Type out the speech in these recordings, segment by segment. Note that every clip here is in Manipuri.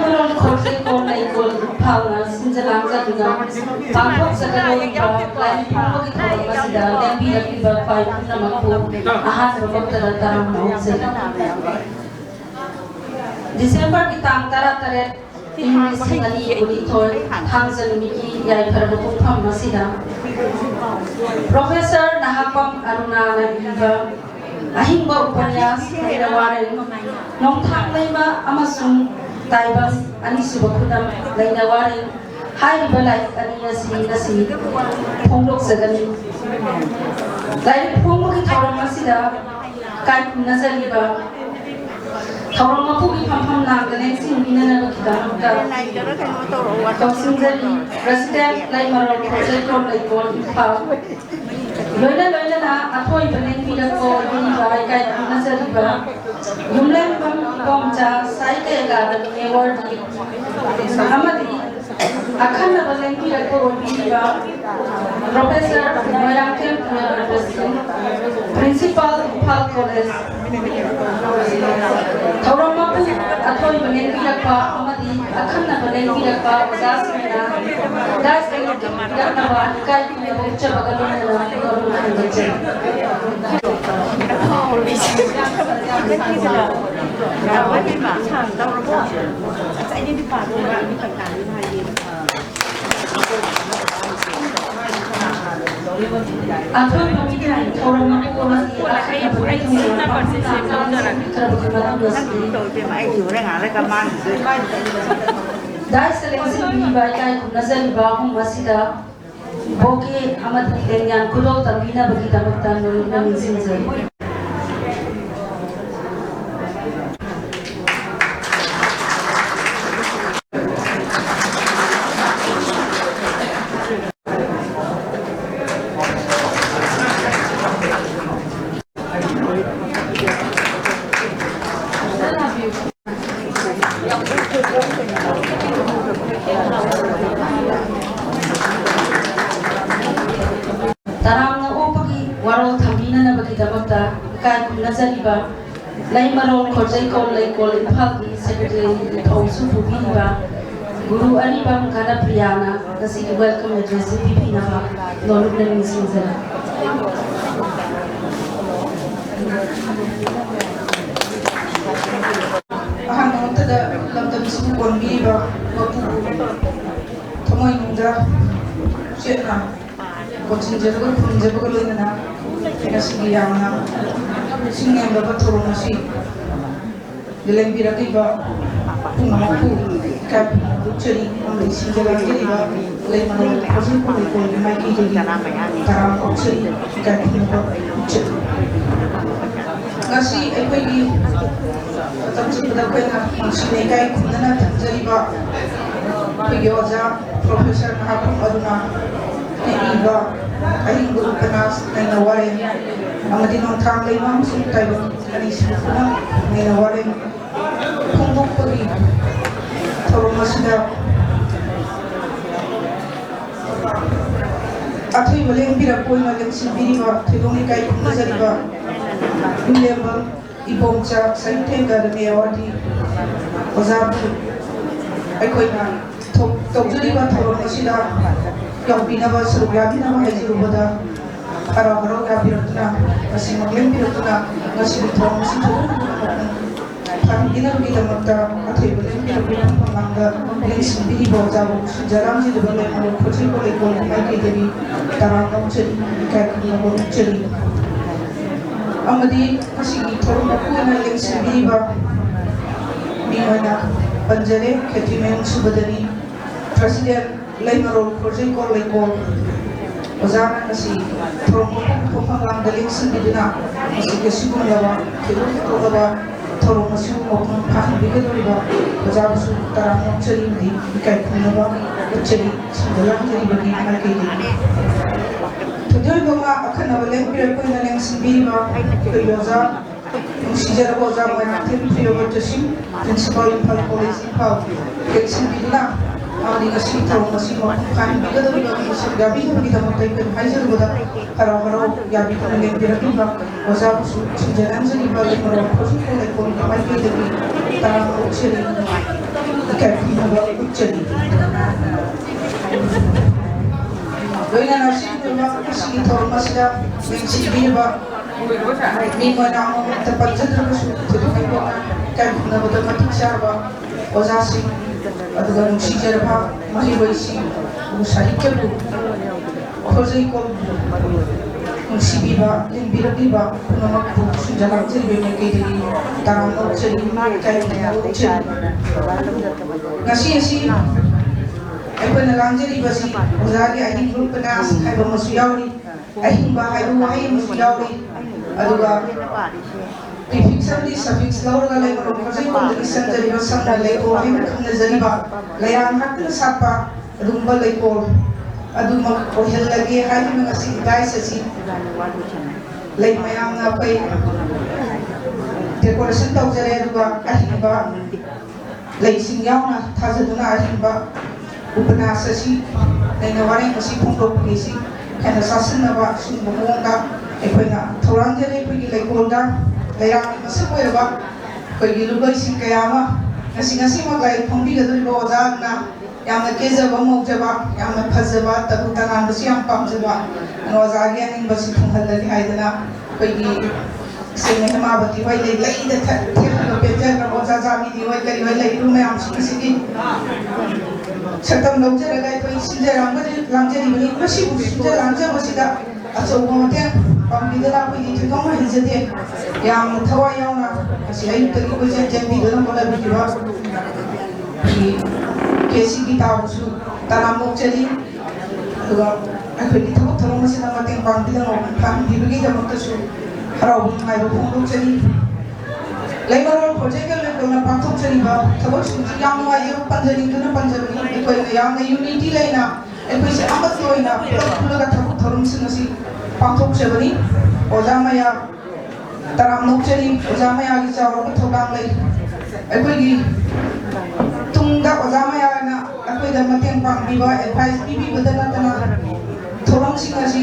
Laimaron Khorje Kor Laikol Phawna Sinjalang Jaduna Pangkok Sagaloi Ba Lai Phawgi Thawam Masida Lembi Rakiba Pai Punamakpu Ahan Roboktara Taram Mautse December ki tang tara taret Singani Udithoi Thangjan Miki Yai Parabapung Pham Masida Professor Nahapam Aruna Nabiba Ahimba Upanyas Lainawaren Nongthang Laima Amasung Taibas Anisuba Kudam Lainawaren Hariba Life Aniyasi Nasi Ponglok Sagani Lai Ponglok Thawam Masida Kai Nazariba Thawam Mapugi Pam Nangane Sinbina Kita Toxinjali President Laimaron Khorje Kor Laikol Phau Loina na athoi panen pila ko ni bai kai nazariba yumlem pam pomcha sai ke ga award amadi akhan na balen pila ko ni ba Professor Moyangkem Principal Phal College Thawam Mapu athoi panen pila pa amadi akhan na balen pila pa jas na das ke na ba kai ne bocha bagalona Boke amat dengan kudol tambina bagi dapat noluna minzinjai. Nazariba Laimaron Khorje Kor Laikol Phawgi Secretary Thongsu Phubiba Guru Anibam Kana Priyana Nasi welcome address Pipinaba Noluna Minsinjara Ahan Montada Lamdam Sibu Konbiba Wapu Thamoi Nundra Chetna Kochin Jabagal Pun Jabagal Lena Nasi Yamna Singing the Batorosi, the Lembirakiba, Pumaku, Cap, Butchery, on the Sinjalakiba, Lemon, Cosipo, the Mikey, Taram Oxy, Cap, Butchery. Nasi, a baby, the Quena, Sinekai, Kunana, Zariba, Pigoza, Professor Hapu Aduna, Eva, I think Gurukanas, and the Warren. Amadi nong thang laimang sung tayo ani sipuna ngayon waring kumbuk pagi thawam masida athoi baleng bira koi maleng sibiriba thilongi kai nazariba ilemba ibongcha sainte gar mewadi ozabu aikoi na tawjariba thawam masida yaubinaba surubyaginaba haijurubada Haro Gabiratuna, Nasi Maglim Piratuna, Nasi Thong Situ, Pangina Vitamata, a table in Pamanga, Links Bibo, Jaramzi, the Ballet, Kotibo, Mikey, Taram Chili, Chili. Amadi, Nasi Tormakuna, Links Biba, Mimana, Banjare, Ketiman Subadani, President Laimaro, Project Lego. Ozana nasi Thorong Daling Sindina, nasi Kesukun Lava, Kilu Lava, Thorong Masu, Open Pahan Bigariba, Ozasu, Taram Cheri, Kai Punava, Cheri, Sindalan Cheri, Makedi. Today, Goma, Akanavalem, Pirakunalang Simbiba, Kuyoza, Sijaraboza, Manatim, Priyovatashim, Principal in Palpolis in Pau, Kexindina. Amadi nasi Thorong Masu, Pahan Bigariba, Gabi, kita mengaitkan hasil bodoh haro ya bikin lagi birakiba, wazab sejalan jadi balik merokok sih kalau ekonomi kami jadi tanah ucil ꯀꯩꯊꯤꯅꯕ ꯎꯠꯆꯔꯤ ꯂꯣꯏꯅꯅ ꯑꯁꯤꯒꯤ ꯊꯧꯔꯝ ꯑꯁꯤꯗ ꯌꯦꯡꯁꯤꯟꯕꯤꯔꯤꯕ ꯃꯤ ꯃꯣꯏꯅ ꯑꯃꯃꯝꯇ ꯄꯟꯖꯗ꯭ꯔꯕꯁꯨ ꯊꯣꯏꯗꯣꯛ ꯍꯦꯟꯗꯣꯛꯅ ꯀꯩꯊꯤꯅꯕꯗ ꯃꯇꯤꯛ ꯆꯥꯔꯕ ꯑꯣꯖꯥꯁꯤꯡ ꯑꯗꯨꯒ ꯅꯨꯡꯁꯤꯖꯔꯕ ꯃꯍꯩꯔꯣꯏꯁꯤꯡ ꯁꯥꯍꯤꯇ꯭ꯌꯕꯨ ꯈꯣꯔꯖꯩꯀꯣꯜ ꯅꯨꯡꯁꯤꯕꯤꯕ ꯌꯦꯡꯕꯤꯔꯛꯂꯤꯕ ꯄꯨꯝꯅꯃꯛꯄꯨ ꯁꯨꯝꯖꯥꯂꯥꯛꯆꯔꯤꯕ ꯃꯥꯏꯀꯩꯗꯒꯤ ꯇꯔꯥꯝꯅ ꯎꯠꯆꯔꯤ ꯀꯩꯊꯤꯅ ꯎꯠꯆꯔꯤ ꯉꯁꯤ ꯑꯁꯤ ꯑꯩꯈꯣꯏꯅ ꯂꯥꯡꯖꯔꯤꯕꯁꯤ ꯑꯣꯖꯥꯒꯤ ꯑꯍꯤꯡꯕ ꯎꯄꯟꯌꯥꯁ ꯍꯥꯏꯕ ꯑꯃꯁꯨ ꯌꯥꯎꯔꯤ ꯑꯍꯤꯡꯕ ꯍꯥꯏꯕ ꯋꯥꯍꯩ ꯑꯃꯁꯨ ꯌꯥꯎꯔꯤ ꯑꯗꯨꯒ ꯄ꯭ꯔꯤꯐꯤꯛꯁ ꯑꯃꯗꯤ ꯁꯐꯤꯛꯁ ꯂꯧꯔꯒ ꯂꯩꯃꯔꯣꯝ ꯈꯣꯔꯖꯩꯀꯣꯜꯗꯒꯤ ꯆꯪꯖꯔꯤꯕ ꯁꯝꯅ ꯂꯩꯀꯣꯜ ꯍꯥꯏꯅ ꯈꯪꯅꯖꯔꯤꯕ ꯂꯩꯔꯥꯡ ꯉꯥꯛꯇꯅ ꯁꯥꯠꯄ ꯑꯗꯨꯒꯨꯝꯕ ꯂꯩꯀꯣꯜ ꯑꯗꯨꯃꯛ ꯑꯣꯏꯍꯜꯂꯒꯦ ꯍꯥꯏꯗꯨꯅ ꯉꯁꯤ ꯗꯥꯏꯁ ꯑꯁꯤ ꯂꯩ ꯃꯌꯥꯝꯅ ꯑꯩꯈꯣꯏ ꯗꯦꯀꯣꯔꯦꯁꯟ ꯇꯧꯖꯔꯦ ꯑꯗꯨꯒ ꯑꯍꯤꯡꯕ ꯂꯩꯁꯤꯡ ꯌꯥꯎꯅ ꯊꯥꯖꯗꯨꯅ ꯑꯍꯤꯡꯕ ꯎꯄꯟꯌꯥꯁ ꯑꯁꯤ ꯅꯩꯅ ꯋꯥꯔꯦꯡ ꯑꯁꯤ ꯐꯣꯡꯗꯣꯛꯄꯒꯤꯁꯤ ꯍꯦꯟꯅ ꯆꯥꯁꯤꯟꯅꯕ ꯁꯤꯒꯨꯝꯕ ꯃꯑꯣꯡꯗ ꯑꯩꯈꯣꯏꯅ ꯊꯧꯔꯥꯡꯖꯔꯤ ꯑꯩꯈꯣꯏꯒꯤ ꯂꯩꯀꯣꯜꯗ ꯂꯩꯔꯥꯡꯒꯤ ꯃꯁꯛ ꯑꯣꯏꯔꯕ ꯑꯩꯈꯣꯏꯒꯤ ꯂꯨꯒꯩꯁꯤꯡ ꯀꯌꯥ ꯑꯃ ꯉꯁꯤꯃꯛ ꯂꯥꯏꯔꯤꯛ ꯐꯣꯡꯕꯤꯒꯗꯧꯔꯤꯕ ꯑꯣꯖꯥꯅ ꯌꯥꯝꯅ ꯀꯦꯖꯕ ꯃꯧꯖꯕ ꯌꯥꯝꯅ ꯐꯖꯕ ꯇꯔꯨ ꯇꯅꯥꯟꯕꯁꯤ ꯌꯥꯝ ꯄꯥꯝꯖꯕ ꯑꯣꯖꯥꯒꯤ ꯑꯅꯤꯡꯕꯁꯤ ꯊꯨꯡꯍꯜꯂꯒꯦ ꯍꯥꯏꯗꯅ ꯑꯩꯈꯣꯏꯒꯤ ꯏꯁꯩ ꯍꯦꯃꯥꯕꯇꯤ ꯍꯣꯏ ꯂꯩꯗ ꯊꯦꯠꯂꯒ ꯄꯦꯟꯖꯈ꯭ꯔꯕ ꯑꯣꯖꯥ ꯖꯥꯃꯤꯅꯤ ꯍꯣꯏ ꯀꯔꯤ ꯍꯣꯏ ꯂꯩꯔꯤꯕ ꯃꯌꯥꯝꯁꯤꯡ ꯑꯁꯤꯒꯤ ꯁꯛꯇꯝ ꯂꯧꯖꯔꯒ ꯑꯩꯈꯣꯏ ꯂꯥꯡꯖꯔꯤꯕꯅꯤ ꯃꯁꯤꯕꯨ ꯁꯤꯟꯖ ꯂꯥꯡꯖꯕꯁꯤꯗ ꯑꯆꯧꯕ ꯃꯇꯦꯡ ꯄꯥꯡꯕꯤꯗꯅ ꯑꯩꯈꯣꯏꯒꯤ ꯊꯣꯏꯗꯣꯛꯅ ꯍꯩꯖꯗꯦ ꯌꯥꯝꯅ ꯊꯋꯥꯏ ꯌꯥꯎꯅ ꯉꯁꯤ ꯑꯌꯨꯛꯇꯒꯤ ꯀꯣꯏꯆꯦꯟ ꯆꯦꯟꯕꯤꯗꯨꯅ ꯍꯣꯠꯅꯕꯤꯈꯤꯕ ꯀꯦꯁꯤꯒꯤ ꯇꯥꯕꯨꯁꯨ ꯇꯔꯥꯝꯅ ꯑꯣꯛꯆꯔꯤ ꯑꯗꯨꯒ ꯑꯩꯈꯣꯏꯒꯤ ꯊꯕꯛ ꯊꯧꯔꯝ ꯑꯁꯤꯗ ꯃꯇꯦꯡ ꯄꯥꯡꯕꯤꯕꯒꯤꯗꯃꯛꯇꯁꯨ ꯍꯔꯥꯎꯕ ꯅꯨꯡꯉꯥꯏꯕ ꯐꯣꯡꯗꯣꯛꯆꯔꯤ ꯂꯩꯃꯔꯣꯜ ꯈꯣꯔꯖꯩꯀꯣꯜ ꯂꯩꯀꯣꯜꯅ ꯄꯥꯡꯊꯣꯛꯆꯔꯤꯕ ꯊꯕꯛꯁꯤꯡꯁꯤ ꯌꯥꯝ ꯅꯨꯡꯉꯥꯏꯖꯕ ꯄꯟꯖꯅꯤꯡꯗꯨꯅ ꯄꯟꯖꯕꯅꯤ ꯑꯩꯈꯣꯏꯅ ꯌꯥꯝꯅ ꯌꯨꯅꯤꯇꯤ ꯂꯩꯅ ꯑꯩꯈꯣꯏꯁꯦ ꯑꯃꯠꯇ ꯑꯣꯏꯅ ꯄꯨꯜꯂꯒ ꯊꯕꯛ ꯊꯧꯔꯝꯁꯤꯡ ꯑꯁꯤ ꯄꯥꯡꯊꯣꯛꯆꯕꯅꯤ ꯑꯣꯖꯥ ꯃꯌꯥꯝ ꯇꯔꯥꯝꯅ ꯑꯣꯛꯆꯔꯤ ꯑꯣꯖꯥ ꯃꯌꯥꯝꯒꯤ ꯆꯥꯎꯔꯕ ꯊꯧꯗꯥꯡ ꯂꯩ ꯑꯩꯈꯣꯏꯒꯤ ꯇꯨꯡꯗ ꯑꯣꯖꯥ ꯃꯌꯥꯝꯅ ꯑꯩꯈꯣꯏꯗ ꯃꯇꯦꯡ ꯄꯥꯡꯕꯤꯕ ꯑꯦꯗꯚꯥꯏꯁ ꯄꯤꯕꯤꯕꯗ ꯅꯠꯇꯅ ꯊꯧꯔꯝꯁꯤꯡ ꯑꯁꯤ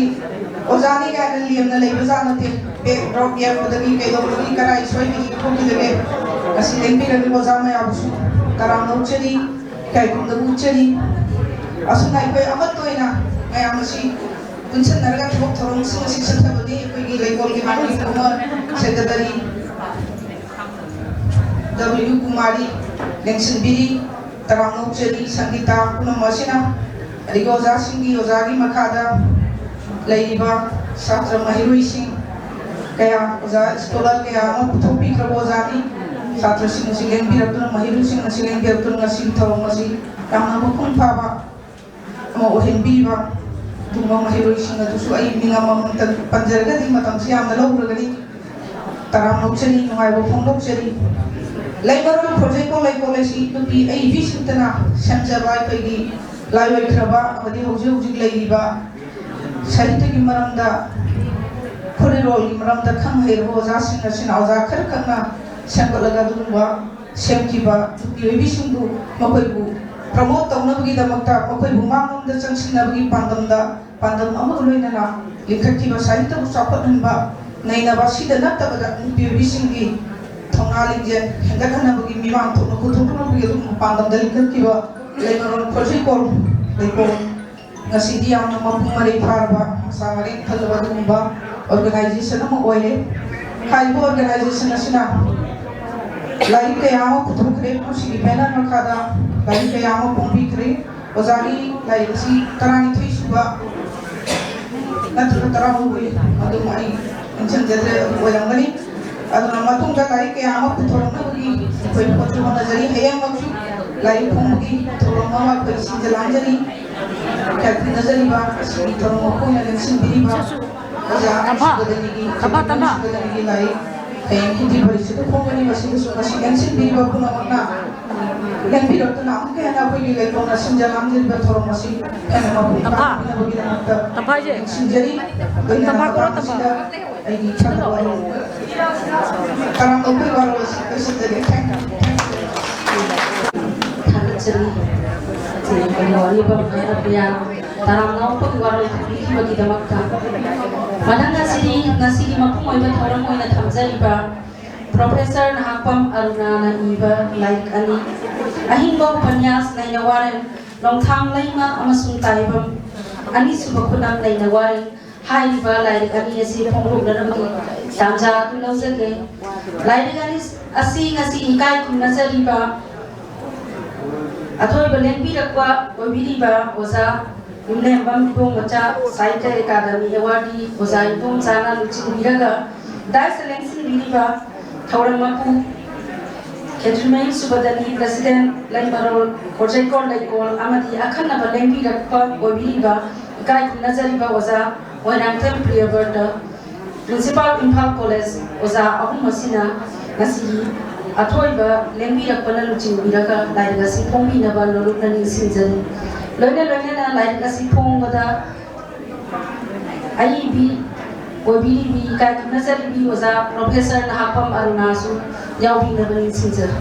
ꯑꯣꯖꯥꯅꯤ ꯀꯥꯏꯅ ꯂꯦꯝꯅ ꯂꯩꯕꯖꯥꯠ ꯅꯠꯇꯦ ꯕꯦꯛ ꯗ꯭ꯔꯣꯞ ꯌꯦꯛꯄꯗꯒꯤ ꯀꯩꯗꯧꯕꯗꯒꯤ ꯀꯔꯥꯏ ꯁꯣꯏꯕꯒꯤ ꯊꯣꯛꯈꯤꯗꯒꯦ ꯑꯁꯤ ꯂꯦꯡꯕꯤꯔꯛꯂꯤꯕ ꯑꯣꯖꯥ ꯃꯌꯥꯝꯕꯨꯁꯨ ꯇꯔꯥꯝꯅ ꯎꯠꯆꯔꯤ ꯏꯀꯥꯏꯈꯨꯝꯅꯕ ꯎꯠꯆꯔꯤ ꯑꯁꯨꯝꯅ ꯑꯩꯈꯣꯏ ꯑꯃꯠꯇ ꯑꯣꯏꯅ ꯃꯌꯥꯝ ꯑꯁꯤ ꯄꯨꯟꯁꯤꯟꯅꯔꯒ ꯊꯕꯛ ꯊꯧꯔꯝꯁꯤꯡ ꯑꯁꯤ ꯆꯠꯊꯕꯗꯤ ꯑꯩꯈꯣꯏꯒꯤ ꯂꯩꯀꯣꯜꯒꯤ ꯃꯅꯨꯡꯒꯤ ꯀꯨꯃꯥꯔ ꯁꯦꯀ꯭ꯔꯦꯇꯔꯤ W ꯀꯨꯃꯥꯔꯤ ꯂꯦꯡꯁꯤꯟꯕꯤꯔꯤ ꯇꯔꯥꯝꯅ ꯎꯠꯆꯔꯤ ꯁꯪꯒꯤꯇꯥ ꯄꯨꯝꯅꯃꯛ ꯑꯁꯤꯅ ꯑꯗꯒꯤ ꯑꯣꯖꯥꯒꯤ ꯃꯈꯥꯗ ꯂꯩꯔꯤꯕ ꯁꯥꯇ꯭ꯔ ꯃꯍꯩꯔꯣꯏꯁꯤꯡ kaya sekolah kaya topi kerabozani satu sing biratun mahiru sing biratun ngasih tahu ngasih yang mapun papa mau ohin biba tunggu mahiru sing itu suai minga mamuntan panjaraga di matang siang dalau bergani taram nukceri nungai bopong nukceri Laibaran project ko si tupi ay vision tana sanjabay pagi laiway kraba abadi hujig laiba sarito ki maramda Korirol maramda khang herbo jasin nasin auza khar kana sangalaga dunwa semkiba tupi ay vision du makoibu promote tawna bagi damakta makoibu mangam da changsin bagi pandam amagloy na likati ba sarito bu sapat ba naina ba sida natta ba tupi vision gi Tongaling hendak kena bagi mimang tu nak kutu bagi tu pandang dari kerja lebaran project kor lekor ngasih dia yang mampu mari farba samari kalau bagi mumba organisasi nama oile kai bo organisasi nasional lagi kayama kutu kere kusi di pena nakada lagi kayama pumpi kere ozari lagi si terani tu suba nanti terang hui adu mai encen jadi orang ni aduna matungda lari kaya amak putorongna bagi koi potru manajari hayang maksu lari phonggi putorongna ma koi sinjalanjari kati najari ba si putorongna ko na lensin biri ba aja sudani gi sudani lari hayang hindi bari situ phongani masi masi lensin biri ba puna na yang biro tu nam kaya na koi lagi ko na sinjalanjari ba putorong masi kaya ma bagi na tapa je sinjari tapa ko tapa ay di chalo Karang open baru sesuatu Tangan seri, jadi bagaimana dia tarang open baru bagi damakta. Padang nasi di mampu mau ibat orang mau ina tamzari ba Professor Nahapam Arunana Iba like Ani Ahimbo Panyas Nainawaren Long Thang Laima Amasung Taibam Ani Subakunam Nainawaren Haiba like Ani Asi Pongo Nanamaki Tamja to Lozake like Ani Asi Ikai Nazariba Atoy Balenbira Obiliba Oza Ulembam Macha Saita Academy Awadi Oza Ipum Sana Luchin Viraga Das Lensin Viliba Tauramapu Ketumain Subadani President Lembarol Projector Laikol Amadi Akana Balembi Rakpa Obiliba Guy Nazariba Oza Wanam Temple Verda Principal Impal College Oza Ahumasina Nasi Atoiba Lembi Rakpana Luchin Viraga Laigasi Pombi Nava Lorukani Sinzan Lona Laigasi Pomada IB Obilibi Guy Nazaribi Oza Professor Nahapam Arunasu Yawi Navarin Sinzan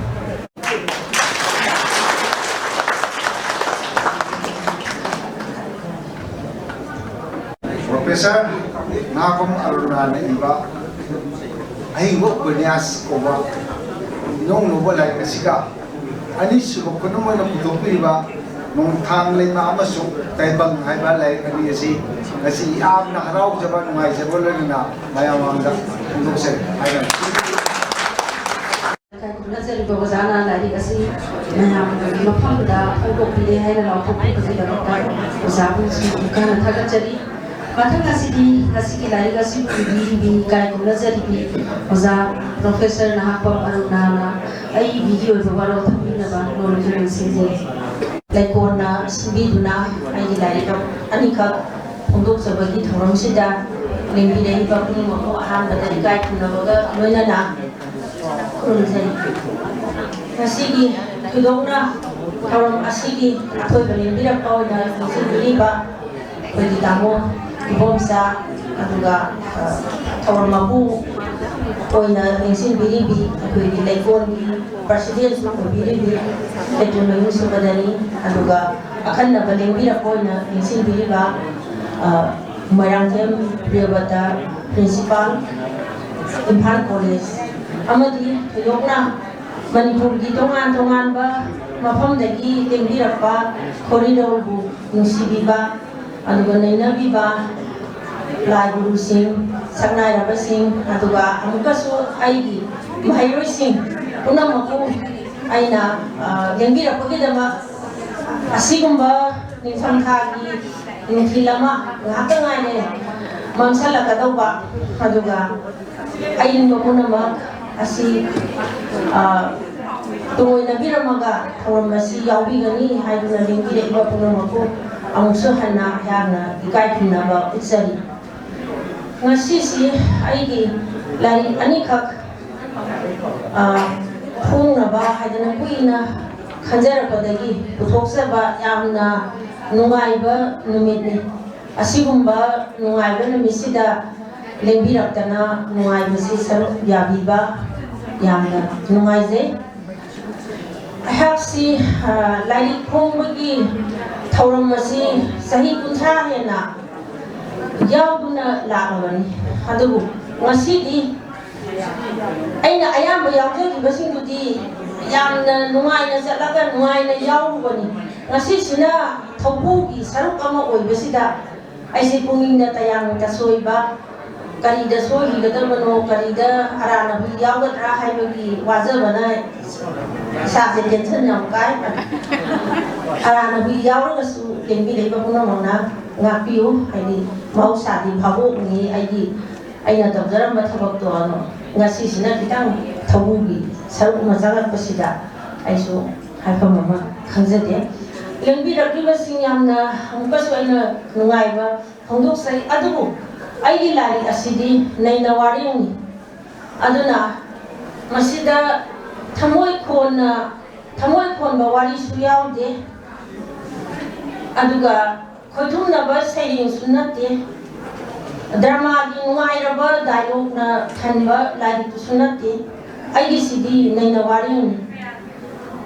Professor Nahapam Arunana Iba Ahimbo Panyas Koba Nong Nobo like Asiga Ani Subakunamo na Putupiba Nong Thang Lima Amasu Taibang Haiba like Ani Asi Asi Ab na Harau Japan Mai Jabolana Mayamanga Nose Island Nazari Bogazana Ladi Asi Mayam Mapamda Ogopi Hena Lapu Zabu Sukana Tagachari Matanga City, Nasiki Larigasu, B, Kai Nazari, Oza, Professor Nahapam Arunana, I video the Waro Tabina, no season. Like Corna, Sibiduna, I Larika, Anika, Pondok Sabagi, Romsida, Limbi, Babu, Mohan, but the guy to Navaga, Noyana, Nasiki, Kudona, Taram Asiki, Toibalin, Bira Powder, Liba, Peditamo. Ibomsa aduga Tawarmabu oina Ningsin Biribi Akui Laikon President Biribi Letuno Yusubadani aduga Akanna Balembira Poina Ningsin Biriba Marangem Priyabata Principal Impal College Amadi Yokna Manipur Gi Tongan Ba Mafam Dagi Lembira Pa Corridor Bu Nusibiba aduga nainabiba lai guru sing saknai raba sing aduga amukasu aigi mahairoi sing punamaku aina lengbirapagi dama asigumba ningfangthagi ningthilama ngatangaine mamsalakadauba aduga ayin punama asi tungoinabiramaga thawamasi yaubigani haiduna lengbiraiba punamaku Amso hana yana ikai pinaba utsari ngasi aigi lari anikak phungnaba haidana kuina khanjarapadagi puthoksaba yamna nungaiba numitni asigumba nungaiba numisida lembiraktana nungaibasi saruk yabiba yamna nungaije Haksi lari khongbagi Tauramasi Sahi Kuntra Hena Yauduna Lagavani Adubu Masidi Aina Ayamba Yauja Basingudi Yamna Nuaina Zalaga Nuaina Yauvani Nasisina Tobugi Sarukama Oi Basida Aisi Pungina Tayang Tasoiba Karida Sohi Gadamano Karida Arana Yagat Rahaibagi Wazavana Sa Jensen Yamkai Arana Yawasu Lembi Lebabuna Mona Napiu Aidi Mausadi Pavo ni Aidi Aina Tabdara Matabaktoano Nasisina Kitang Tabugi Saruk Mazaga Pasida Aiso Hypamama Kanzade Lembi Rakiba Sinyamna Ampasu Nungaiba Hondok Sai Adu Aigi Lari Asidi Nainawari Aduna Masida Tamoi Kon Bawari Suyaude Aduga Kotuna Bus saying Sunati Drama Nuairaba Dialogue na Tanba Ladi to Sunati IDCD Nainawari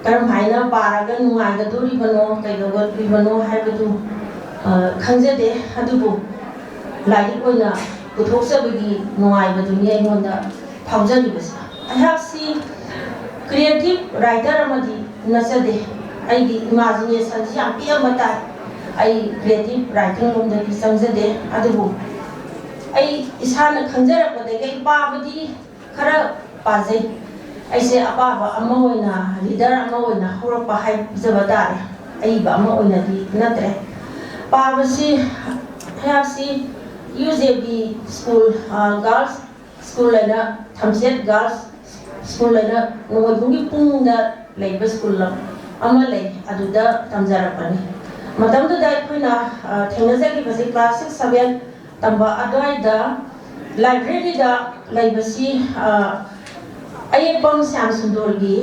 Karamhaina Paragan Nuaga Duribano Kaidoga Ribano Habatu Kanzade Adubu Ladi Kona Putosa Bigi Nuai Badunia Honda Paujanibus ꯑꯩꯍꯥꯛꯁꯤ creative writer amadi nasade aigi imagination si am pia mata ai creative writing lom da ki samjade adubu ai isana khanjara padai pa badi khara pajai ai se apa ba ama oina leader ama oina hora pa hai jabada ai ba ama oina di natre pa basi hayasi UJB school girls school lena thamset girls school lena noi bungi pungda leiba school la ama lei aduda tamjara pani matam da dai khoina thengna jagi basi class 6 7 tamba adoi da library da leiba si ayepam syam sundor gi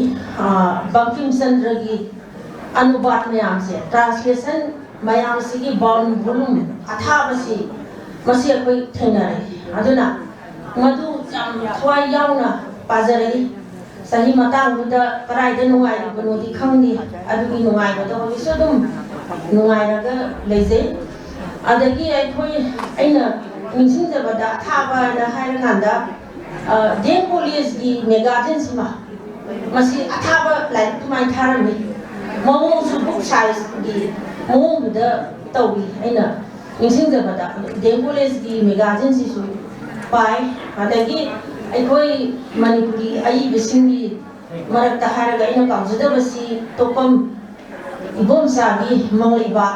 bankim chandra gi anubat mayam se translation mayam si gi bound volume atha basi masi akoi thengna rai aduna madu thwai yauna pazari sahi matang buda karai da nungai bano di khangni adugi nungai bada hobi so dum nungai raga leje adagi ai khoi aina ningsing da bada thaba na haira kanda den police gi magazine sima masi athaba lai tumai tharami mawong su book size gi mawong buda tawi aina ningsing da bada den police gi magazine si su pai adagi अखोई मणिपुरी आई बिसिंगी मरक तहारगा इन काउजदबसी तोपम इबोमसागी मंगलिबा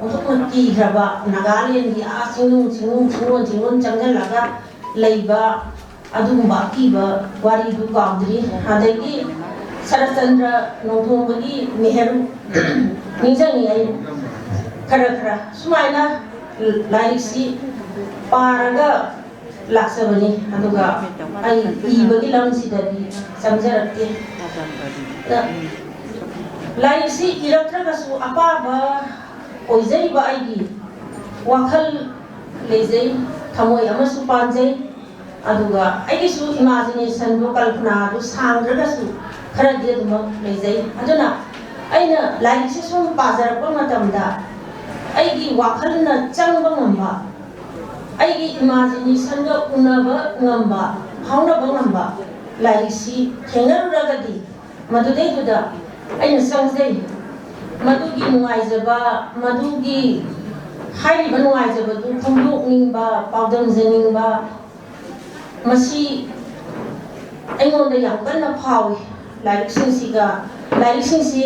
ओतोम कीग्रबा नागालैंड की आ सिंगुन चंगलगा लेबा अदुगुंबा कीबा वारी दु काउदरी अदगी शरतचंद्र नोंथोंबगी मेहरु निजंगी आई खरा सुमाइना लाइसी पारगा लाक्सबनी अदुगा आई इबगी लमसिदबी समझरते लाइसी इरक्त्रगसु अपाबा ओइजैबा आइगी वाखल लेजै थमोय अमसु पांजै अदुगा आइगिसु इमेजिनेशन दो कल्पना दो सांग्रगसु खरदि अदुम लेजै अदुना आइना लाइसी सुम पाजरपा मतमदा आइगी वाखलना चंगबा ngamba आइगी इमेजिनेशन गा उनबा ngamba हाउनबा ngamba लाइसी थेंगरुरगदि मदुदै दुदा आइना संजै मदुगी नुआइजबा मदुगी हाइरिबा नुआइजबा दु खुंदोकनिंबा पाउदंजनिंबा मसी आइंगोंदा याम कन्ना फावि लाइरिकसिंसिगा लाइरिकसिंसि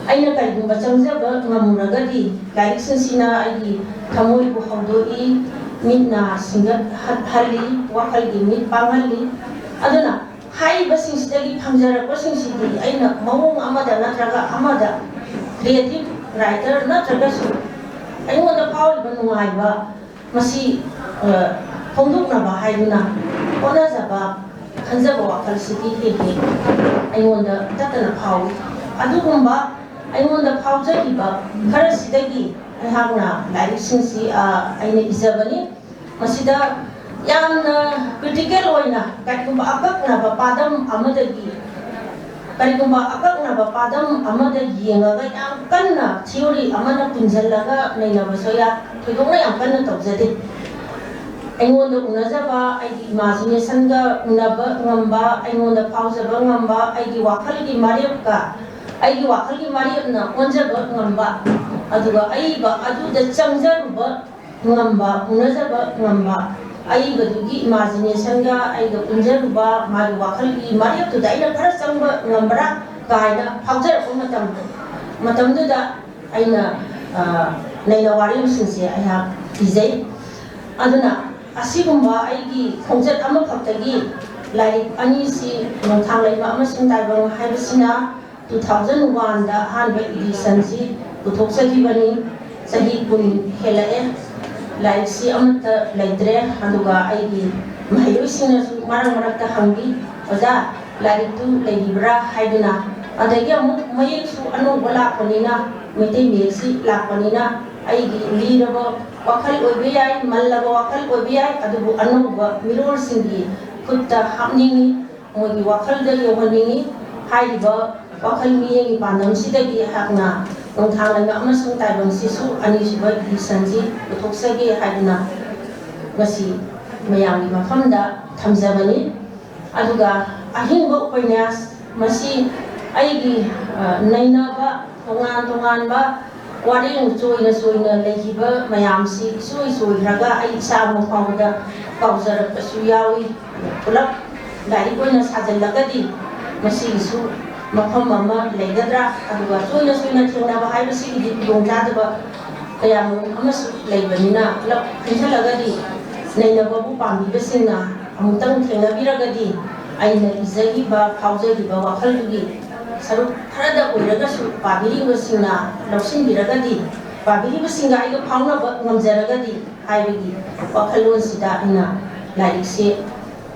आइना काइगुंबा चंगजबा ngамuragadi लाइरिकसिंसिना आइगी थमोइबु हौदोई मिटना सिंगत हल्ली वाखलगी मिट पांगल्ली अदुना हाइबसिंसिदगी फंगजरपसिंसिदि आइना मवोंग अमदा नत्रगा अमदा creative writer नत्रगसु आइंगोंदा फावलिबा नुआइबा मसी फोंदोकनबा हाइदुना ओनाजबा खंजबा वाखलसिदि हेहे आइंगोंदा ततना फावि अदुगुंबा आइंगोंदा फावजरिबा खरसिदगी अहांगना लाइरिकसिंसि आइना इजबनी मसिदा यामना क्रिटिकल ओइना काइगुंबा अककनबा पादम अमदगी करिगुंबा अककनबा पादम अमदा येंगागा याम कन्ना थियोरी अमना पुंजलगा नैनबा सोया थोइदोंना याम कन्ना तौजदे आइंगोंदा उनजबा आइगी इमेजिनेशन गा उनबा ngamba आइंगोंदा फावजबा ngamba आइगी वाखलगी मारियबका आइगी वाखलगी मारियबना ओंजबा ngamba अदुगा आइबा अदुदा चंगजरुबा ngamba unajaba ngamba आइबदुगी इमेजिनेशन गा आइगा पुंजरुबा मागी वाखलगी मारियबतु दाइना खरा चंगबा ngambra काइना फावजरपा मतमदुदा आइना नैना वारियमसिंसे आइहा इजै अदुना असिगुंबा आइगी खोंजत अमा खक्तगी लाइक अनिसि नोंथां लैबा अमसिं ताइबंग हाइबसिना 2001 दा हानबा एडिशन सि पुथोक्सखिबनी सही कुन हेलाए लाइक सि अमत लैद्रे अदुगा आइगी महैबसिंगसु मारंग मरक्ता हंगी ओजा लाइक तु लैबिब्रा हाइदुना अदगी अमुक मयेसु अनोबा लापनिना मेते मेक्सि लापनिना आइगी लीरबा वाखल ओइबे याय मल्लबा वाखल ओइबे याय अदुबु अनोबा मिरोल सिंगी खुत्ता हामनिंगी मोगी वाखल द योहनिंगी हाइबा वाखल मियेंगी पानमसिदगी हाकना नोंथांलैबा अमसुं ताइबंसिसु अनिसुबा एडिशनसि पुथोक्सगे हाइदुना गसि मयामगी मफमदा थमजबनी अदुगा ꯑꯍꯤꯡꯕ ꯎꯄꯟꯌꯥꯁ ꯃꯁꯤ ꯑꯩꯒꯤ ꯅꯩꯅꯕ ꯇꯣꯉꯥꯟꯕ ꯋꯥꯔꯦꯡ ꯆꯣꯏꯅ ꯂꯩꯈꯤꯕ ꯃꯌꯥꯝꯁꯤ ꯏꯁꯣꯏꯈ꯭ꯔꯒ ꯑꯩ ꯏꯁꯥꯃꯛ ꯐꯥꯎꯕꯗ ꯀꯥꯎꯖꯔꯛꯄꯁꯨ ꯌꯥꯎꯏ ꯄꯨꯂꯞ ꯂꯥꯏꯔꯤꯛ ꯑꯣꯏꯅ ꯁꯥꯖꯤꯜꯂꯒꯗꯤ ꯃꯁꯤꯒꯤꯁꯨ ꯃꯐꯝ ꯑꯃ ꯂꯩꯒꯗ꯭ꯔꯥ ꯑꯗꯨꯒ ꯆꯣꯏꯅ ꯊꯦꯡꯅꯕ ꯍꯥꯏꯕꯁꯤꯒꯤꯗꯤ ꯈꯨꯗꯣꯡꯆꯥꯗꯕ ꯀꯌꯥꯃꯔꯨꯝ ꯑꯃꯁꯨ ꯂꯩꯕꯅꯤꯅ ꯄꯨꯂꯞ ꯈꯟꯖꯜꯂꯒꯗꯤ ꯅꯩꯅꯕꯕꯨ ꯄꯥꯝꯕꯤꯕꯁꯤꯡꯅ ꯑꯃꯨꯛꯇꯪ ꯊꯦꯡꯅꯕꯤꯔꯒꯗꯤ ꯑꯩꯅ ꯏꯖꯈꯤꯕ ꯐꯥꯎꯖꯈꯤꯕ ꯋꯥꯈꯜꯗꯨꯒꯤ ꯁꯔꯨꯛ ꯈꯔꯗ ꯑꯣꯏꯔꯒꯁꯨ ꯄꯥꯕꯤꯔꯤꯕꯁꯤꯡꯅ ꯂꯧꯁꯤꯟꯕꯤꯔꯒꯗꯤ ꯄꯥꯕꯤꯔꯤꯕꯁꯤꯡꯒ ꯑꯩꯒ ꯐꯥꯎꯅꯕ ꯉꯝꯖꯔꯒꯗꯤ ꯍꯥꯏꯕꯒꯤ ꯋꯥꯈꯜꯂꯣꯟꯁꯤꯗ ꯑꯩꯅ ꯂꯥꯏꯔꯤꯛꯁꯦ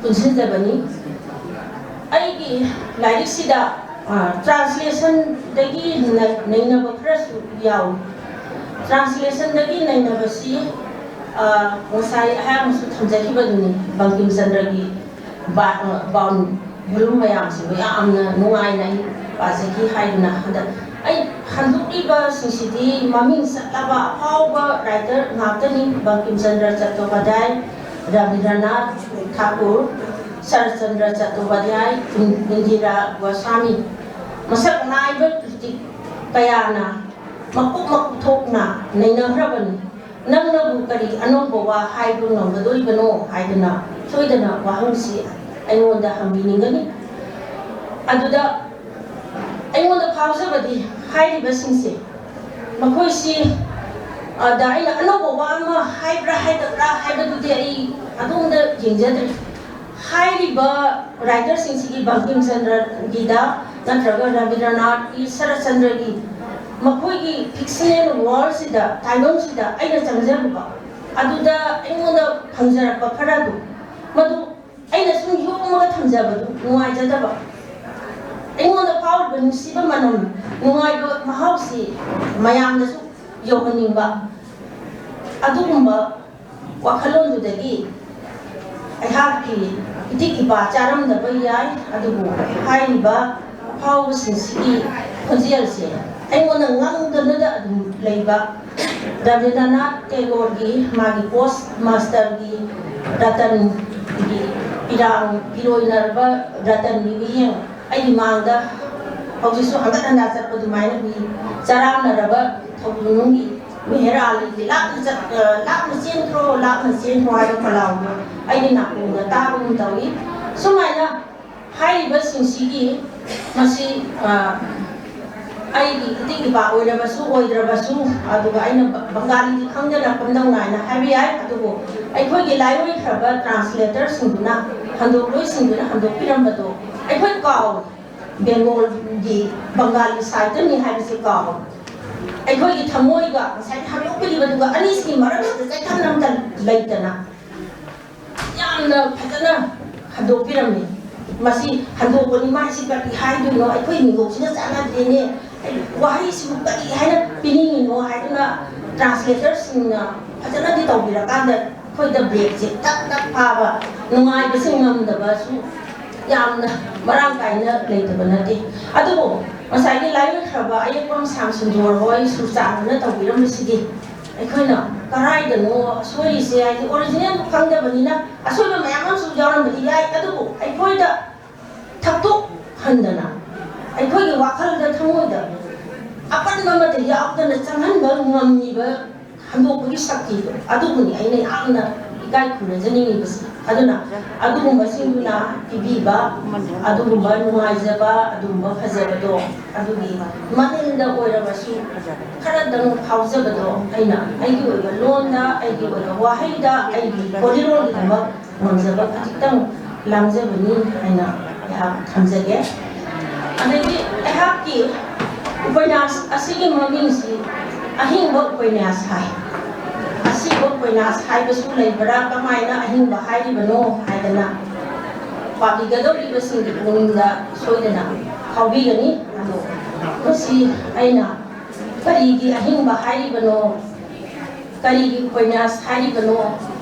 ꯄꯨꯟꯁꯤꯟꯖꯕꯅꯤ ꯑꯩꯒꯤ ꯂꯥꯏꯔꯤꯛꯁꯤꯗ ꯇ꯭ꯔꯥꯟꯁꯂꯦꯁꯟꯗꯒꯤ ꯅꯩꯅꯕ ꯈꯔꯁꯨ ꯌꯥꯎꯏ ꯇ꯭ꯔꯥꯟꯁꯂꯦꯁꯟꯗꯒꯤ ꯅꯩꯅꯕꯁꯤ ꯉꯁꯥꯏ ꯑꯌꯥꯝꯕꯁꯨ ꯊꯝꯖꯈꯤꯕꯗꯨꯅꯤ ꯕꯪꯀꯤꯝ ꯆꯟꯗ꯭ꯔꯒꯤ ꯕꯥꯎꯟ ꯚꯣꯂꯨꯝ ꯃꯌꯥꯝꯁꯤꯕꯨ ꯌꯥꯝꯅ ꯅꯨꯡꯉꯥꯏꯅ ꯑꯩ ꯄꯥꯖꯈꯤ ꯍꯥꯏꯗꯨꯅ ꯍꯟꯗꯛ ꯑꯩ ꯍꯟꯗꯣꯛꯂꯤꯕꯁꯤꯡꯁꯤꯗꯤ ꯃꯃꯤꯡ ꯆꯠꯂꯕ ꯑꯐꯥꯎꯕ ꯔꯥꯏꯇꯔ ꯉꯥꯛꯇꯅꯤ ꯕꯪꯀꯤꯝ ꯆꯟꯗ꯭ꯔ ꯆꯠꯇꯣꯄꯥꯙ꯭ꯌꯥय ꯔꯕꯤꯟꯗ꯭ꯔꯅꯥꯊ ꯊꯥꯀꯨꯔ ꯁꯔꯠꯆꯟꯗ꯭ꯔ ꯆꯠꯇꯣꯄꯥꯙ꯭ꯌꯥय ꯏꯟꯗꯤꯔꯥ ꯒꯣꯁ꯭ꯋꯥꯃꯤ ꯃꯁꯛ ꯅꯥꯏꯕ ꯀ꯭ꯔꯤꯇꯤꯛ ꯀꯌꯥꯅ ꯃꯀꯨꯞ ꯊꯣꯛꯅ ꯅꯩꯅꯈ꯭ꯔꯕꯅꯤ ꯅꯪꯅꯕꯨ ꯀꯔꯤ ꯑꯅꯧꯕ ꯋꯥ ꯍꯥꯏꯕ ꯉꯝꯒꯗꯣꯔꯤꯕꯅꯣ ꯍꯥꯏꯗꯨꯅ ꯁꯣꯏꯗꯅ ꯋꯥꯍꯪꯁꯤ ꯑꯩꯉꯣꯟꯗ ꯍꯪꯕꯤꯅꯤꯡꯒꯅꯤ ꯑꯗꯨꯗ ꯑꯩꯉꯣꯟꯗ ꯐꯥꯎꯖꯕꯗꯤ ꯍꯥꯏꯔꯤꯕꯁꯤꯡꯁꯦ ꯃꯈꯣꯏꯁꯤ ꯑꯩꯅ ꯑꯅꯧꯕ ꯋꯥ ꯑꯃ ꯍꯥꯏꯕ꯭ꯔꯥ ꯍꯥꯏꯗꯕ꯭ꯔꯥ ꯍꯥꯏꯕꯗꯨꯗꯤ ꯑꯩ ꯑꯗꯣꯝꯗ ꯌꯦꯡꯖꯗ꯭ꯔꯤ ꯍꯥꯏꯔꯤꯕ ꯔꯥꯏꯇꯔꯁꯤꯡꯁꯤꯒꯤ ꯕꯪꯀꯤꯝ ꯆꯟꯗ꯭ꯔꯒꯤꯗ ꯅꯠꯇ꯭ꯔꯒ ꯔꯕꯤꯟꯗ꯭ꯔꯅꯥꯊꯀꯤ ꯁꯔꯠꯆꯟꯗ꯭ꯔꯒꯤ ꯃꯈꯣꯏꯒꯤ ꯐꯤꯛꯁꯅꯦꯜ ꯋꯥꯔꯜꯁꯤꯗ ꯇꯥꯏꯕꯪꯁꯤꯗ ꯑꯩꯅ ꯆꯪꯖꯔꯨꯕ ꯑꯗꯨꯗ ꯑꯩꯉꯣꯟꯗ ꯐꯪꯖꯔꯛꯄ ꯈꯔꯗꯨ ꯃꯗꯨ ꯑꯩꯅ ꯁꯨꯝ ꯌꯣꯝꯃꯒ ꯊꯝꯖꯕꯗꯨ ꯅꯨꯡꯉꯥꯏꯖꯗꯕ ꯑꯩꯉꯣꯟꯗ ꯐꯥꯎꯔꯤꯕ ꯅꯨꯡꯁꯤꯕ ꯃꯅꯝ ꯅꯨꯡꯉꯥꯏꯕ ꯃꯍꯥꯎꯁꯤ ꯃꯌꯥꯝꯗꯁꯨ ꯌꯧꯍꯟꯅꯤꯡꯕ ꯑꯗꯨꯒꯨꯝꯕ ꯋꯥꯈꯜꯂꯣꯟꯗꯨꯗꯒꯤ ꯑꯩꯍꯥꯛꯀꯤ ꯏꯇꯤꯛ ꯏꯄꯥ ꯆꯥꯔꯝꯗꯕ ꯌꯥꯏ ꯑꯗꯨꯕꯨ ꯍꯥꯏꯔꯤꯕ ꯑꯐꯥꯎꯕꯁꯤꯡꯁꯤꯒꯤ ꯈꯣꯟꯖꯦꯜꯁꯦ ꯑꯩꯉꯣꯟꯗ ꯉꯪꯗꯅꯗ ꯑꯗꯨꯝ ꯂꯩꯕ ꯔꯕꯤꯟꯗ꯭ꯔꯅꯥꯊ ꯇꯦꯒꯣꯔꯒꯤ ꯃꯥꯒꯤ ꯄꯣꯁ ꯃꯥꯁꯇꯔꯒꯤ ꯔꯇꯟꯒꯤ ꯄꯤꯔꯣꯏꯅꯔꯕ ꯔꯇꯟꯒꯤ ꯃꯤꯠꯌꯦꯡ ꯑꯩꯒꯤ ꯃꯥꯡꯗ ꯍꯧꯖꯤꯛꯁꯨ ꯍꯟꯒꯠ ꯍꯟꯗꯥ ꯆꯠꯄ ꯑꯗꯨꯃꯥꯏꯅ ꯎꯏ ꯆꯔꯥꯡꯅꯔꯕ ꯊꯧꯕꯨꯡꯅꯨꯡꯒꯤ ꯃꯦꯍꯦꯔ ꯑꯂꯤꯒꯤ ꯂꯥꯞꯅ ꯆꯦꯟꯈ꯭ꯔꯣ ꯍꯥꯏꯕ ꯄꯂꯥꯎꯗꯣ ꯑꯩꯒꯤ ꯅꯥꯀꯣꯡꯗ ꯇꯥꯕꯒꯨꯝ ꯇꯧꯏ ꯁꯨꯃꯥꯏꯅ ꯍꯥꯏꯔꯤꯕꯁꯤꯡꯁꯤꯒꯤ ꯃꯁꯤ ꯑꯩꯒꯤ ꯏꯇꯤꯛ ꯏꯄꯥ ꯑꯣꯏꯔꯕꯁꯨ ꯑꯣꯏꯗ꯭ꯔꯕꯁꯨ ꯑꯗꯨꯒ ꯑꯩꯅ ꯕꯪꯒꯥꯂꯤꯗꯤ ꯈꯪꯗꯅ ꯀꯝꯗꯧꯅꯥꯏꯅ ꯍꯥꯏꯕ ꯌꯥꯏ ꯑꯗꯨꯕꯨ ꯑꯩꯈꯣꯏꯒꯤ ꯂꯥꯏꯑꯣꯏꯈ꯭ꯔꯕ ꯇ꯭ꯔꯥꯟꯁꯂꯦꯇꯔꯁꯤꯡꯗꯨꯅ ꯍꯟꯗꯣꯛꯂꯣꯏꯁꯤꯡꯗꯨꯅ ꯍꯟꯗꯣꯛꯄꯤꯔꯝꯕꯗꯣ ꯑꯩꯈꯣꯏ ꯀꯥꯎ ꯕꯦꯡꯒꯣꯜꯒꯤ ꯕꯪꯒꯥꯂꯤ ꯁꯥꯍꯤꯇ꯭ꯌꯅꯤ ꯍꯥꯏꯕꯁꯤ ꯀꯥꯎ ꯑꯩꯈꯣꯏꯒꯤ ꯊꯃꯣꯏꯒ ꯉꯁꯥꯏ ꯍꯟꯗꯣꯛꯄꯤꯔꯤꯕꯗꯨꯒ ꯑꯅꯤꯁꯤꯒꯤ ꯃꯔꯛꯁꯤꯗ ꯆꯩꯊꯟ ꯑꯝꯇ ꯂꯩꯇꯅ ꯌꯥꯝꯅ ꯐꯖꯅ ꯍꯟꯗꯣꯛꯄꯤꯔꯝꯃꯤ ꯃꯁꯤ ꯍꯟꯗꯣꯛꯄꯅꯤ ꯃꯥꯁꯤ ꯀꯔꯤ ꯍꯥꯏꯗꯣꯏꯅꯣ ꯑꯩꯈꯣꯏ ꯃꯤꯒꯣꯛꯁꯤꯅ ꯆꯥꯟꯅꯗ꯭ꯔꯦꯅꯦ ꯋꯥꯍꯩꯁꯤꯕꯨ ꯀꯔꯤ ꯍꯥꯏꯅ ꯄꯤꯅꯤꯡꯉꯤꯅꯣ ꯍꯥꯏꯗꯨꯅ ꯇ꯭ꯔꯥꯟꯁꯂꯦꯇꯔꯁꯤꯡꯅ ꯐꯖꯅꯗꯤ ꯇꯧꯕꯤꯔꯀꯥꯟꯗ ꯑꯩꯈꯣꯏꯗ ꯕ꯭ꯔꯦꯛꯁꯦ ꯇꯛ ꯐꯥꯕ ꯅꯨꯡꯉꯥꯏꯕꯁꯤ ꯉꯝꯗꯕꯁꯨ ꯌꯥꯝꯅ ꯃꯔꯥꯡ ꯀꯥꯏꯅ ꯂꯩꯇꯕ ꯅꯠꯇꯦ ꯑꯗꯨꯕꯨ ꯉꯁꯥꯏꯒꯤ ꯂꯥꯏꯑꯣꯏꯈ꯭ꯔꯕ ꯑꯌꯦꯛꯄꯝ ꯁꯥꯝꯁꯨꯟꯗꯣꯔ ꯍꯣꯏ ꯁꯨꯔꯆꯥꯟꯗꯨꯅ ꯇꯧꯕꯤꯔꯝꯕꯁꯤꯗꯤ ꯑꯩꯈꯣꯏꯅ ꯀꯔꯥꯏꯗꯅꯣ ꯁꯣꯏꯔꯤꯁꯦ ꯍꯥꯏꯗꯤ ꯑꯣꯔꯤꯖꯤꯅꯦꯜꯗꯨ ꯈꯪꯗꯕꯅꯤꯅ ꯑꯁꯣꯏꯕ ꯃꯌꯥꯝ ꯑꯃꯁꯨ ꯌꯥꯎꯔꯝꯕꯗꯤ ꯌꯥꯏ ꯑꯗꯨꯕꯨ ꯑꯩꯈꯣꯏꯗ ꯊꯛꯇꯣꯛꯍꯟꯗꯅ ꯑꯩꯈꯣꯏꯒꯤ ꯋꯥꯈꯜꯗ ꯊꯃꯣꯏꯗ ꯑꯄꯟꯕ ꯑꯃꯗ ꯌꯥꯎꯗꯅ ꯆꯪꯍꯟꯕ ꯉꯝꯃꯤꯕ ꯍꯟꯗꯣꯛꯄꯒꯤ ꯁꯛꯇꯤꯗꯣ ꯑꯗꯨꯕꯨꯅꯤ ꯑꯩꯅ ꯌꯥꯝꯅ ꯏꯀꯥꯏ ꯈꯨꯝꯅꯖꯅꯤꯡꯉꯤꯕꯁꯤ ꯑꯗꯨꯅ ꯑꯗꯨꯒꯨꯝꯕꯁꯤꯡꯗꯨꯅ ꯄꯤꯕꯤꯕ ꯑꯗꯨꯒꯨꯝꯕ ꯅꯨꯡꯉꯥꯏꯖꯕ ꯑꯗꯨꯒꯨꯝꯕ ꯐꯖꯕꯗꯣ ꯑꯗꯨꯒꯤ ꯃꯅꯤꯡꯗ ꯑꯣꯏꯔꯕꯁꯨ ꯈꯔꯗꯪ ꯐꯥꯎꯖꯕꯗꯣ ꯑꯩꯅ ꯑꯩꯒꯤ ꯑꯣꯏꯕ ꯂꯣꯟꯗ ꯑꯩꯒꯤ ꯑꯣꯏꯕ ꯋꯥꯍꯩꯗ ꯑꯩꯒꯤ ꯕꯣꯗꯤꯔꯣꯜꯒꯤꯗꯃꯛ ꯉꯝꯖꯕ ꯈꯖꯤꯛꯇꯪ ꯂꯥꯡꯖꯕꯅꯤ ꯍꯥꯏꯅ ꯑꯩꯍꯥꯛ ꯊꯝꯖꯒꯦ ꯑꯗꯒꯤ ꯑꯩꯍꯥꯛꯀꯤ ꯎꯄꯟꯌꯥꯁ ꯑꯁꯤꯒꯤ ꯃꯃꯤꯡꯁꯤ ꯑꯍꯤꯡꯕ ꯎꯄꯟꯌꯥꯁ ꯍꯥꯏ ꯑꯁꯤꯕ ꯎꯄꯟꯌꯥꯁ ꯍꯥꯏꯕꯁꯨ ꯂꯩꯕ꯭ꯔꯥ ꯀꯃꯥꯏꯅ ꯑꯍꯤꯡꯕ ꯍꯥꯏꯔꯤꯕꯅꯣ ꯍꯥꯏꯗꯅ ꯄꯥꯕꯤꯒꯗꯧꯔꯤꯕꯁꯤꯡꯒꯤ ꯄꯨꯛꯅꯤꯡꯗ ꯁꯣꯏꯗꯅ ꯐꯥꯎꯕꯤꯒꯅꯤ ꯑꯗꯣ ꯃꯁꯤ ꯑꯩꯅ ꯀꯔꯤꯒꯤ ꯑꯍꯤꯡꯕ ꯍꯥꯏꯔꯤꯕꯅꯣ ꯀꯔꯤꯒꯤ ꯎꯄꯟꯌꯥꯁ ꯍꯥꯏꯔꯤꯕꯅꯣ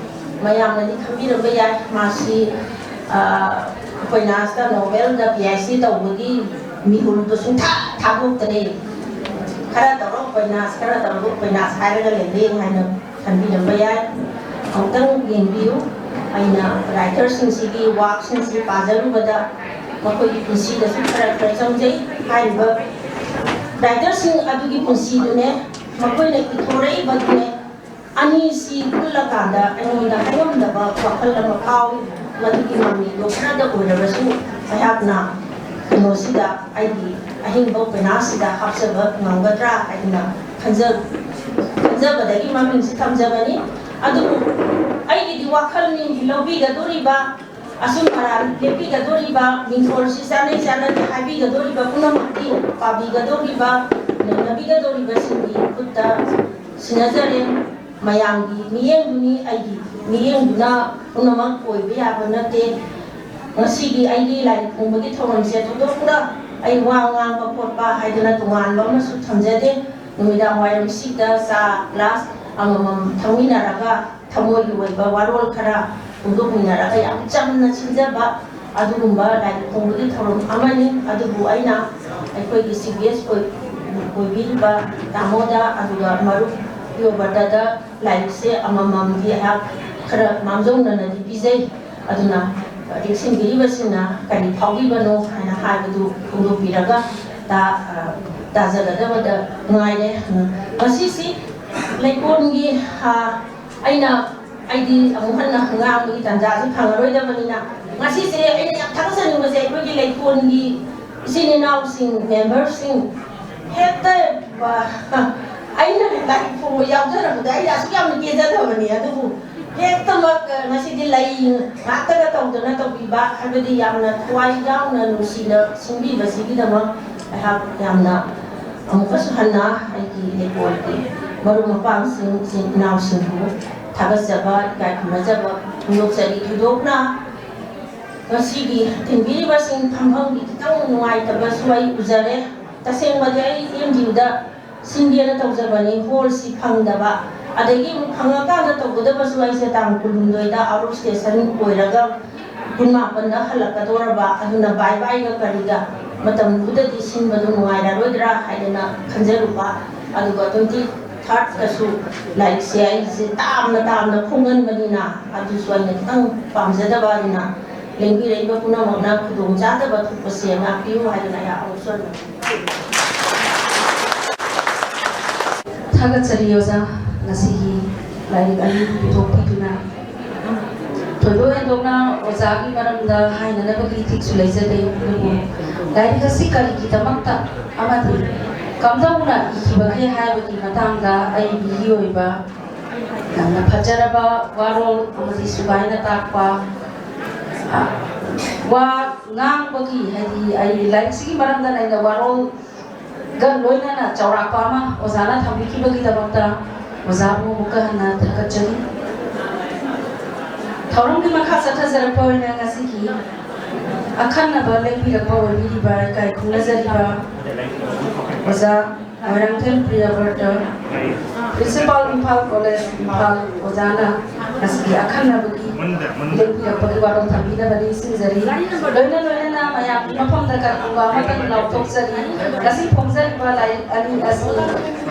ꯃꯌꯥꯝꯅꯗꯤ ꯈꯪꯕꯤꯔꯝꯕ ꯌꯥꯏ ꯃꯥꯁꯤ ꯎꯄꯟꯌꯥꯁꯇ ꯅꯣꯕꯦꯜꯗ PhD ꯇꯧꯕꯒꯤ ꯃꯤꯍꯨꯜꯗꯨ ꯁꯨꯡꯊꯥ ꯊꯥꯗꯣꯛꯇ꯭ꯔꯦ खरा तौर उपन्यास खरा तौर उपन्यास हाइना खनबीरंबा याय अमुक्तंग येंबियु अइना राइटर्स सिंह सिगी वाक सिंह सि पाजरुबदा ꯃꯈꯣꯏꯒꯤ ꯄꯨꯟꯁꯤꯗꯁꯨ ꯈꯔ ꯆꯪꯖꯩ ꯍꯥꯏꯔꯤꯕ ꯔꯥꯏꯇꯔꯁꯤꯡ ꯑꯗꯨꯒꯤ ꯄꯨꯟꯁꯤꯗꯨꯅꯦ ꯃꯈꯣꯏꯅ ꯏꯊꯣꯔꯛꯏꯕꯗꯨꯅꯦ ꯑꯅꯤꯁꯤ ꯄꯨꯜꯂꯀꯥꯟꯗ ꯑꯩꯉꯣꯟꯗ ꯍꯥꯏꯉꯝꯗꯕ ꯋꯥꯈꯜ ꯑꯃ ꯐꯥꯎꯏ ꯃꯗꯨꯒꯤ ꯃꯃꯤꯗꯣ ꯈꯔꯗ ꯑꯣꯏꯔꯕꯁꯨ ꯑꯩꯍꯥꯛꯅ ꯀꯩꯅꯣꯁꯤꯗ ꯑꯩꯒꯤ ꯑꯍꯤꯡꯕ ꯎꯄꯦꯅꯥꯁꯤꯗ ꯍꯥꯞꯆꯕ ꯉꯝꯒꯗ꯭ꯔꯥ ꯍꯥꯏꯗꯅ ꯈꯟꯖꯕꯗꯒꯤ ꯃꯃꯤꯡꯁꯤ ꯊꯝꯖꯕꯅꯤ ꯑꯗꯨꯕꯨ ꯑꯩꯒꯤꯗꯤ ꯋꯥꯈꯜꯅꯤ ꯂꯧꯕꯤꯒꯗꯣꯔꯤꯕ ꯑꯁꯨꯝ ꯑꯔꯥꯟ ꯂꯦꯞꯄꯤꯒꯗꯣꯔꯤꯕ ꯃꯤꯡꯊꯣꯜꯁꯤ ꯆꯥꯅꯩ ꯆꯥꯅꯗꯦ ꯍꯥꯏꯕꯤꯒꯗꯣꯔꯤꯕ ꯄꯨꯝꯅꯃꯛꯇꯤ ꯄꯥꯕꯤꯒꯗꯣꯔꯤꯕ ꯅꯩꯅꯕꯤꯒꯗꯣꯔꯤꯕꯁꯤꯡꯒꯤ ꯈꯨꯠꯇ ꯁꯤꯟꯅꯖꯔꯦ ꯃꯌꯥꯝꯒꯤ ꯃꯤꯠꯌꯦꯡꯗꯨꯅꯤ ꯑꯩꯒꯤ ꯃꯤꯠꯌꯦꯡꯗꯨꯅ ꯄꯨꯝꯅꯃꯛ ꯑꯣꯏꯕ ꯌꯥꯕ ꯅꯠꯇꯦ ꯉꯁꯤꯒꯤ ꯑꯩꯒꯤ ꯂꯥꯏꯔꯤꯛ ꯐꯣꯡꯕꯒꯤ ꯊꯧꯔꯝꯁꯦ ꯊꯣꯏꯗꯣꯛꯅ ꯑꯩ ꯋꯥ ꯉꯥꯡꯕ ꯈꯣꯠꯄ ꯍꯥꯏꯗꯅ ꯇꯣꯉꯥꯟꯕ ꯑꯃꯁꯨ ꯊꯝꯖꯗꯦ ꯅꯨꯃꯤꯗꯥꯡ ꯋꯥꯏꯔꯝꯁꯤꯗ ꯆꯥ ꯒ꯭ꯂꯥꯁ ꯑꯃꯃꯝ ꯊꯛꯃꯤꯟꯅꯔꯒ ꯊꯃꯣꯏꯒꯤ ꯑꯣꯏꯕ ꯋꯥꯔꯣꯜ ꯈꯔ ꯐꯣꯡꯗꯣꯛꯃꯤꯟꯅꯔꯒ ꯌꯥꯝ ꯆꯝꯅ ꯁꯤꯟꯖꯕ ꯑꯗꯨꯒꯨꯝꯕ ꯂꯥꯏꯔꯤꯛ ꯐꯣꯡꯕꯒꯤ ꯊꯧꯔꯝ ꯑꯃꯅꯤ ꯑꯗꯨꯕꯨ ꯑꯩꯅ ꯑꯩꯈꯣꯏꯒꯤ CBS ꯑꯣꯏꯕꯤꯔꯤꯕ ꯇꯥꯃꯣꯗ ꯑꯗꯨꯒ ꯃꯔꯨꯞ ꯄꯤꯌꯣꯕꯔꯗꯗ ꯂꯥꯏꯔꯤꯛꯁꯦ ꯑꯃꯃꯝꯗꯤ ꯑꯩꯍꯥꯛ ꯈꯔ ꯃꯥꯡꯖꯧꯅꯅꯗꯤ ꯄꯤꯖꯩ ꯑꯗꯨꯅ ꯌꯦꯡꯁꯤꯟꯕꯤꯔꯤꯕꯁꯤꯡꯅ ꯀꯔꯤ ꯐꯥꯎꯕꯤꯕꯅꯣ ꯍꯥꯏꯅ ꯍꯥꯏꯕꯗꯨ ꯐꯣꯡꯗꯣꯛꯄꯤꯔꯒ ꯇꯥꯖꯒꯗꯕꯗ ꯉꯥꯏꯔꯦ ꯉꯁꯤꯁꯤ ꯂꯩꯀꯣꯟꯒꯤ ꯑꯩꯗꯤ ꯑꯃꯨꯛ ꯍꯟꯅ ꯉꯥꯡꯕꯒꯤ ꯇꯥꯟꯖꯥꯁꯤ ꯐꯪꯉꯔꯣꯏꯗꯕꯅꯤꯅ ꯉꯁꯤꯁꯦ ꯑꯩꯅ ꯌꯥꯝ ꯊꯥꯒꯠꯆꯅꯤꯡꯕꯁꯦ ꯑꯩꯈꯣꯏꯒꯤ ꯂꯩꯀꯣꯟꯒꯤ ꯏꯆꯤꯟ ꯏꯅꯥꯎꯁꯤꯡ ꯃꯦꯝꯕꯔꯁꯤꯡ ꯍꯦꯛꯇ ꯑꯩꯅ ꯂꯥꯏꯔꯤꯛ ꯐꯣꯡꯕ ꯌꯥꯎꯖꯔꯕꯗ ꯑꯩꯅ ꯑꯁꯨꯛ ꯌꯥꯝꯅ ꯄꯦꯟꯖꯗꯕꯅꯤ ꯑꯗꯨꯕꯨ ꯍꯦꯛꯇꯃꯛ ꯉꯁꯤꯗꯤ ꯂꯩ ꯉꯥꯛꯇꯒ ꯇꯧꯗꯅ ꯇꯧꯕꯤꯕ ꯍꯥꯏꯕꯗꯤ ꯌꯥꯝꯅ ꯊꯋꯥꯏ ꯌꯥꯎꯅ ꯅꯨꯡꯁꯤꯅ ꯁꯤꯟꯕꯤꯕꯁꯤꯒꯤꯗꯃꯛ ꯑꯩꯍꯥꯛ ꯌꯥꯝꯅ ꯑꯃꯨꯛꯀꯁꯨ ꯍꯟꯅ ꯑꯩꯒꯤ ꯂꯩꯀꯣꯜꯒꯤ ꯃꯔꯨꯞ ꯃꯄꯥꯡꯁꯤꯡ ꯏꯆꯤꯟ ꯏꯅꯥꯎꯁꯤꯡꯕꯨ ꯊꯥꯒꯠꯆꯕ ꯏꯀꯥꯏ ꯈꯨꯝꯅꯖꯕ ꯐꯣꯡꯗꯣꯛꯆꯔꯤ ꯊꯣꯏꯗꯣꯛꯅ ꯉꯁꯤꯒꯤ ꯊꯤꯟꯕꯤꯔꯤꯕꯁꯤꯡ ꯐꯝꯐꯝꯒꯤ ꯈꯤꯇꯪ ꯅꯨꯡꯉꯥꯏꯇꯕꯁꯨ ꯑꯩ ꯎꯖꯔꯦ ꯇꯁꯦꯡꯕꯗꯤ ꯑꯩ MDUꯗ ꯁꯤꯟꯒꯦꯅ ꯇꯧꯖꯕꯅꯤ ꯍꯣꯜꯁꯤ ꯐꯪꯗꯕ ꯑꯗꯒꯤ ꯑꯃꯨꯛ ꯐꯪꯉꯀꯥꯟꯗ ꯇꯧꯒꯗꯕꯁꯨ ꯑꯩꯁꯦ ꯇꯥꯡ 22ꯗ ꯑꯥꯎꯠ ꯑꯣꯐ ꯁ꯭ꯇꯦꯁꯟ ꯑꯣꯏꯔꯒ 19ꯗ ꯍꯜꯂꯛꯀꯗꯧꯔꯕ ꯑꯗꯨꯅ ꯕꯥꯏ ꯕꯥꯏꯒ ꯀꯔꯤꯒ ꯃꯇꯝꯗꯨꯗꯗꯤ ꯁꯤꯟꯕꯗꯨ ꯅꯨꯡꯉꯥꯏꯔꯔꯣꯏꯗ꯭ꯔꯥ ꯍꯥꯏꯗꯅ ꯈꯟꯖꯔꯨꯕ ꯑꯗꯨꯒ 23rd ꯂꯥꯏꯔꯤꯛꯁꯦ ꯑꯩꯁꯦ ꯇꯥꯝꯅ ꯐꯣꯡꯒꯟꯕꯅꯤꯅ ꯑꯗꯨꯁꯨ ꯑꯩꯅ ꯈꯤꯇꯪ ꯄꯥꯝꯖꯗꯕ ꯑꯗꯨꯅ ꯂꯦꯡꯕꯤꯔꯛꯏꯕ ꯄꯨꯝꯅꯃꯛꯅ ꯈꯨꯗꯣꯡꯆꯥꯗꯕ ꯊꯣꯛꯄꯁꯦ ꯉꯥꯛꯄꯤꯌꯨ ꯍꯥꯏꯗꯅ ꯑꯩꯍꯥꯛ ꯑꯃꯨꯛꯁꯨ ꯊꯥꯒꯠꯆꯔꯤ ꯑꯣꯖꯥ ꯉꯁꯤꯒꯤ ꯂꯥꯏꯔꯤꯛ ꯑꯅꯤ ꯄꯨꯊꯣꯛꯄꯤꯗꯨꯅ ꯊꯣꯏꯗꯣꯛ ꯍꯦꯟꯗꯣꯛꯅ ꯑꯣꯖꯥꯒꯤ ꯃꯔꯝꯗ ꯍꯥꯏꯅꯅꯕꯒꯤ ꯏꯊꯤꯛꯁꯨ ꯂꯩꯖꯗꯦ ꯑꯗꯨꯕꯨ ꯂꯥꯏꯔꯤꯛ ꯑꯁꯤ ꯀꯔꯤꯒꯤꯗꯃꯛꯇ ꯑꯃꯗꯤ ꯀꯝꯗꯧꯅ ꯏꯈꯤꯕꯒꯦ ꯍꯥꯏꯕꯒꯤ ꯃꯇꯥꯡꯗ ꯑꯩꯒꯤ ꯑꯣꯏꯕ ꯌꯥꯝꯅ ꯐꯖꯔꯕ ꯋꯥꯔꯣꯜ ꯑꯃꯗꯤ ꯁꯨꯒꯥꯏꯅ ꯇꯥꯛꯄ ꯋꯥ ꯉꯥꯡꯕꯒꯤ ꯍꯥꯏꯗꯤ ꯑꯩ ꯂꯥꯏꯔꯤꯛꯁꯤꯒꯤ ꯃꯔꯝꯗ ꯂꯩꯅ ꯋꯥꯔꯣꯜꯒ ꯂꯣꯏꯅꯅ ꯆꯥꯎꯔꯥꯛꯄ ꯑꯃ ꯑꯣꯖꯥꯅ ꯊꯝꯕꯤꯈꯤꯕꯒꯤꯗꯃꯛꯇ ꯑꯣꯖꯥꯕꯨ ꯑꯃꯨꯛꯀ ꯍꯟꯅ ꯊꯥꯒꯠꯆꯔꯤ ꯊꯧꯔꯝꯒꯤ ꯃꯈꯥ ꯆꯠꯊꯖꯔꯛꯄ ꯑꯣꯏꯅ ꯉꯁꯤꯒꯤ ꯑꯈꯟꯅꯕ ꯂꯦꯡꯕꯤꯔꯛꯄ ꯑꯣꯏꯕꯤꯔꯤꯕ ꯏꯀꯥꯏ ꯈꯨꯝꯅꯖꯔꯤꯕ ꯑꯣꯖꯥ ꯃꯣꯏꯔꯥꯡꯊꯦꯝ ꯄ꯭ꯔꯤꯌꯥꯕꯔꯇ ꯄ꯭ꯔꯤꯟꯁꯤꯄꯥꯜ ꯏꯝꯐꯥꯜ ꯀꯣꯂꯦꯖ ꯏꯝꯐꯥꯜ ꯑꯣꯖꯥꯅ ꯉꯁꯤꯒꯤ ꯑꯈꯟꯅꯕꯒꯤ ꯂꯦꯡꯕꯤꯔꯛꯄꯒꯤ ꯋꯥꯔꯣꯜ ꯊꯝꯕꯤꯅꯕ ꯅꯤꯡꯁꯤꯡꯖꯔꯤ ꯂꯣꯏꯅꯅ ꯃꯌꯥꯝꯒꯤ ꯃꯐꯝꯗ ꯀꯔꯤꯒꯨꯝꯕ ꯑꯃꯇꯪ ꯂꯥꯎꯊꯣꯛꯆꯔꯤ ꯉꯁꯤ ꯐꯣꯡꯖꯔꯤꯕ ꯂꯥꯏꯔꯤꯛ ꯑꯅꯤ ꯑꯁꯤ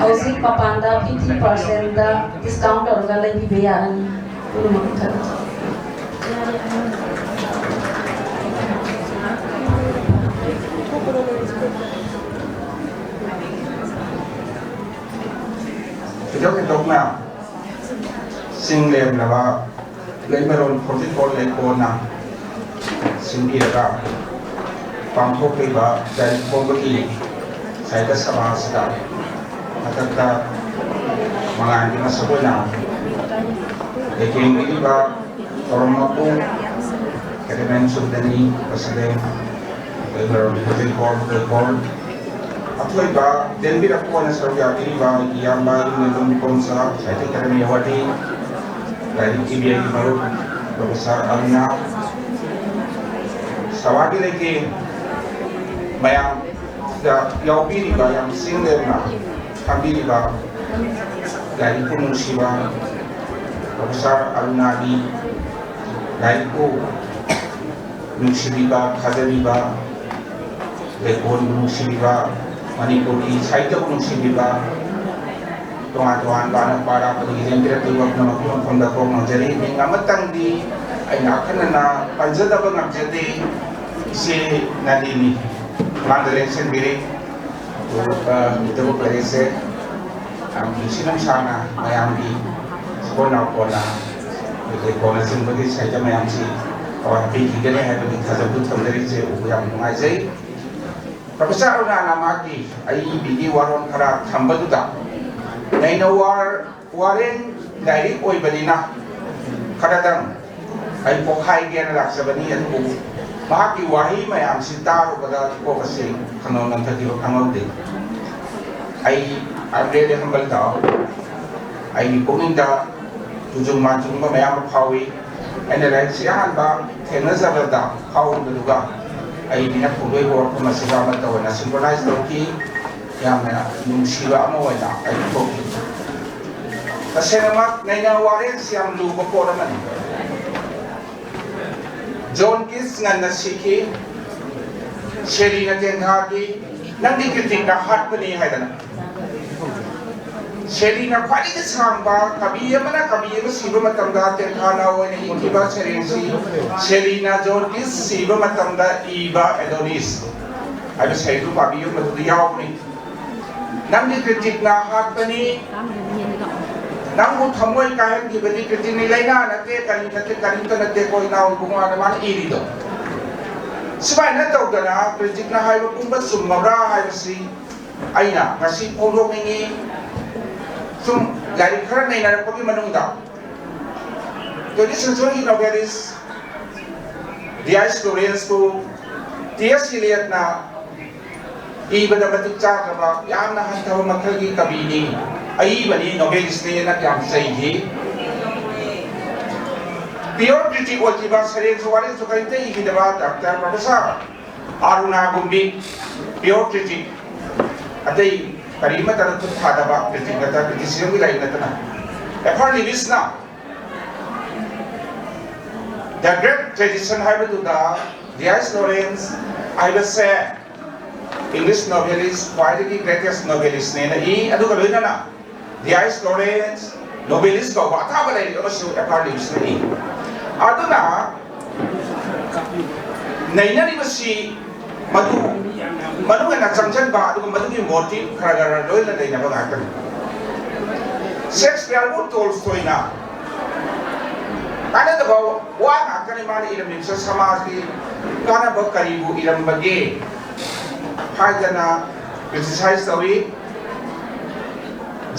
ꯍꯧꯖꯤꯛ ꯃꯄꯥꯟꯗ 50%ꯗ ꯗꯤꯁꯀꯥꯎꯟꯠ ꯇꯧꯔꯒ ꯂꯩꯕꯤꯕ ꯌꯥꯔꯅꯤ ꯄꯨꯝꯅꯃꯛ ꯊꯥꯒꯠꯆꯔꯤ Tidakna singlem laba leimaron protocol lekona sindiraga pangthokliba dai bombaki saida samasda atakta mangan dina sabona ekengiliba ormapu kedemen sudani pasade leimaron protocol lekon Atulai ba denbi rakko na sarga diri ba yang ba ni dum konsa sai Academy Award dari KBI baru Profesor Alina sawagi lagi bayang da yau biri ba yang single na kambiri ba dari pun siwa Profesor Alina di dari ko nusibi ba khadari ba lekon nusibi ba Manipuri saita pun sibiba tuan-tuan bana para pengirim kira tuan nama pun pondok jadi ngamatang di aina akan na panjada bang jadi si Nalini Mandalay Biri itu berisi sinam sana mayang di sekolah jadi sekolah sendiri saja mayang si awak pikir ni ada di kazabu terjadi je yang mengajar Profesor Rana Maki ai bigi waron kara tambah tu dah naina waren dari oi badina kadang ai pokai dia nak sebani itu Maki wahi mayam sintaru pada ko kasi kano nang tadi kano de ai ande de hambal tau ai puminda tujung majung mayam pawi ane rai siahan ba tena zabada kau beruga ai bina puloi work masih ramai tau na synchronize doki yang nungsiwa amo wala ai ko kasi namat ngayon waren siyang lugo po naman John Kiss ngan nasiki Sherry na tenhagi nang dikritik na hat pani haidana Sherry na kwali ka samba kabiya mana siba matamda tenhana o ni iba Sherry na John Kiss siba matamda iba Adonis ay say tu kabiya matudiyaw ni nang dikritik na hat pani nang mo thamoy kahit di bani kritik nilai na nate karin to nate ko inaw bunga naman irido sabay na tawag na kritik na hayo kung ba sumabra hayo si ay na kasi puro mingi sum gari karan na inarapag yung manong daw jadi sesuai novelis dia historians to dia silihat na iba na batik cakra ba yang na hantaw makalagi kabini ai bani novelis ne na kyam sahi pure critic wati ba sare suwari su kaite i kidaba Dr. Professor Aruna Gumbi pure critic adai karima tar tu thada ba critic gata criticism gi lain na according this now the great tradition have to the Lawrence I will say English novelist widely greatest novelist ne na I adu ka loina na D.S. Lawrence, novelist ko, bata ba rin, also according to me. Ato na, nainari ba si madu nga nagsangsan ba, ato madu yung motive, karagaradoy na nainari ba nga Shakespeare mo Tolstoy na. Kana na ba, wang nga ni mani ilam yung sa samasi, kana ba karibu ilam bagi. Hada na, criticize story,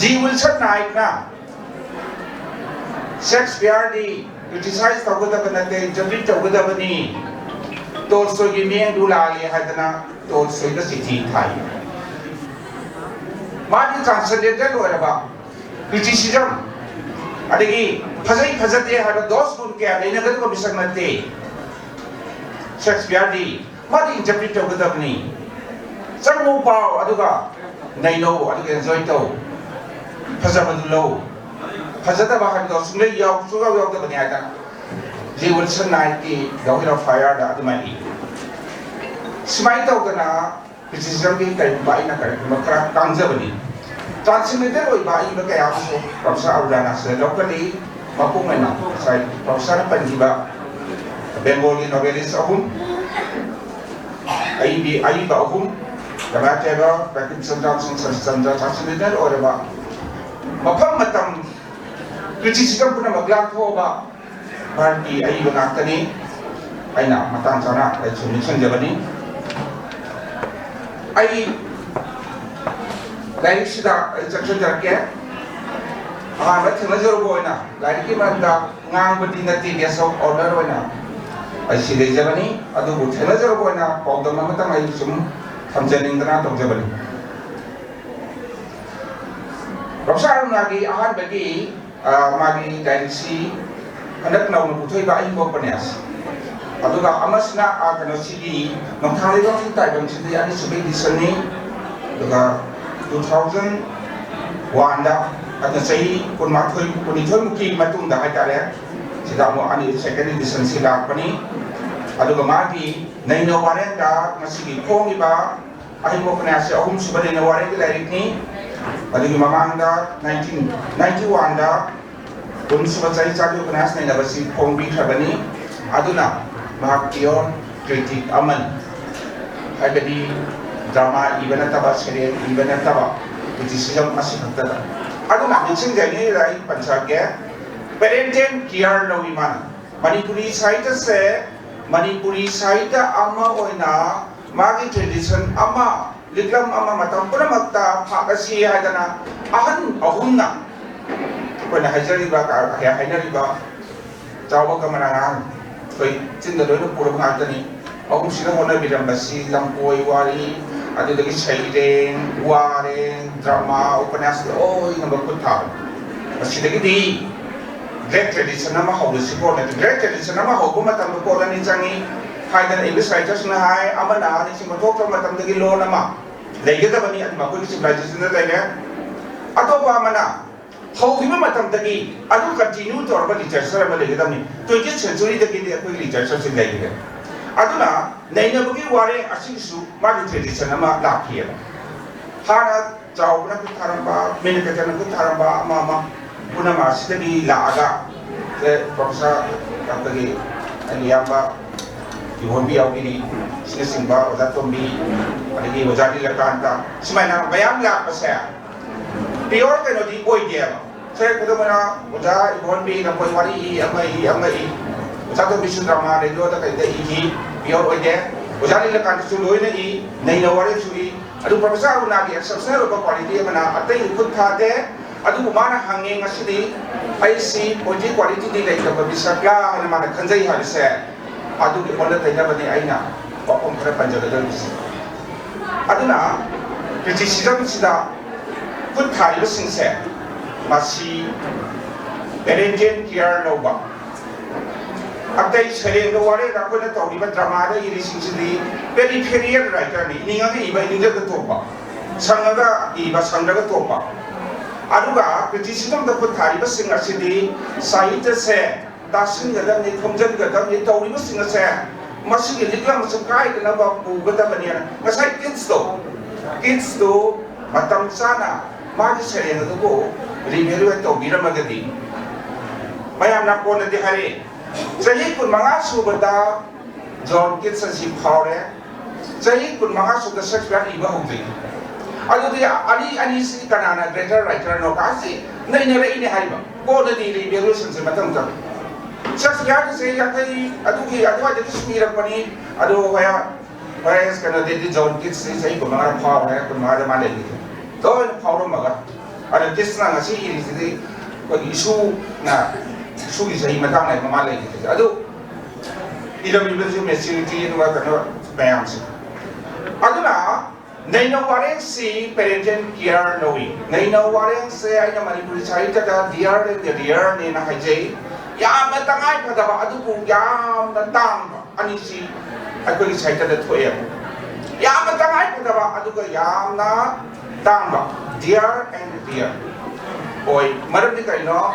G. Wilson naik na Shakespeare di criticize tau gada banate jabri tau gada bani Tolstoy gi meng dulali hadana Tolstoy da sithi thai mani translated lo ba criticism adigi phajai phajate hada dos gun ke leina gada ko bisak nate Shakespeare di mani jabri tau gada bani sarmo pau aduga naino aduga enjoy tau Fazabadu low. Fazada bahag do sungai yaw sugaw yaw da bani ada. Ji Wilson night ki gawin of fire da adumai. Smai tau kana criticism ki kai bai na kai makra kangza bani. Translator oi bai ba kai aso Professor Audana se locally mapungay na sai Professor Panjiba Bengali novelist ahum. Ai ba ahum. Kama teba pakin sandang translator ora ba mapam matam criticism pun maglang po ba party ay bangakta ni ay na matang sana ay sumisan jabani ay dahil sila ay section jarke ba't sinajaro po na dahil kimanda ngang bati na tiga sa order na ay sila jabani ado po sinajaro po na pagdang mamatang ay sum samjaning na itong jabani Profesor lagi ahan bagi magi dari si anak nau nubutoy ba ayin ko panyas. Aduga amas na agano sidi nangthali ba kita bang sidi ani subi disani aduga 2001 da at say kun mathoy kun itoy muki matung da hatare sida mo ani second edition sila pani aduga magi naino waren da masigi kong iba ayin mo panyas ahum subali na waren dilarik ni Adugi mamanda 1991 da kun subasai chadu kenas na nabasi kong bi thabani aduna mahak pion critic aman haibadi drama ibana taba serial ibana taba criticism asikata aduna mention jani rai panchage parental care lo imana Manipuri side se Manipuri side ama oina magi tradition ama liklam ama matam pura makta phakasi hadana ahan ahunna kona hajari ba ka ya hainari ba jawa ka manangan koi cinda do pura ngatani ahum sila hona biram basi lampoi wari adu dagi saireng wareng drama upanas oi number kutha basi dagi di Great tradition nama hau si ko na great tradition nama hau ko matam ko la ni changi haidan English writers na hai amana ni si matok to matam dagi lo nama leige da bani at ma ko civilization na dai ne ato ba mana hau gi matam dagi adu continue to ba literature ma leige da ni 20th century dagi de ko literature sin leige aduna naina bugi ware asisu ma tradition nama la khiya hana jaw na ku tharamba mene ka jana ku tharamba mama Puna masih di laga, profesor kata lagi, Aliyamba, Iwambi awiri, sini simba, oda tombi, lagi oda di lekanta, semana bayam lah pasal. Pior kan odi boy dia, saya kuda mana oda Iwambi nak boy wari, amai, oda tombi sudah drama, radio ada kaya ini, pior boy dia, oda di lekanta sului ni, naik nawari sului, aduh profesor unagi, sebenarnya apa kualiti mana, ada ikut kade. Aduh mana hanging asli IC project quality di lagi kalau bisa kah hanya mana kanjai harus aduh di mana tanya bani aina popom kena panjang dalam bisa aduh na criticism sudah pun thari bersing masih arrange care loba Abdai sering kewari aku nak tahu di mana drama ada iri sini peripheral writer ni ini ngah iba ini jadi topa sangaga iba sangaga topa Aduga criticism dapat thari basing asidi sahit se dasin gadam ni khomjan gadam ni tauri basing se masih liklam sekai kena bapu gadam ni ngasai kids to matam sana magi sering tu ko review itu biram agadi mayam nak pun di hari jadi pun mangasu benda John Kids si phare jadi pun mangasu the sex plan iba hudi Aduh dia ani si kanana greater writer no kasi nai nai ini hari bang ko na di revolution se matam tam sasya se ya kai aduh aja tu semira pani aduh kaya kana de John Kids se sai ko mara phaw hai ko mara ma le ni to phaw ro maga ada kids na ngasi ini si ko isu na isu sai matam nai ma le ni aduh ida bibliotheque maturity no kana bayam se aduh na Naina wareng si parental care knowing. Naina wareng si ay na Manipuri side kada dear ni na hajay. Yam na tangay pada ba adu po yam na tang ani si ay ko side kada toya. Yam na tangay pada ba adu ko yam na tang ba dear and dear. Oy maram di kayo no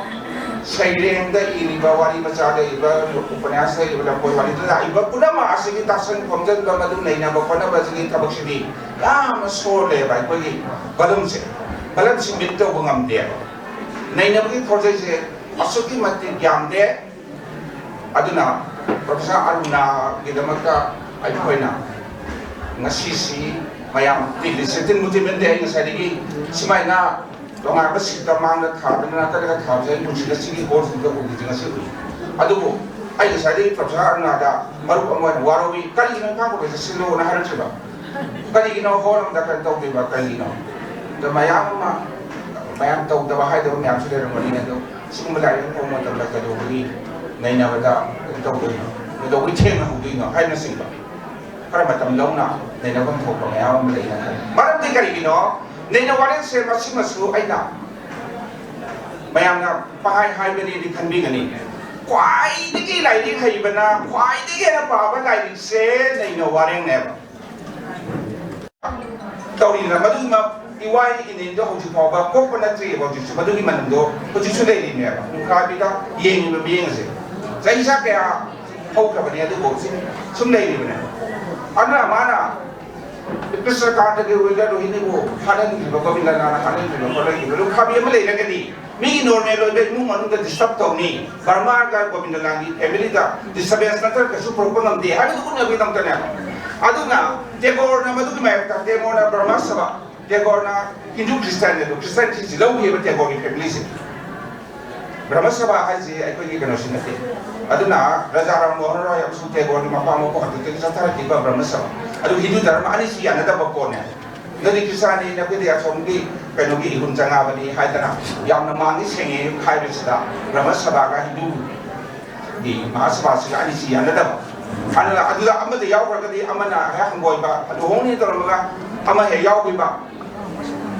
sharing da ini ba wari maca da iba upanyas da iba po wari da iba puna ma asigi tasan komjan ba madu naina ba kona ba sigi tabak sini. Ya masole ba pagi balam si bitta bungam dia naina bagi thorjai se asuki mati gyam de aduna professor aruna gidamaka ai koina ngasi si mayam tili setin mutimen de ai sadigi simai na donga ba sikta mangna thabna ta ka thabjai musila sigi course ga ko gi ngasi adugo ai sadigi professor aruna da maru amwan warawi kali na ka ko se silo na haran chiba Kali ginawa ko lang dapat tahu diba kali ginawa. Damayang mayang tahu dapat hay dapat mayang sudah ramai ni tu. Semula yang kau mau dapat kado beli, naik nak ada tahu tu. Itu wujud nak tu ino, hay nasi ba. Kalau macam long na, naik nak pun tahu kau mayang beli na. Malam tu kali ginawa, naik nak waring se masih ay na. Mayang na pahay beli di kanbing ni. Kuai digi lagi di kayu bena, kuai digi na apa lagi se naik nak waring neba. Tauri na madu ma iwai ini do hoji pa ba ko ko na tri ba ju madu gi man do hoji su le ni ba nu kha bi ta yeng ni bi yeng se sai sa ke a hau ka ba ni do ko si sum le ni ba ana mana Krishna Kanta ke wega rohini wo hanan ki Govinda Nana hanan ki Govinda ki lo khabi am le lagadi mi normal lo be mu manu da disturb tawni Burma ga Govinda Nana family da disturbance na ka su problem de ha du kun abi tam tane aduna Tagore na madu mai ta Tagore na Brahma Sabha Tagore na Hindu Christian ne Christian ji lo he ba Tagore ki family se Brahma Sabha ha ji ai ko ki kana sinate aduna Raja Ram Mohan Roy am su Tagore ni mapa mo ko atu te sa thara ki ba Brahma Sabha adu Hindu dharma ani si ana da ba ko ne nadi Christian ni na ko dia som ki kanu ki hun changa ba ni hai dana yam na ma ni sengi khai bi sida Brahma Sabha ga Hindu ni Mahasabha si ani si ana da ba ana adu da amma da yaw ka di amma na ha hangoi ba adu hong ni tor ma amma he yaw bi ba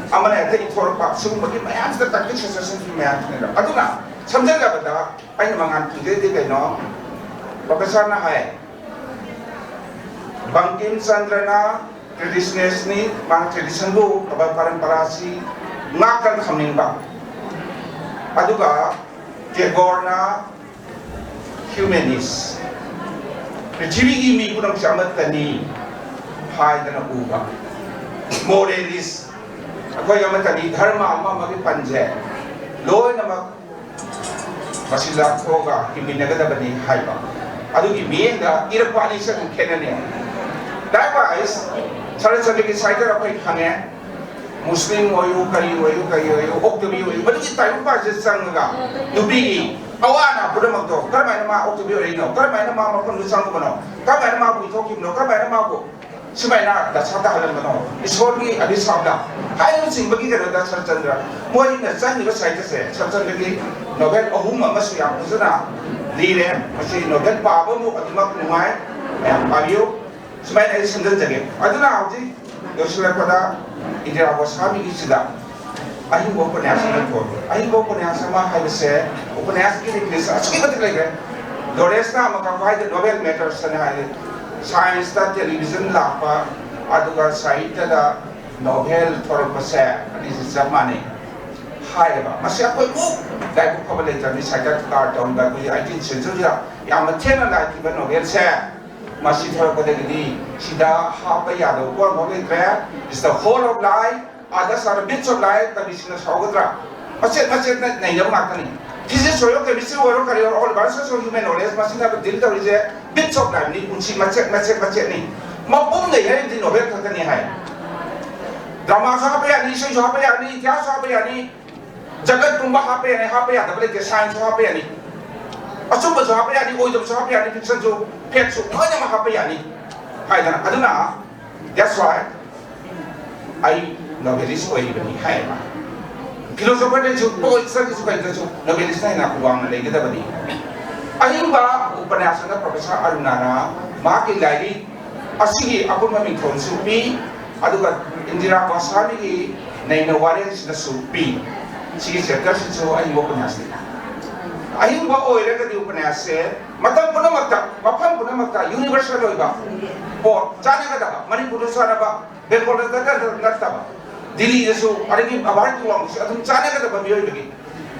amma na ta itor pa su ma ki ma ya da ta ki sa sa ki ma ya ne adu na samjang ga ba da ai na mangan ki de de no professor na hai Bankim Chandra na traditionalist ni mang tradition do aba parampara si ngakal khamning ba aduga Tagore na humanist Prithvi ki mi kunam samat tani hai dana uba moralist akoi amatani dharma ama magi panje loi namak masila koga kiminaga bani hai ba adugi mi da irapani sa kenane likewise saraswati ki side ra pai khane Muslim oyu kai oktobi oyu bani ki tai pa je sanga nubi awana pudam to karma na ma oktobi oyu no karma na ma kon sang ko no karma na ma bu to kim no karma na ma bu sibai na da sa da halan no isori adi sabda hai no sing bagi ka da sarchandra moi na sang ni ba side se sarchandra ki Nobel ohum ma su ya uzuna lire masi Nobel pa ba mu adima kunai payo sibai na sandal jage aduna auji yosula pada Indira Goswami ki sida ahi wo upanyas na ko ahi wo upanyas ma hai se upanyas ki replace aski batik lage Dores na maka fai the Nobel matters na hai science ta television la pa aduga sahitya da Nobel for pasa ani zamane hai ba masya ko mu dai ko pabale ta ni sahitya ka down ba ko 18th century ya ma thena la ki ba Nobel se Masih thor ko degi sida ha pa ya do ko mo le tra is the whole of life others are bits of life the business hogodra macet na nei jam makani physics hoyo chemistry hoyo kari all versus of human knowledge masih na dil ta rise bits of life ni unchi macet ni ma pum nei hai di Nobel ka ni hai drama sa pa ya ni sai sa pa ya ni ityas sa pa ya ni jagat tumba ha pa ya da bale ke science ha pa ya ni asum ba sa pa ya ni oi dam sa pa ya ni fiction jo pet so anya ma ha pa ya ni hai dana aduna that's why I novelist oi bani hai ma philosopher de jo po isa ki sukai de jo novelist na ku wang le gida bani ahi ba upanyasan na professor Arunana ma ki lai asigi apun ma min thon su pi aduga Indira Goswami ki nei na warens na su pi sigi chapter so ahi upanyasan ahi ba oi re ka di upanyase matam puna makta mapam puna makta universal oi ba po chana ka da manipur sa ba bengal da ta ba Delhi so arigi abar tu ang atum chana ka da ba bioi bagi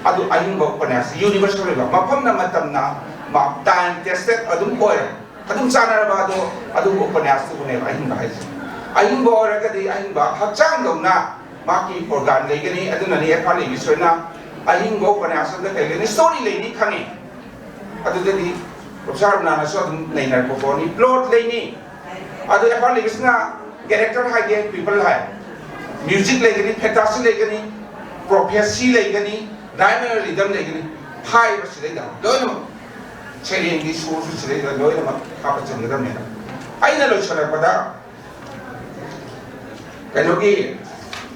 adu ahi ba upanyase universal oi ba mapam na matam na ma time tested adum oi adum chana ba do adum upanyase tu ne ahi ba ahi ba oi ka di ahi ba hakchang do na ma ki organ le gani aduna ni ekha le bisoina ahi ba upanyase da kai ni story le ni khangi adu de Professor Nana so nei nar ko ni plot le ni adu ekha le bisna character hai ge people hai music le gani fantasy le gani prophecy le gani diamond rhythm le gani hai ba sile da do no cheri ngi so so sile da do no ha pa chang da me ai na lo chara pada kano ki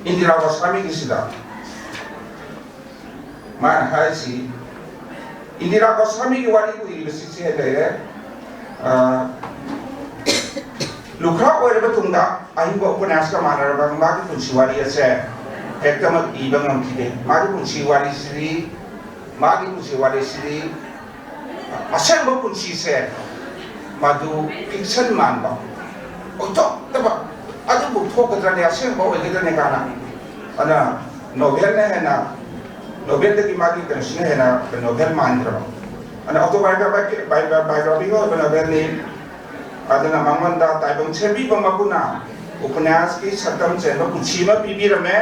Indira Goswami ki sida man hai si Indira Goswami ki wari ko university hai le lukha oi ba tungda ahi ba upanas ka manar ba ma ki punchi wari ase ekdam ibang am kide ma ki punchi wari sri asal ba punchi se madu fiction man ba oto taba adu bu thok ka ne asal ba oi ka ne kana ana novel ne na Nobel de ki ma ki kan ne na Nobel man dra ana autobiography ko Nobel ni adana mangmanda taibang chebi ba makuna उपन्यास की सतम चेंब पुंची में पीबी रमे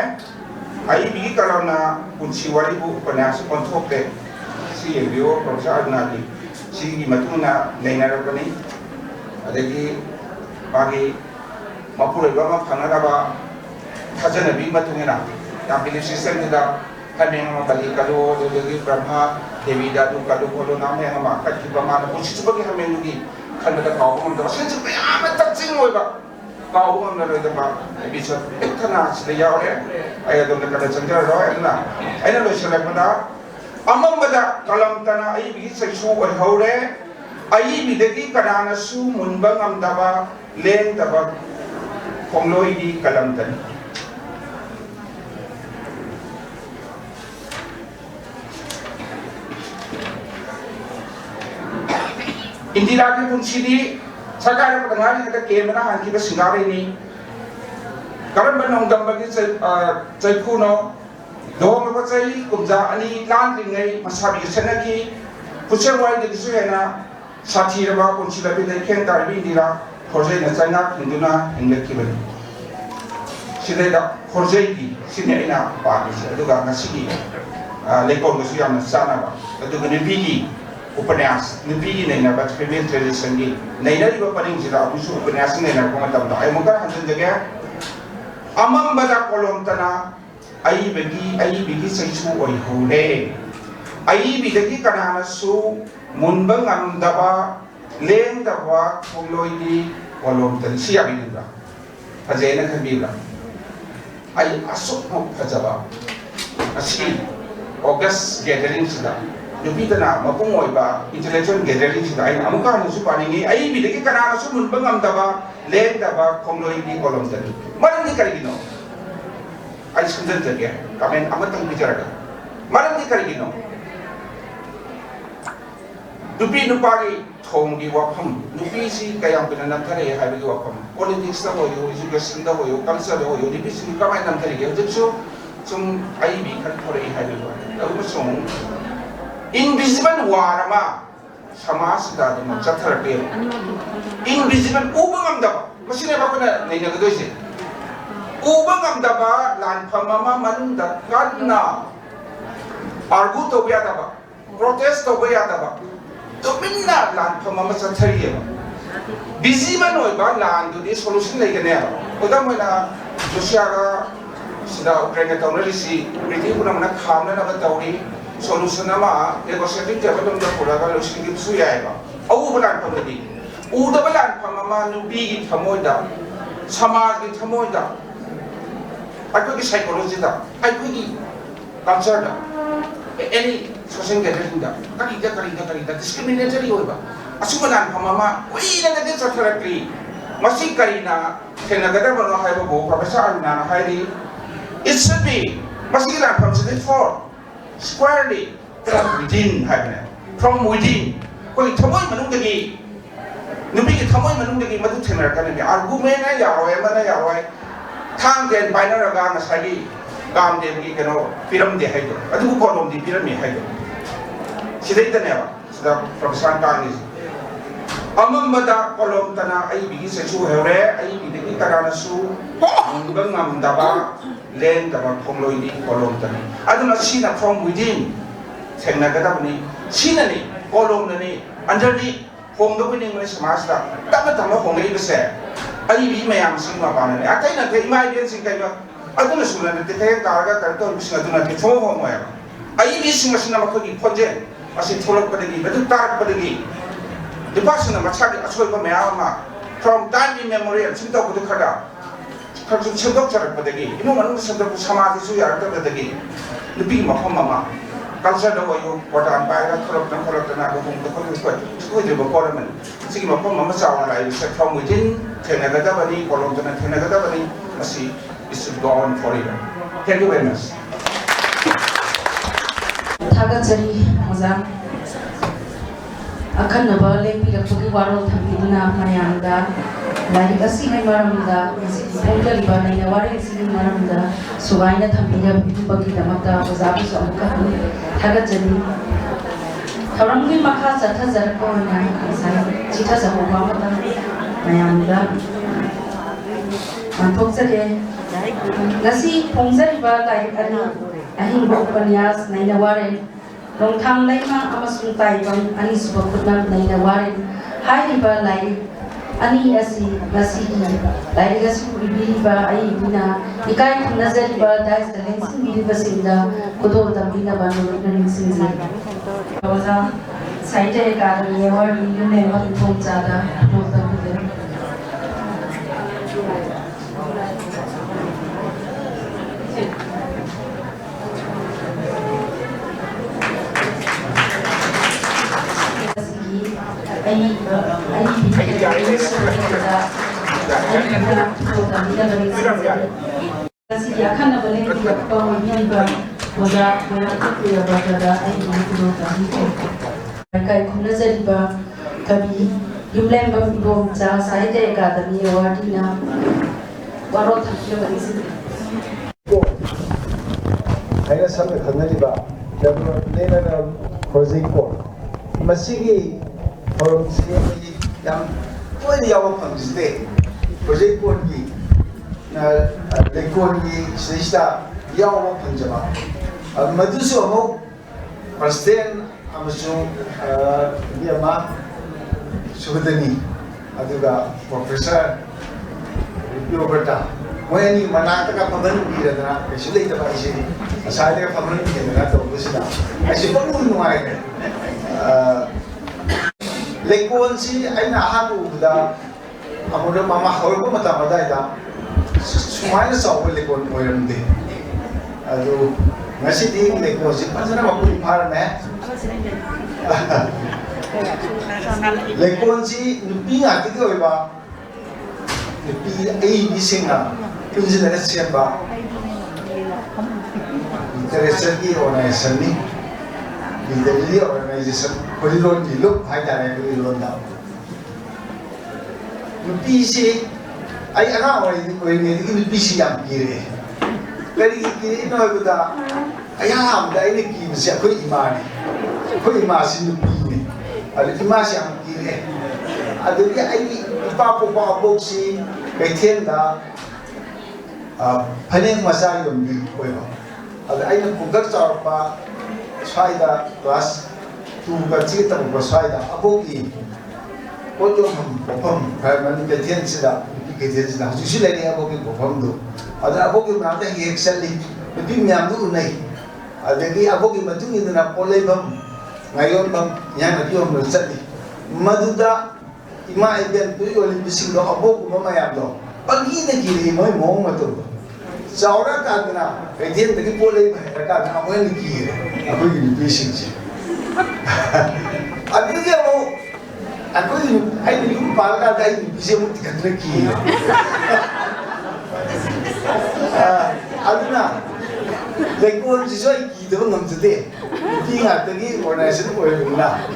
आई बी कलमना पुंची वाली बु उपन्यास कॉन्थोक्टे सी एबियो प्रोफेसर नाली सी की मतुना लेनारबनी अदगी बागी मपुरेबा मा फंगनाबा थाजनबी मतुना या बिलीफ सिस्टम दा हमें बलि कलो देवी ब्रह्मा देवी दादू कलो बोलो नाम है हम कच्ची प्रमाण पुंची सुबह की हमें लुगी खंड का काव हम तो सेंस पे आम तक होइबा काव हम न रोइदा बा एपिसोड इतना से यावरे आया दो का चंद्र रो एना एना लो सेलेक्ट अमंबदा कलम तना आई बी सैसु ओइ हौरे आई बी दगी कनाना सु मुनबा ngамदबा लेंदबा खोंलोई दी कलम तन इंदिरा की पुंसीदी सरकार पदंगारी का केमना हांकी बे सिंगारे नी करम बनों दंबगी चैफुनो दोंग बचाई कुमजा अनि लान रिंगै मसाबी सनकी पुचेवाई दगिसु हेना साथी रबा पुंसी लबे दे खें तारबी इंदिरा खोजे न चाइना हिंदुना हिंगकी बनि सिदेदा खोजे की सिनेना पानी से दुगा नसिगी लेकोन गसु याम सानाबा दुगा निबीगी उपन्यास निबीगी नैना बट फेमिलियर ट्रेडिशन की नैना रिबा परिंग जिदा अबुसु उपन्यास नैना को मतम दा आई मुका हंजन जगे अमम बदा कोलम तना आई बिगी सैसु ओइ हौले आई बिदगी कनाना सु मुनबा ngамदबा लेंदबा खोंलोइदी कोलम तन सिया बिनबा फजेना खबिबा आई असुक फजबा असी ऑगस्ट गैदरिंग सिदा युपीदना मपुंग ओइबा इंटेलेक्चुअल गैदरिंग सिदा आई अमुका हनुसु पानिंगी आई बिदगी कनाना सु मुनबा ngамदबा लेंदबा खोंलोइदी कोलम तन मरंगी करिगिनो आई सुंदर जगह कमेंट अमतंग बिचारगा मरंगी करिगिनो नुपी नुपागी थोंगी वाफम नुपी सी कयाम बिना नंथरे हाइबगी वाफम पॉलिटिक्स दा होयो एजुकेशन दा होयो कल्चर दा होयो नुपी सी कमाय नंथरे गे जसु सुम आई बी खन थोरे हाइबगी अबु सुम इनविजिबल वारमा समाज दा दम चथरपे इनविजिबल उबंगम दा मसिने बापना नैना गदोइसे उबंगमदबा लानफममा मनुंदा कान्ना आर्गु तोबियादबा प्रोटेस्ट तोबियादबा तोमिन्ना लानफममा चथरियबा बिजी मनोइबा लानदुदि सोल्यूशन लेगने उदमना रुसियागा सिदा उक्रेन तौनरिसि पृथ्वीपुनमना खामननबा तौरी सोल्यूशन अमा नेगोशिएटिंग टेबल दा पुरागा लोसिंगि सुयायबा अउबा लानफमदि उदबा लानफममा नुबिगी थमोइदा समाज की थमोइदा आइकोगी साइकोलॉजी दा आइकोगी कल्चर दा एनी सोशल गैदरिंग दा करीदा डिस्क्रिमिनेटरी होइबा असुमनान फमामा कोइना दे चथरक्री मसी करीना थेनगदा बनो हाइबो बो प्रोफेसर अरुणा हाइरी इट शुड बी मसी ला from city for squarely from within हाइबने फ्रॉम विदिन कोइ थमोइ मनुंगदगी नुबी की थमोइ मनुंगदगी मदु थेनरकने आर्गुमेंट ना यारोय मना यारोय थांग देन बाइनरगा नसागी काम देबगी कनो फिरम दे हाइदो अदु कोलम दि फिरम मे हाइदो सिदैतनेबा सिदा प्रोफेसर कांगी अममदा कोलम तना आई बिगी सेसु हेरे आई बिगी तरानसु मुंगं ngамदबा लेन दबा खोंलोइदी कोलम तनी अदुना सिना फ्रॉम विदिन थेंनागदाबनी सिनानि कोलम ननि अंडरदि होंदबनि मन समाज दा तब होंगै बसे आई भी मैम सिंह मापाने अतै न थे इमाइडियन सिंह कैबा अदुना सुना ने थे कारगा करतो बिसिंग अदुना थे थो हो मोया आई भी सिंह सिना मखगी खोजे असि थोलक पदगी बदु तारक पदगी दिपासना मछागी असोइबा मैमा फ्रॉम टाइम इमेमोरियल सिंतो बुदु खदा खरजु छदक चरक पदगी इनो मनु सदक समाज सु यारत पदगी लिपि मफम मामा कल्चर दा होयो पटान बायरा थोलक ना को हम को जे बकोरमन सिगी मफम मामा चावना लाई से फ्रॉम विदिन थेनगदाबनी कोलम थेनगदाबनी मसी is gone forever thank you very much थागतजरी मजा अखन्नबा लेपिरक्पगी वारोल थम्बिदुना मयामदा लाइक असिनै मरमदा फोंगलिबा नैना वारें सिनि मरमदा सुगाइना थम्बिरा बिबगी दमता मजाबु समुका थागतजरी थौरंगी मखा चथजरकोना साइ चिथजबो बामता मयामदा Manthokjare ngasi phongzariba lai ani ahingba upanyas nainaware longthang laima amasung taibang ani subakutna nainaware hairiba lai ani asi ngasi lai ngasi ibiriba ai bina ikai khunazariba dais talensing biriba sinda kodol tambina banu ningsingzi baza saite academy award yune ma phongjada notambide Aina sampai kenal juga, jadi lena project ko, masih forum sini yang pun dia awak panggilan project ko ni, lekon ni selesa dia awak panggilan, madu semua presiden amasung dia mah subadani, aduga profesor Roberta. When mana tak paman di dalam, sudah itu apa isi? Saya tak paman di dalam tu sudah. Asyik pun nuai. Lekon si, ay nahaku dah. Amo dah mama hawal ko mata dah. Semua itu sahaja lekon orang deh. Aduh, masih di lekon si, pasal apa pun par meh. Lekon si, nupi ngati tu apa? Nupi bising na. Kunci dari siapa? Interesasi organisasi ni, dari organisasi koridor di luar, hai dari koridor dah. Nupi ay orang ini nupi yang kiri. Kali kiri no aku dah, ayam dah ini kiri siapa kau iman si nupi ni, ada iman yang kiri. Ada dia ay ipa si kaitan dah. Paling masa yang di koyo. Ada aina bukan cara swada kelas tu kecil tak bukan swada. Apa ki? Koyo pom kalau kejadian sudah Justru lagi apa ki pom tu. Ada apa ki nanti excel ni. Tapi miam tu naik. Ada ki apa ki macam itu nak polai bam. Ngayon bam yang nanti orang bersatu. Maduda ima event tu oleh bising do apa ku mama yang do. Pagi ni kiri mau macam Saura kadna, kaitan tadi boleh mereka apa yang dikira, apa yang dipilih sih. Aku dia mau, aku ini lupa kalau ini bisa mesti kadna kira. Aduna, lekon sesuai kita pun nggak sedih. Ingat tadi organisasi boleh guna.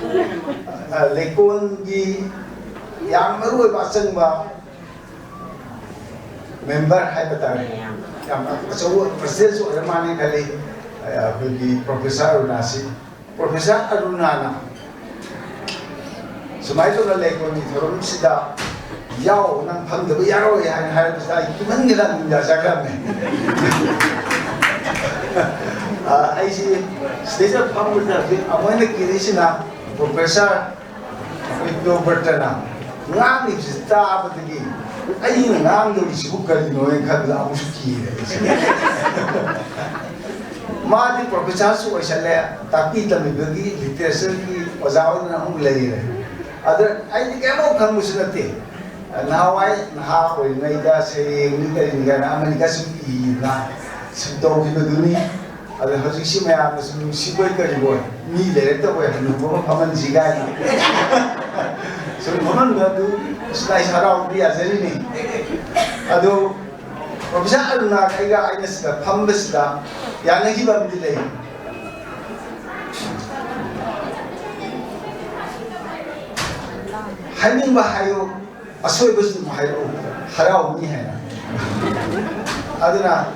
Lekon di yang baru pasang bah member hai betul. Yang presiden soal mana kali bagi Profesor Arunasi, Profesor Arunana. Semai tu kalau lekon ni terus sudah jauh nang pang tu jauh yang hari besar itu mana kita menjadi kami. Aisi setiap pang besar tu, awalnya kiri sini Profesor itu bertenang. Ngambil cerita apa tadi? Ayi ngambil disebut kali noen kan dah aku suki. Madi profesor su asalnya tapi kami bagi literatur ki wazawan na hum lagi. Ada ayi kemo kan musnati. Nahawai nahawai naida se military negara Amerika suki na sebetulnya begini. Ada hasil si macam si boy kerja boy. Ni lelaki boy nubo paman jigai. So, paman tu sudah sarau dia jadi ni. Aduh, Profesor Aruna kaya ayat sudah pambes sudah, yang lagi baru dilai. Hamin bahayo, asal betul bahayo, harau ni hai. Aduna,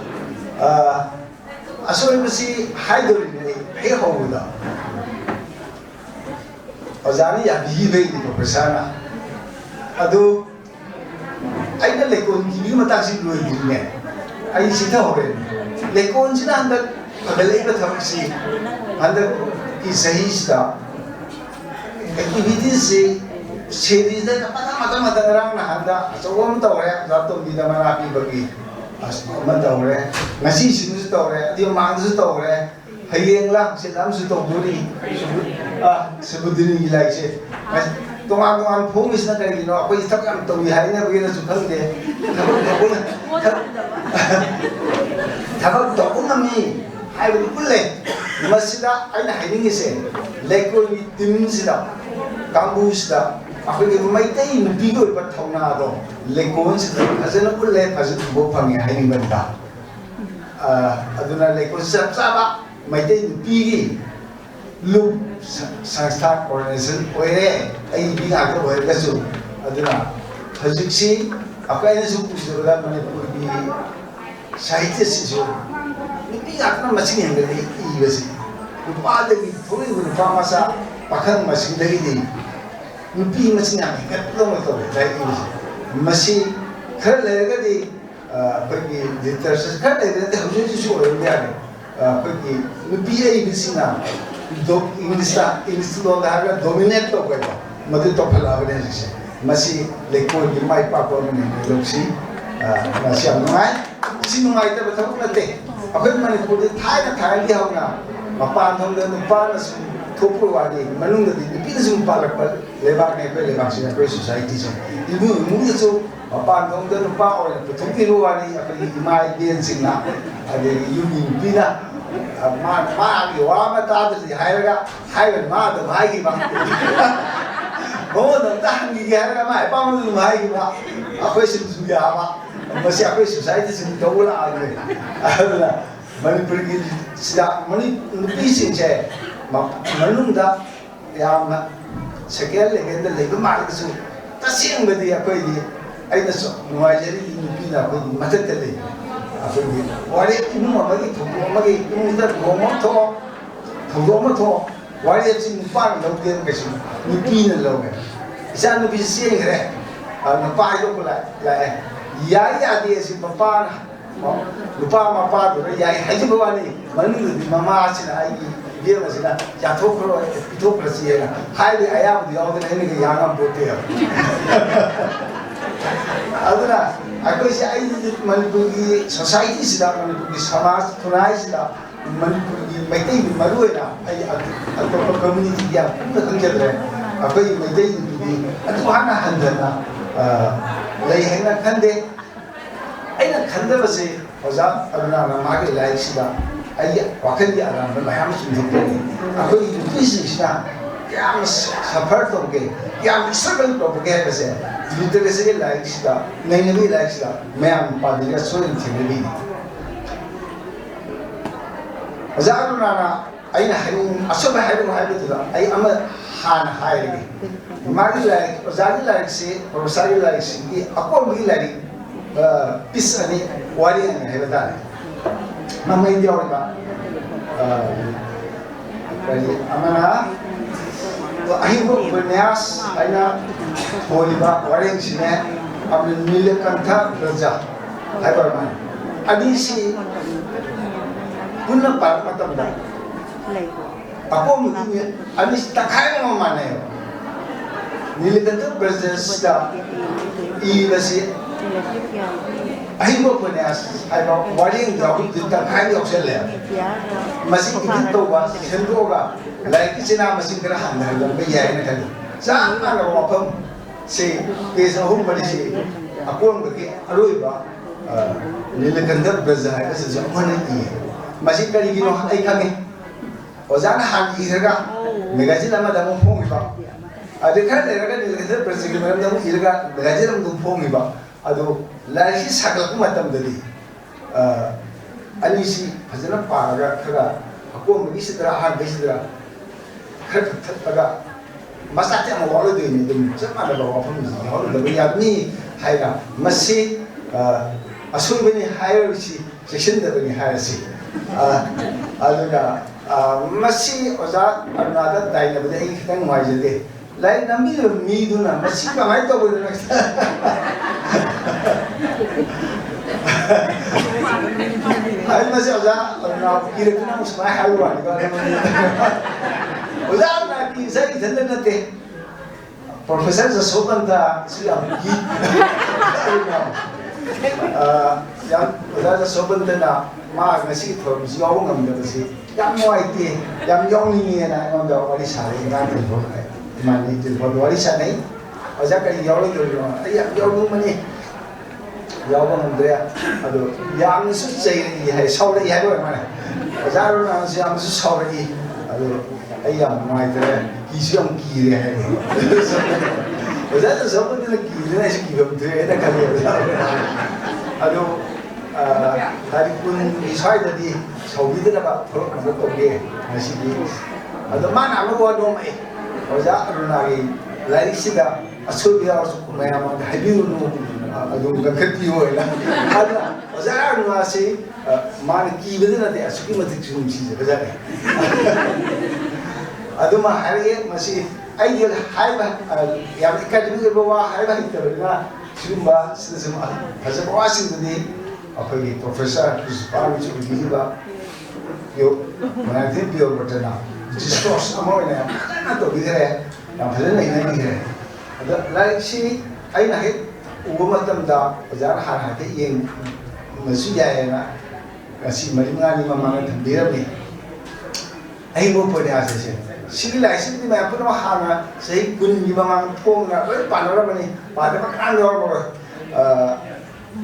asal betul haidor ni, hai hawuda. Ozani ya bihi bayi di Profesor na. Aduh, ꯑꯩꯅ ꯂꯩꯀꯣꯟ ꯀꯤꯕꯤ ꯃꯇꯥꯡꯁꯤ ꯂꯣꯏꯗ꯭ꯔꯤꯅꯦ ꯑꯩ ꯁꯤꯊꯍꯧꯔꯦ ꯂꯩꯀꯣꯟꯁꯤꯅ ꯍꯟꯗꯛ ꯐꯒꯠꯂꯛꯏꯕ ꯊꯕꯛꯁꯤ ꯍꯟꯗꯛꯀꯤ ꯆꯍꯤꯁꯤꯗ ꯑꯦꯛꯇꯤꯚꯤꯇꯤꯁꯁꯤ ꯁꯦꯔꯤꯁꯗ ꯃꯇꯝ ꯉꯔꯥꯡ ꯅꯍꯥꯟꯗ ꯑꯆꯧꯕ ꯑꯃ ꯇꯧꯔꯦ ꯑꯣꯖꯥ ꯇꯣꯝꯕꯤꯗ ꯃꯅꯥ ꯄꯤꯕꯒꯤ ꯑꯃ ꯇꯧꯔꯦ ꯉꯁꯤꯁꯤꯡꯁꯨ ꯇꯧꯔꯦ ꯑꯗꯨꯒ ꯃꯃꯥꯡꯗꯁꯨ ꯇꯧꯔꯦ ꯍꯌꯦꯡꯂ ꯍꯪꯆꯤꯠ ꯑꯃꯁꯨ ꯇꯧꯗꯣꯔꯤ ꯁꯕꯨꯗꯤꯅꯤꯒꯤ ꯂꯥꯏꯔꯤꯛꯁꯦ तोंगान तोंगान फोंगिसना करिनो अखोई थक याम तौई हाइना बगिना सु खंगदे थबक तौंगमी हाइबु पुल्ले मसिदा आइना हाइनिंगिसे लेकोई टिमसिदा कांबुसिदा अखोई मैतै नुपीगो प थौनादो लेकोनसिदा फजना पुल्ले फजन बो फंगे हाइनिंगबनदा अदुना लेकोसिदा चाबा मैतै नुपीगी लोग संस्था ऑर्गेनाइजेशन ओरे आई भी आगे बढ़ेगा अदुना हजिक्सी अकायने सु पुजोला मणिपुर की साहित्य से निपी आकना मछली हंगले इबसे उपादगी थोड़ी उनफा मसा पखन मछली दगी दी निपी मछली आमे कतलो मतो राइट इबसे मछली खर लेगा दी बगी लिटरेचर खर लेगा दी हजिक्सी सु ओरे याने बगी निपी आई बिसिना इंग्लिश लोन हागा डोमिनेट तो गयो मदु तो फलाबने से मसी लेको की माई पापो ने लोक्सी मसी नुमाय सी नुमाय त बथौ नते अखै मणिपुर दे थाय दि हाउना मपान थम दे नुपान थोपु वादी मनुंग दि पिन सुम पालक पर लेबाक ने पे लेबाक से कोई सोसाइटी से इबु मुनि सो मपान थम दे नुपा और थोपि रो वादी अखै माई देन सिंगना अदे युनि पिना मा की वा मा तादि हायगा हायबन मा द भाई की बा हो द तांगी हायगा मा पाम दु भाई की बा अखोई सिम सुया बा मसी अखोई सोसाइटी सिम दौला आगे अदला मणिपुर की सिदा मणि नुपी सिंचे मनुंदा याम सेकेंड लेगेंद लेगु मार्गसु तसिंग बदी अखोई दी अइना सो नुवाजरी नुपी ना अखोई मदद ले अखोई वारे इनु मगी थोपो मगी इनुदा गोमो थो वारे चिन नुपान लौगे गसु नुपी न लौगे इसा नुपी सेंगरे नुपा इदो को लाए याई आदि सि पपान नुपा मपा दो याई हाइजो बानी मनु ममा सिना आई बेम सिना याथो खरो पिथो प्रसिएना हाइबे आयाब दियावदे ने के यागा बोते अदुना अखोई से आई मणिपुर की सोसाइटी सिदा मणिपुर की समाज खुनाई सिदा मणिपुर की मैतै मरुएना आई अतोप कम्युनिटी या खंजदरे अखोई मैतै की अतुहाना हंदना लई हैना खंदे अइना खंदबसे ओजा अदुना मागे लाइक सिदा आई वाखल की आराम मयाम सुनते अखोई नुपीसिदा क्या सफर तो के क्या स्ट्रगल तो के बसे लिटरेसी के लाइक सिदा नहीं भी लाइक सिदा मयाम पादिगा सोइन थिंगली अजारु नाना अइना हाइनु असब हाइनु हाइबुदा आई अम हान हाइरगे मागी लाइक अजारी लाइक से प्रोफेसर लाइक से की अको मी लाइक पिस अनि वारी अनि हाइबदा ममै दियोगा अमना अहिंगो उपन्यास आइना होलिबा वारेंग सिने अपने नीलकंठ प्रजा हाइबरमान अदिसी पुनः पार मतमदा अको मुनि अदिस तखाय म माने नीलकंठ प्रजा सिदा इबसी अहिंगो उपन्यास हाइबा वारेंग जाउ तखाय योक्सले मसी की तोबा सेंदोगा लाइक सिना मसिन करा हंदर लंबे याय न थली चांगा रो मफम से पेज अहुम बडी से अकोन बके अरोइबा नीलकंठ ब्रजा है से जमन की मसी करी गिनो आई खागे ओजान हान इरगा मेगाजिन अमा दमो फोंगिबा अदखा लेरगा नीलकंठ ब्रजा के मरम दमो इरगा मेगाजिन दम फोंगिबा अदो लाइक सागल मतम दली अनिसी फजना पारगा खरा अकोन बगी सिदरा हान बेसिदरा खरतगा मसाते म वालो देनि दम जमाना बावा फम हालो दबि यादनी हाइगा मसी असुबनि हायरसी सेक्शन दबनि हायरसी अदुगा मसी ओजा अरुणादा दाइना बदे आई खतंग माइजदे लाइ नमी मीदुना मसी कमाइ तो बोलना Ay masih oza, na kira kira mus mai halu ani ba. Oza na ki sai thanda na te. Professor sa sobanda si amki. Yang oza sa sobanda na ma ngasi thom si yaw ngam da si. Yang moi te, yang yong ni na on da wali sare na te bo. Mani te bo wali sare. Oza ka yaw lo do. Ay yaw lu mani. Yaw bang Andrea, ado yang su sei ni hai sau le hai bo ma. Oza ro na si yang su sau le ado ai yang mai te ki si yang ki le hai. Oza sa so de ki le si ki bam te da ka le. Ado hari pun isai da di sau bi da ba pro ko ko ge nasi di. Ado mana ma bo do mai. Oza ro na gi lai si da aso bi ar su ko mai ma hai bi no adung gakati ho ela ada oza ru ase man ki bedena de asuki matik sum si jaga ne aduma hariye masi ideal hai ba ya academy ke bawa hai ba hitabna sumba sisma haja wasin de apagi professor principal chu giba yo mana de pio botana discourse amoina na to bidere na phale nei nei bidere ada lai si ai na he umat tamda jar har ha te yeng masu ya na kasi maringa ni mama na thambira me ai mo pode ase si lai si ni ma puno ha na sei kun ni mama pong na ba panora mani pa de ma kan yo mo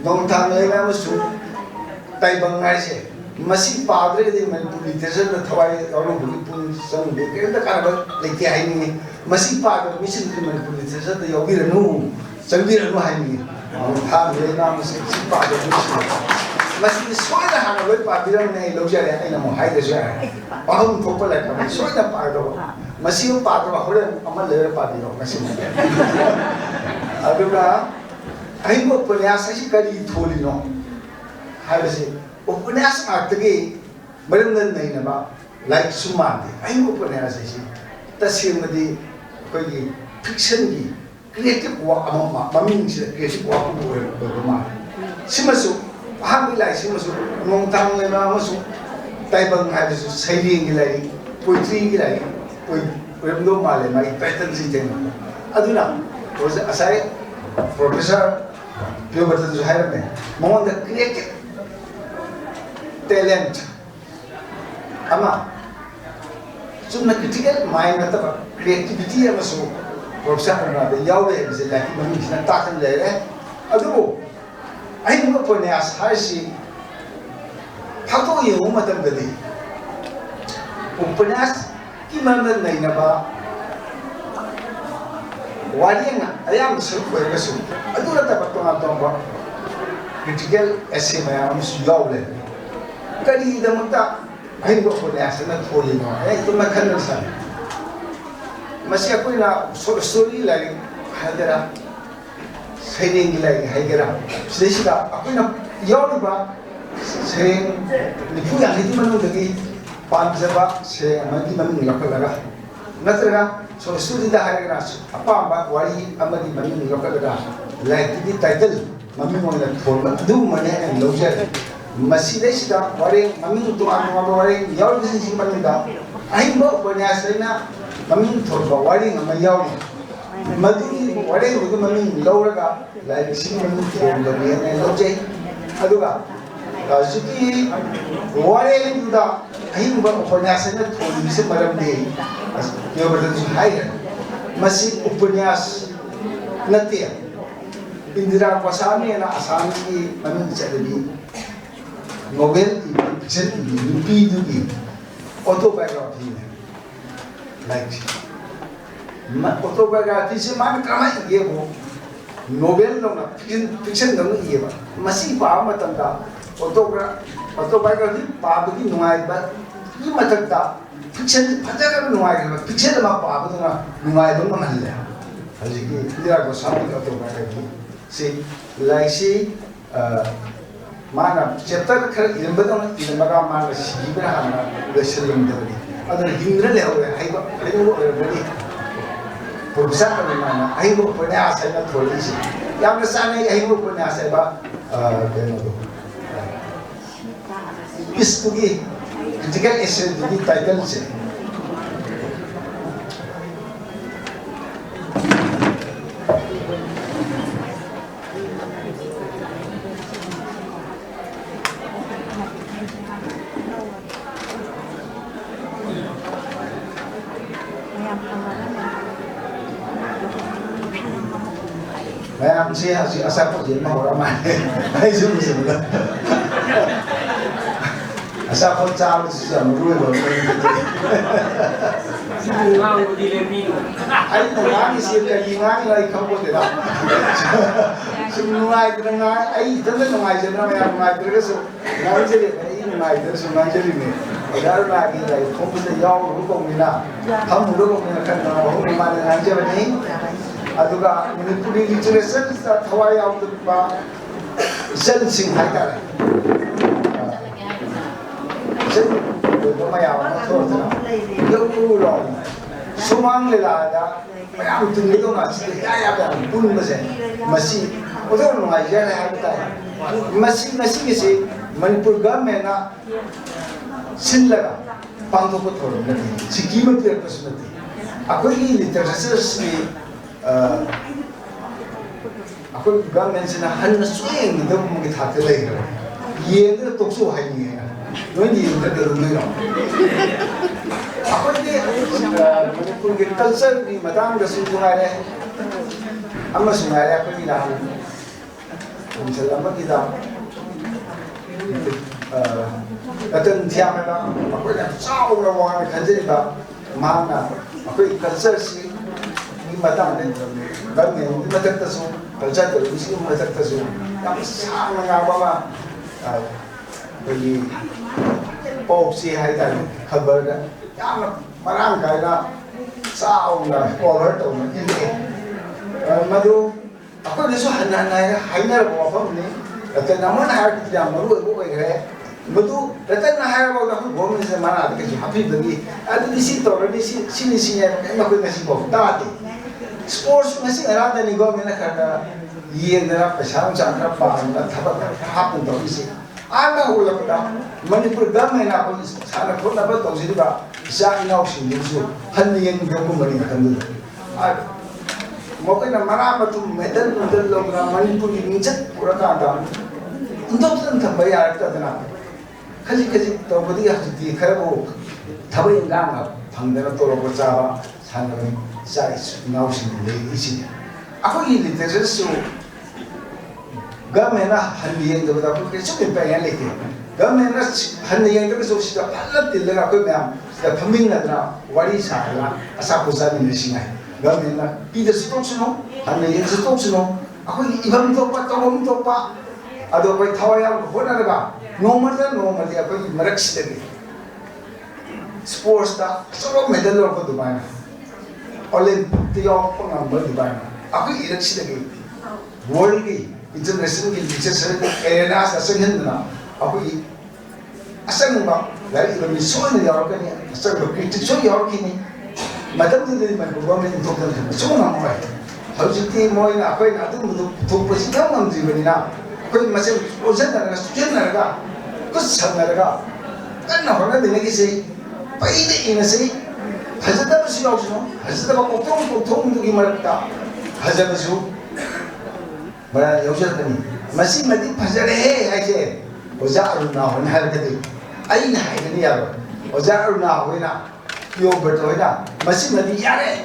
dong tham le ma su tai bang ngai se masi padre de man literature na thawai aro bu pun sang bu ke da ka ba le ke ai ni masi padre mission de man literature da yogi ranu Sanggir anu hai ni, tham le na mesti siapa ada mesti. Mesti soal dah hana boleh pabiran ni loja ni, ai nama hai deja. Paham thopal lagi, mesti soal dah padu. Mesti yang padu, orang amal le pabiran mesti. Adulah, ai mo penyasa si kali tholi no. Hai besi, penyasa agak berenang ni nama, like sumati. Ai mo penyasa si, tasir mesti kau fiction ni. Creative work among maming creative work ko berma. Simasu, paham bilai simasu, mongtang le na masu, taibang hai su sailing gilai, poetry gilai, remdo male mai pattern si ten. Aduna, asai professor pio bertan su hai me. Mong the creative talent. Ama, sumna critical mind na ta creativity amasu. Profesor na de yaw le se la ki mami na ta kan le adu ai mo po ne as har si tha to ye mo matam de di upanyas ki man na nai na ba wali na ayam su ko ga su adu la ta pa to na to ba critical essay ma am su yaw le kali da mutta ai mo po ne as na tholi no ai to ma kan sa masih aku na story lagi hadera sering lagi hadera sedih aku na yaw ba sering lipu yang itu mana lagi panjaba se amagi mami ngakalaga natraga story dah hadera apa wali amagi mami ngakalaga like the title mami mo na forma du mana yang loja masih deh wali mami tu anu wali yaw di sini mana dah aing bo penyasena Mami thorba wari ngama yaw ni madi wari ngu mami lawraga lai sing mami thorba ni ne lojai aduga jiki wari ngu da ahin ba upanyas na thorbi se maram de yo berdan su hai masi upanyas natia Indira Pasani na asami ki mami chadani novel fiction ki dugi autobiography like autobiography se man kama ye bo novel no na fiction no ye ba masi ba matam da autobiography pa bi nuai ba ki matam da fiction phajaga nuai ba fiction ma pa ba na nuai ba ma halle haji ki Indira Pasani autobiography se like se mana chapter khar ilmbadam ilmaga mana sibra hana leselum dabani adana hindra le hoye aiba aibo bani professor ka mana aibo pone asa na tholi si yamna sane aibo pone asa ba deno do piece to gi critical essay to gi title se Mayam sih asal kok jadi mau ramai, itu bisa. Asal kok cakap sih sama dua Ay nungai sih kayak nungai lagi kamu tidak. Nungai nungai, ay tentu nungai jadi mayam nungai terus nungai jadi, ay nungai terus nungai jadi ni. Baru lagi lagi kamu tidak jauh hukum mina, kamu hukum mina kan hukum mana nungai jadi ni. Aduga Manipuri literature sa Hawaii out of Sen Sing Haikara. Sen Maya Matorna. Yogu Long. Sumang Lilada. Mayam Tunito Nas. Kaya pun Masen. Masi. Other Nigeria Habitat. Masi Masi Manipur government Sinlaga. Pantopotor. Sikima Personality. Akuli literature aku juga mention hanya swing itu mungkin hati lagi, ye itu tokso hanya, non ye itu terlalu lama. Aku ini Manipur culture di matang kesulitan ada, amma sungai aku tidak, misalnya kita, atau tiap mana, aku ini jauh orang kerja di mana, aku culture sih. Matang ni, kami ni macam tu, kerja tu, mesti macam tu. Kami sangat ngapa bagi polisi hai dan kabar dah. Yang marang kaya sahau dah, cover tu ini. Madu, aku ni so hanya hanya apa ni? Tapi namun hari kita malu ibu kaya. Madu, tapi hanya bawa aku bawa ni mana ada kerja happy bagi. Ada di situ, ada di sini emak aku nasi bawa, dah ada. Sports masih ada ni gua mana kerana ye nara pesawat cakra pan, thabat hapun tu isi. Ada orang pada Manipur government aku sana pun dapat tahu sih juga. Saya ingat sih musuh hanya yang aku meriakan dulu. Mungkin mana tu medal logra Manipur ini cek pura kata. Untuk tu bayar kita tenang. Kaji tahu betul ya jadi kalau thabat yang gana, pangdara tu logra cakap sana saya ingat sih isi. Aku ini terus government hanya yang tu betul aku kerja pengen lagi. Government hanya yang tu betul sudah palat tiada aku memang sudah peminggat na wari sahaja asal pusat ini singai. Government tidak stok seno, hanya yang stok seno. Aku ibang topa, tolong topa. Ada apa thawaya bona raga. Normal dia aku merak sedih. Sports dah, semua medal aku tu mana. Olympic tiap pengambil di mana. Aku irak sedih. World ki, international ki, bicara arena asal na. Aku asal mungkin, lagi lebih sulit ni orang ni. Asal berkritik sulit orang ni. Madam tu dari mana government untuk tu semua nampak. Harus jadi mau ini apa ini ada untuk presiden mandiri ni na. Kau macam ujian nak, student nak, kuch nak. Kan orang ni kisah, pahit ini sih. Hajar dah mesti awak semua. Hajar dah potong tu gimana kita. Hajar mesti. Berada ujian ni. Masih mesti hajar aje. Ujar na hoin hal kadi. Aina ini ya. Ujar na hoina. Yo betul hoina. Masih mesti yare.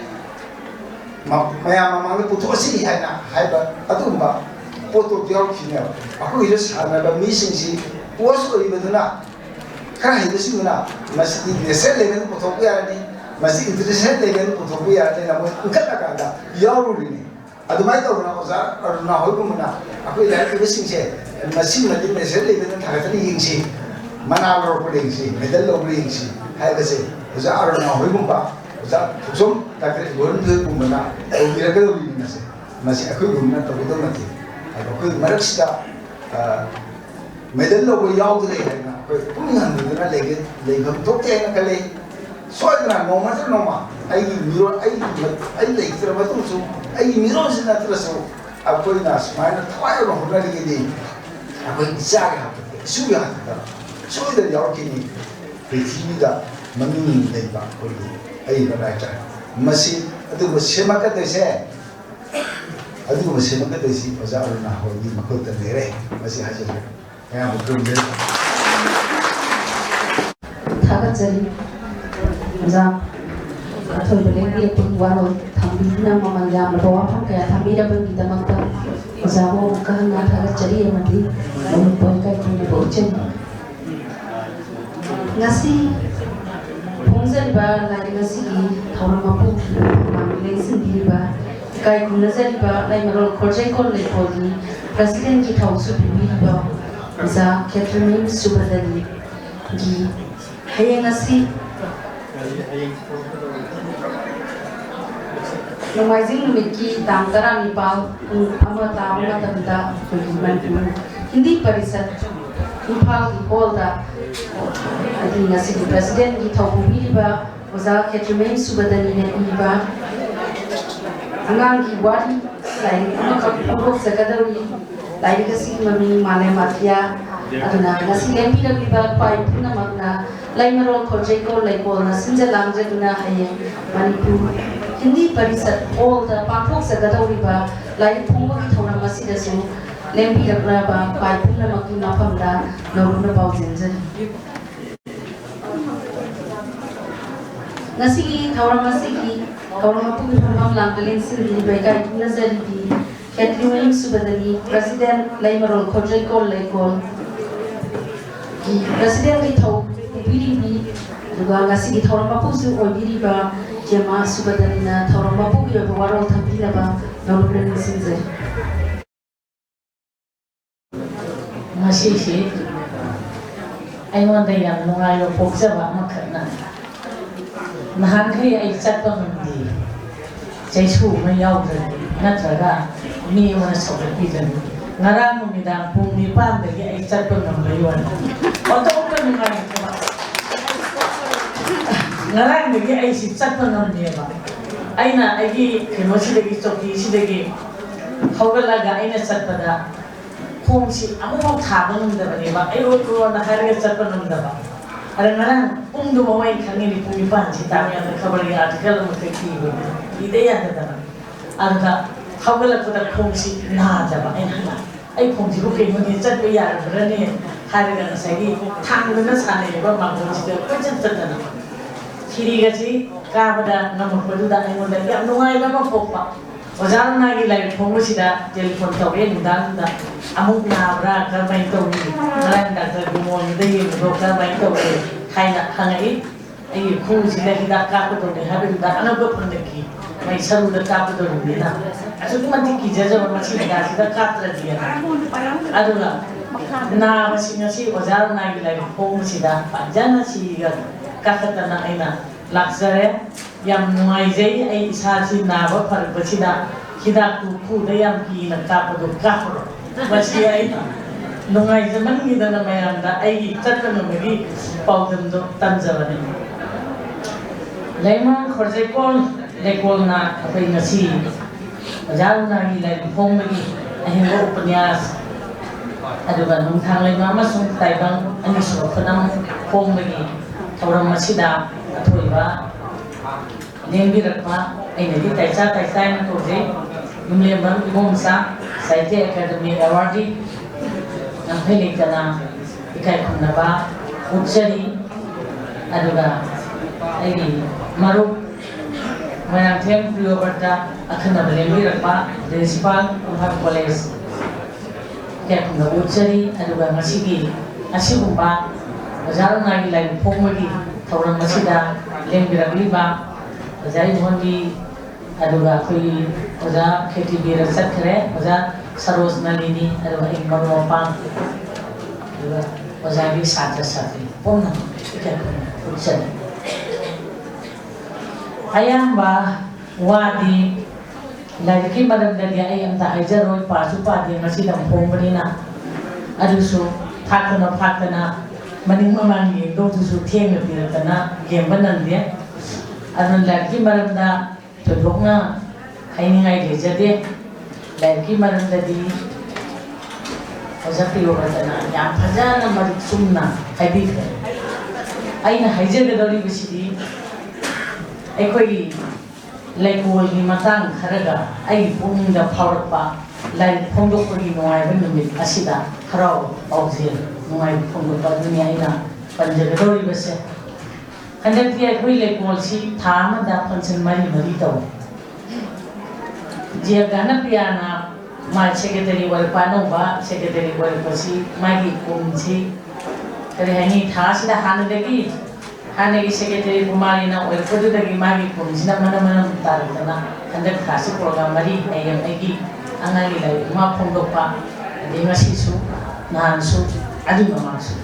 Maya mama ni putus sih haina. Haiba. Atu mbak. Foto dia kini. Aku hidup sana dalam meeting sih. Puas kau ibu tu na. Kerana hidup sih na. Masih di desa level foto dia ni. Masih interest level foto dia ni. Namun enggak nak ada. Yaru ni. Adu mai tahu na uzar. Aru na hoiku mana. Aku hidup meeting sih. Masih di desa level ni thakat ni yang sih. Mana lor pun yang sih. Medal lor pun yang sih. Hai bersih. Uzar aru na hoiku pa. Uzar kusum. Takkan orang tu pun mana. Orang kira tu ni masih. Masih aku guna tahu tu nanti. Aku merak sida medal lo ko yaw de le na ko punan de na lege to ke na kale so na no ma ai miro ai le tra ba tu so ai miro sina tra so aku ina smile tawai ro na lege de aku isa ga su ya ta soida yaukini prithivida maming deiba koi ai writer masi adu semaka dese adu semaka desi oja aruna hoyi makota dere masi haje ya bukumde थागतजरी जा अथoi bele ki pun waro thambi na mamang jam lo wa kaya thambi da bagi da makta za wo ka na थागतजरी mati lo pon kai tu bo chen ngasi pongzari ba la ngasi ki thawra ma pu ma le sin di ba kai kun nazari ba lai marol project ko le ko ni president ki thaw su bi ba za Catherine Subadani gi hayang asi Nomaizing numiki tangkara nipal ama tawa tanda kuliman hindi parisat impal di polda adi ngasi di president di taubi ba oza Catherine Subadani ne iba angang ki wari lai makapuro sakadawi lai kasi mami male matia aduna ngasi lempi da biba pai puna magna lai marol project ko lai ko na sinja langje duna haye manipur hindi parisat all the pathok sagadawi ba lai phongwa ki thona masida su lempi da ba pai puna magna na phamda noruna bau jenja ngasi ki thawra masiki thawra mapu ki pham langalen sin ni bai kai nazari di Catherine Subadani president lai marol project ko lai ko President ki thau biri ni duga ngasi ki thawra mapu su oi biri ba jema Subadani na thawra mapu ki ba waro thambi la ba norubren sinze ngasi si ai wanda yang nungai lo poksa ba makna nahan kai ai chatpa mandi jaisu ma yau da natraga ni wana sobe bidan ngarang numidang pung ni pan de ai chatpa ngam lewan otok ka nungai ba ngarang de ai si chatpa ngam ne ba aina ai kemo si de choki si de hawgalaga aina chatpa da khong si amu thaba num da bani ba ai ro na har ga chatpa num da ba ara ngarang pung du mawai khangi ni pung pan si ta ya khabar ya article mo te ki ba ide ya da ara hawgala ko da khong si na da ba ai na ai khong si ko ke mo ni chat ba ya ra ne har ga sai gi thang na sa ne ba ma ko si ko chat chat na khiri ga si ka ba da ngam ko du da ai mo da ya nungai ba ma phok pa Ozar na gi lai phong si da telephone to ge ni da amuk na bra ka mai to ni ngan da ka mo ni de ni ro ka mai to ge khai na hangai ai khu si da da ka ko to ne ha bi da ana ko phang de ki mai saru da ka ko to ni na asu ki man ti ki je je ma si da si da ka tra di ya adu na ma si na si ozar na gi lai phong si da pa jana si ga ka ka ta na ai na laksare yam ngai jai ai isa si na ba phar ba si da hidak tu khu da yam ki na ka pa do ka ro ba si ai na nungai zaman ni da na mayam da ai chat ka no gi pau dam do tam ja ba ni laima khorje kol le kol na apai na si jaru na gi lai phong ma gi ai ho upanyas adu ba nung thang lai ma sung tai bang ani so phanam phong ma gi thoram ma si da athoi ba Nembi rakma ai nadi taisa na to je numle ban ibom sa Sahitya Academy awardee ang hilig kana ikai khunna ba uchari aduga ai maruk mayang them priyo barta akhana nembi rakma principal Umhar College kai khunna uchari aduga ngasigi asigumba bazaran nagi lai phongmagi thauram masida nembi rakliba Ozai Mondi aduga koi oza kheti bira sakre oza Saros Nalini aduga ikmar mopang aduga oza bi saja sati ponna ikan ucap ayam ba wadi lagi madam dari ayam tak ajar roy pasu padi masih dalam pemberian adusu fakna maning mamangi do tu tiang bira kana game banan dia Adun lagi malam da todokna hai ni ngai de jade lagi malam da di ꯑꯣꯖꯥ ꯄꯤꯌꯣꯕꯗꯅ ꯌꯥꯝ ꯐꯖꯅ ꯃꯔꯤꯛ ꯆꯨꯝꯅ ꯍꯥꯏꯕꯤꯈ꯭ꯔꯦ ꯑꯩꯅ ꯍꯥꯏꯖꯒꯗꯧꯔꯤꯕꯁꯤꯗꯤ ꯑꯩꯈꯣꯏꯒꯤ ꯂꯩꯀꯣꯜꯒꯤ ꯃꯇꯥꯡ ꯈꯔꯒ ꯑꯩꯒꯤ ꯄꯨꯛꯅꯤꯡꯗ ꯐꯥꯎꯔꯛꯄ ꯂꯥꯏꯔꯤꯛ ꯐꯣꯡꯗꯣꯛꯄꯒꯤ ꯅꯨꯡꯉꯥꯏꯕ ꯅꯨꯃꯤꯠ ꯑꯁꯤꯗ ꯍꯔꯥꯎ ꯄꯥꯎꯖꯦꯜ ꯅꯨꯡꯉꯥꯏꯕ ꯐꯣꯡꯗꯣꯛꯄ ꯑꯗꯨꯅꯤ ꯑꯩꯅ ꯄꯟꯖꯒꯗꯧꯔꯤꯕꯁꯦ ꯍꯟꯗꯛꯇꯤ ꯑꯩꯈꯣꯏ ꯂꯩꯀꯣꯜꯁꯤ ꯊꯥ ꯑꯃꯗ ꯐꯪꯁꯟ ꯃꯔꯤ ꯇꯧꯏ ꯖꯤꯌꯥꯒꯥꯅ ꯄꯤꯌꯥꯅ ꯃꯥ ꯁꯦꯀ꯭ꯔꯦꯇꯔꯤ ꯑꯣꯏꯔꯛꯄ ꯑꯅꯧꯕ ꯁꯦꯀ꯭ꯔꯦꯇꯔꯤ ꯑꯣꯏꯔꯛꯄꯁꯤ ꯃꯥꯒꯤ ꯀꯨꯝꯁꯤ ꯀꯔꯤ ꯍꯥꯏꯅꯤ ꯊꯥꯁꯤꯗ ꯍꯥꯟꯅꯒꯤ ꯁꯦꯀ꯭ꯔꯦꯇꯔꯤ ꯀꯨꯃꯥꯔꯤꯅ ꯑꯣꯏꯔꯛꯄꯗꯨꯗꯒꯤ ꯃꯥꯒꯤ ꯀꯨꯝꯁꯤꯅ ꯃꯅꯝ ꯇꯥꯔꯛꯇꯅ ꯍꯟꯗꯛ ꯊꯥꯁꯤ ꯄ꯭ꯔꯣꯒ꯭ꯔꯥꯝ ꯃꯔꯤ ꯑꯩꯒꯤ ꯑꯉꯥꯡꯒꯤ ꯂꯥꯏꯔꯤꯛ ꯑꯃ ꯐꯣꯡꯗꯣꯛꯄ ꯑꯗꯩ ꯉꯁꯤꯁꯨ ꯅꯍꯥꯟꯁꯨ ꯑꯗꯨꯒꯤ ꯃꯃꯥꯡꯁꯨ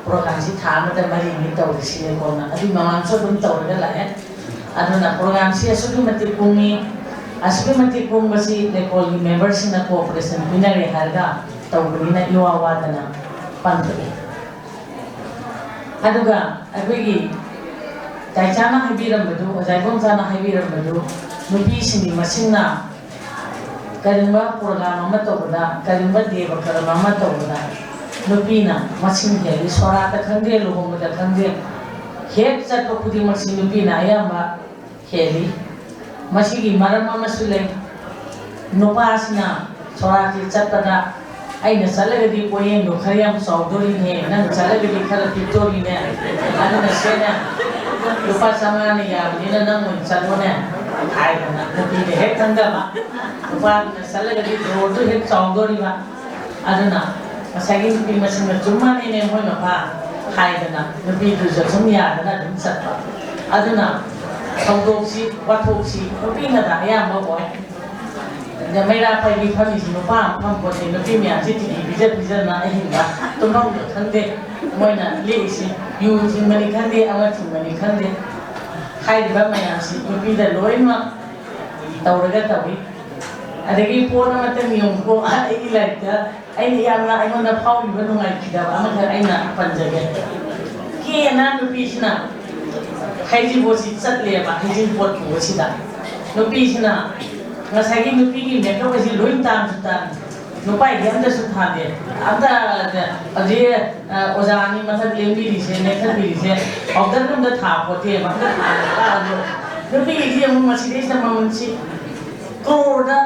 ꯄ꯭ꯔꯣꯒ꯭ꯔꯥꯝꯁꯤ ꯊꯥ ꯑꯃꯗ ꯃꯔꯤꯅꯤ ꯇꯧꯔꯤꯁꯤ ꯂꯩꯀꯣꯜꯅ ꯑꯗꯨꯒꯤ ꯃꯃꯥꯡꯁꯨ ꯑꯗꯨꯝ ꯇꯧꯔꯒ ꯂꯥꯛꯑꯦ ꯑꯗꯨꯅ ꯄ꯭ꯔꯣꯒ꯭ꯔꯥꯝꯁꯤ ꯑꯁꯨꯛꯀꯤ ꯃꯇꯤꯛ ꯀꯨꯡꯉꯤ ꯑꯁꯨꯛꯀꯤ ꯃꯇꯤꯛ ꯀꯨꯡꯕꯁꯤ ꯂꯩꯀꯣꯜꯒꯤ ꯃꯦꯝꯕꯔꯁꯤꯡꯅ ꯀꯣꯑꯣꯄꯔꯦꯁꯟ ꯄꯤꯅꯔꯦ ꯍꯥꯏꯔꯒ ꯇꯧꯕꯅꯤꯅ ꯏꯋꯥ ꯋꯥꯗꯅ ꯄꯥꯡꯊꯣꯛꯏ ꯑꯗꯨꯒ ꯑꯩꯈꯣꯏꯒꯤ ꯇꯥꯏꯆꯥꯅ ꯍꯥꯏꯕꯤꯔꯝꯕꯗꯨ ꯑꯣꯖꯥ ꯏꯕꯣꯝꯆꯥꯅ ꯍꯥꯏꯕꯤꯔꯝꯕꯗꯨ ꯅꯨꯄꯤꯁꯤꯡꯒꯤ ꯃꯁꯤꯡꯅ ꯀꯔꯤꯒꯨꯝꯕ ꯄ꯭ꯔꯣꯒ꯭ꯔꯥꯝ ꯑꯃ ꯇꯧꯕꯗ ꯀꯔꯤꯒꯨꯝꯕ ꯗꯦꯕ ꯀꯔꯃ ꯑꯃ ꯇꯧꯕꯗ ꯅꯨꯄꯤꯅ ꯃꯁꯤꯡ ꯍꯦꯜꯂꯤ ꯁꯣꯔꯥꯇ ꯈꯪꯗꯦ ꯂꯨꯍꯣꯡꯕꯗ ꯈꯪꯗꯦ ꯍꯦꯛ ꯆꯠꯄ ꯈꯨꯗꯤꯡꯃꯛꯁꯤ ꯅꯨꯄꯤꯅ ꯑꯌꯥꯝꯕ ꯍꯦꯜꯂꯤ ꯃꯁꯤꯒꯤ ꯃꯔꯝ ꯑꯃꯁꯨ ꯂꯩ ꯅꯨꯄꯥꯁꯤꯅ ꯁꯣꯔꯥꯠꯁꯤ ꯆꯠꯄꯗ ꯑꯩꯅ ꯆꯠꯂꯒꯗꯤ ꯄꯣꯌꯦꯡꯗꯣ ꯈꯔ ꯌꯥꯝ ꯆꯥꯎꯗꯣꯔꯤꯅꯦ ꯅꯪ ꯆꯠꯂꯒꯗꯤ ꯈꯔ ꯄꯤꯛꯇꯣꯔꯤꯅꯦ ꯑꯗꯨꯅ ꯁꯦꯅ ꯂꯨꯄꯥ 500ꯅ ꯌꯥꯕꯅꯤꯅ ꯅꯪ ꯑꯣꯏꯅ ꯆꯠꯂꯣꯅꯦ ꯍꯥꯏꯗꯅ ꯅꯨꯄꯤꯅ ꯍꯦꯛ ꯈꯪꯗꯕ ꯅꯨꯄꯥꯗꯨꯅ ꯆꯠꯂꯒꯗꯤ ꯗꯣꯔꯗꯨ ꯍꯦꯛ ꯆꯥꯎꯗꯣꯔꯤꯕ ꯑꯗꯨꯅ ꯉꯁꯥꯏꯒꯤ ꯅꯨꯄꯤ ꯃꯁꯤꯡꯅ ꯆꯨꯝꯃꯅꯤꯅꯦ ꯃꯣꯏ ꯃꯄꯥ ꯍꯥꯏꯗꯅ ꯅꯨꯄꯤꯗꯨꯁꯨ ꯁꯨꯝ ꯌꯥꯗꯅ ꯑꯗꯨꯝ ꯆꯠꯄ ꯑꯗꯨꯅ ꯊꯧꯗꯣꯛꯁꯤ ꯋꯥꯊꯣꯛꯁꯤ ꯅꯨꯄꯤꯅꯗ ꯑꯌꯥꯝꯕ ꯑꯣꯏ ꯃꯩꯔꯥ ꯄꯥꯏꯕꯤ ꯐꯝꯃꯤꯁꯤ ꯅꯨꯄꯥ ꯑꯃ ꯐꯝꯄꯣꯠꯇꯦ ꯅꯨꯄꯤ ꯃꯌꯥꯝꯁꯤ ꯇꯤꯚꯤ ꯄꯤꯖꯗꯅ ꯑꯍꯤꯡꯗ ꯇꯨꯝꯐꯝꯗ ꯈꯪꯗꯦ ꯃꯣꯏꯅ ꯂꯦꯛꯏꯁꯤ ꯌꯨ ꯊꯤꯡꯕꯅꯤ ꯈꯪꯗꯦ ꯑꯃ ꯊꯤꯡꯕꯅꯤ ꯈꯪꯗꯦ ꯍꯥꯏꯔꯤꯕ ꯃꯌꯥꯝꯁꯤ ꯅꯨꯄꯤꯗ ꯂꯣꯏꯅꯃꯛ ꯇꯧꯔꯒ ꯇꯧꯏ ꯑꯗꯒꯤ ꯄꯣꯠ ꯑꯃꯇꯪ ꯌꯦꯡꯉꯨꯀꯣ ꯑꯩꯒꯤ ꯂꯥꯏꯔꯤꯛꯇ ꯑꯩꯅ ꯌꯥꯝꯅ ꯑꯩꯉꯣꯟꯗ ꯐꯥꯎꯔꯤꯕ ꯅꯨꯡꯉꯥꯏꯈꯤꯗꯕ ꯑꯃꯈꯛ ꯑꯩꯅ ꯄꯟꯖꯒꯦ ꯀꯦꯅ ꯅꯨꯄꯤꯁꯤꯅ ꯍꯩꯖꯤꯡꯄꯣꯠꯁꯤ ꯆꯠꯂꯦꯕ ꯍꯩꯖꯤꯡꯄꯣꯠ ꯄꯨꯕꯁꯤꯗ ꯅꯨꯄꯤꯁꯤꯅ ꯉꯁꯥꯏꯒꯤ ꯅꯨꯄꯤꯒꯤ ꯃꯦꯀꯞ ꯑꯁꯤ ꯂꯣꯏ ꯇꯥꯡꯁꯨ ꯇꯥꯡꯉꯤ ꯅꯨꯄꯥꯒꯤ ꯑꯝꯇꯁꯨ ꯊꯥꯗꯦ ꯑꯝꯇ ꯍꯧꯖꯤꯛ ꯑꯣꯖꯥ ꯑꯅꯤ ꯃꯊꯛ ꯂꯦꯡꯕꯤꯔꯤꯁꯦ ꯅꯦꯛꯊꯕꯤꯔꯤꯁꯦ ꯄꯥꯎꯗꯔꯒꯨꯝꯗ ꯊꯥꯄꯣꯠꯇꯦꯕ ꯑꯝꯇ ꯊꯥꯗꯦ ꯅꯨꯄꯤꯒꯤꯗꯤ ꯑꯃꯨꯛ ꯃꯁꯤꯗꯩꯁꯤꯗ ꯃꯃꯜꯁꯤ ꯀ꯭ꯔꯣꯔꯗ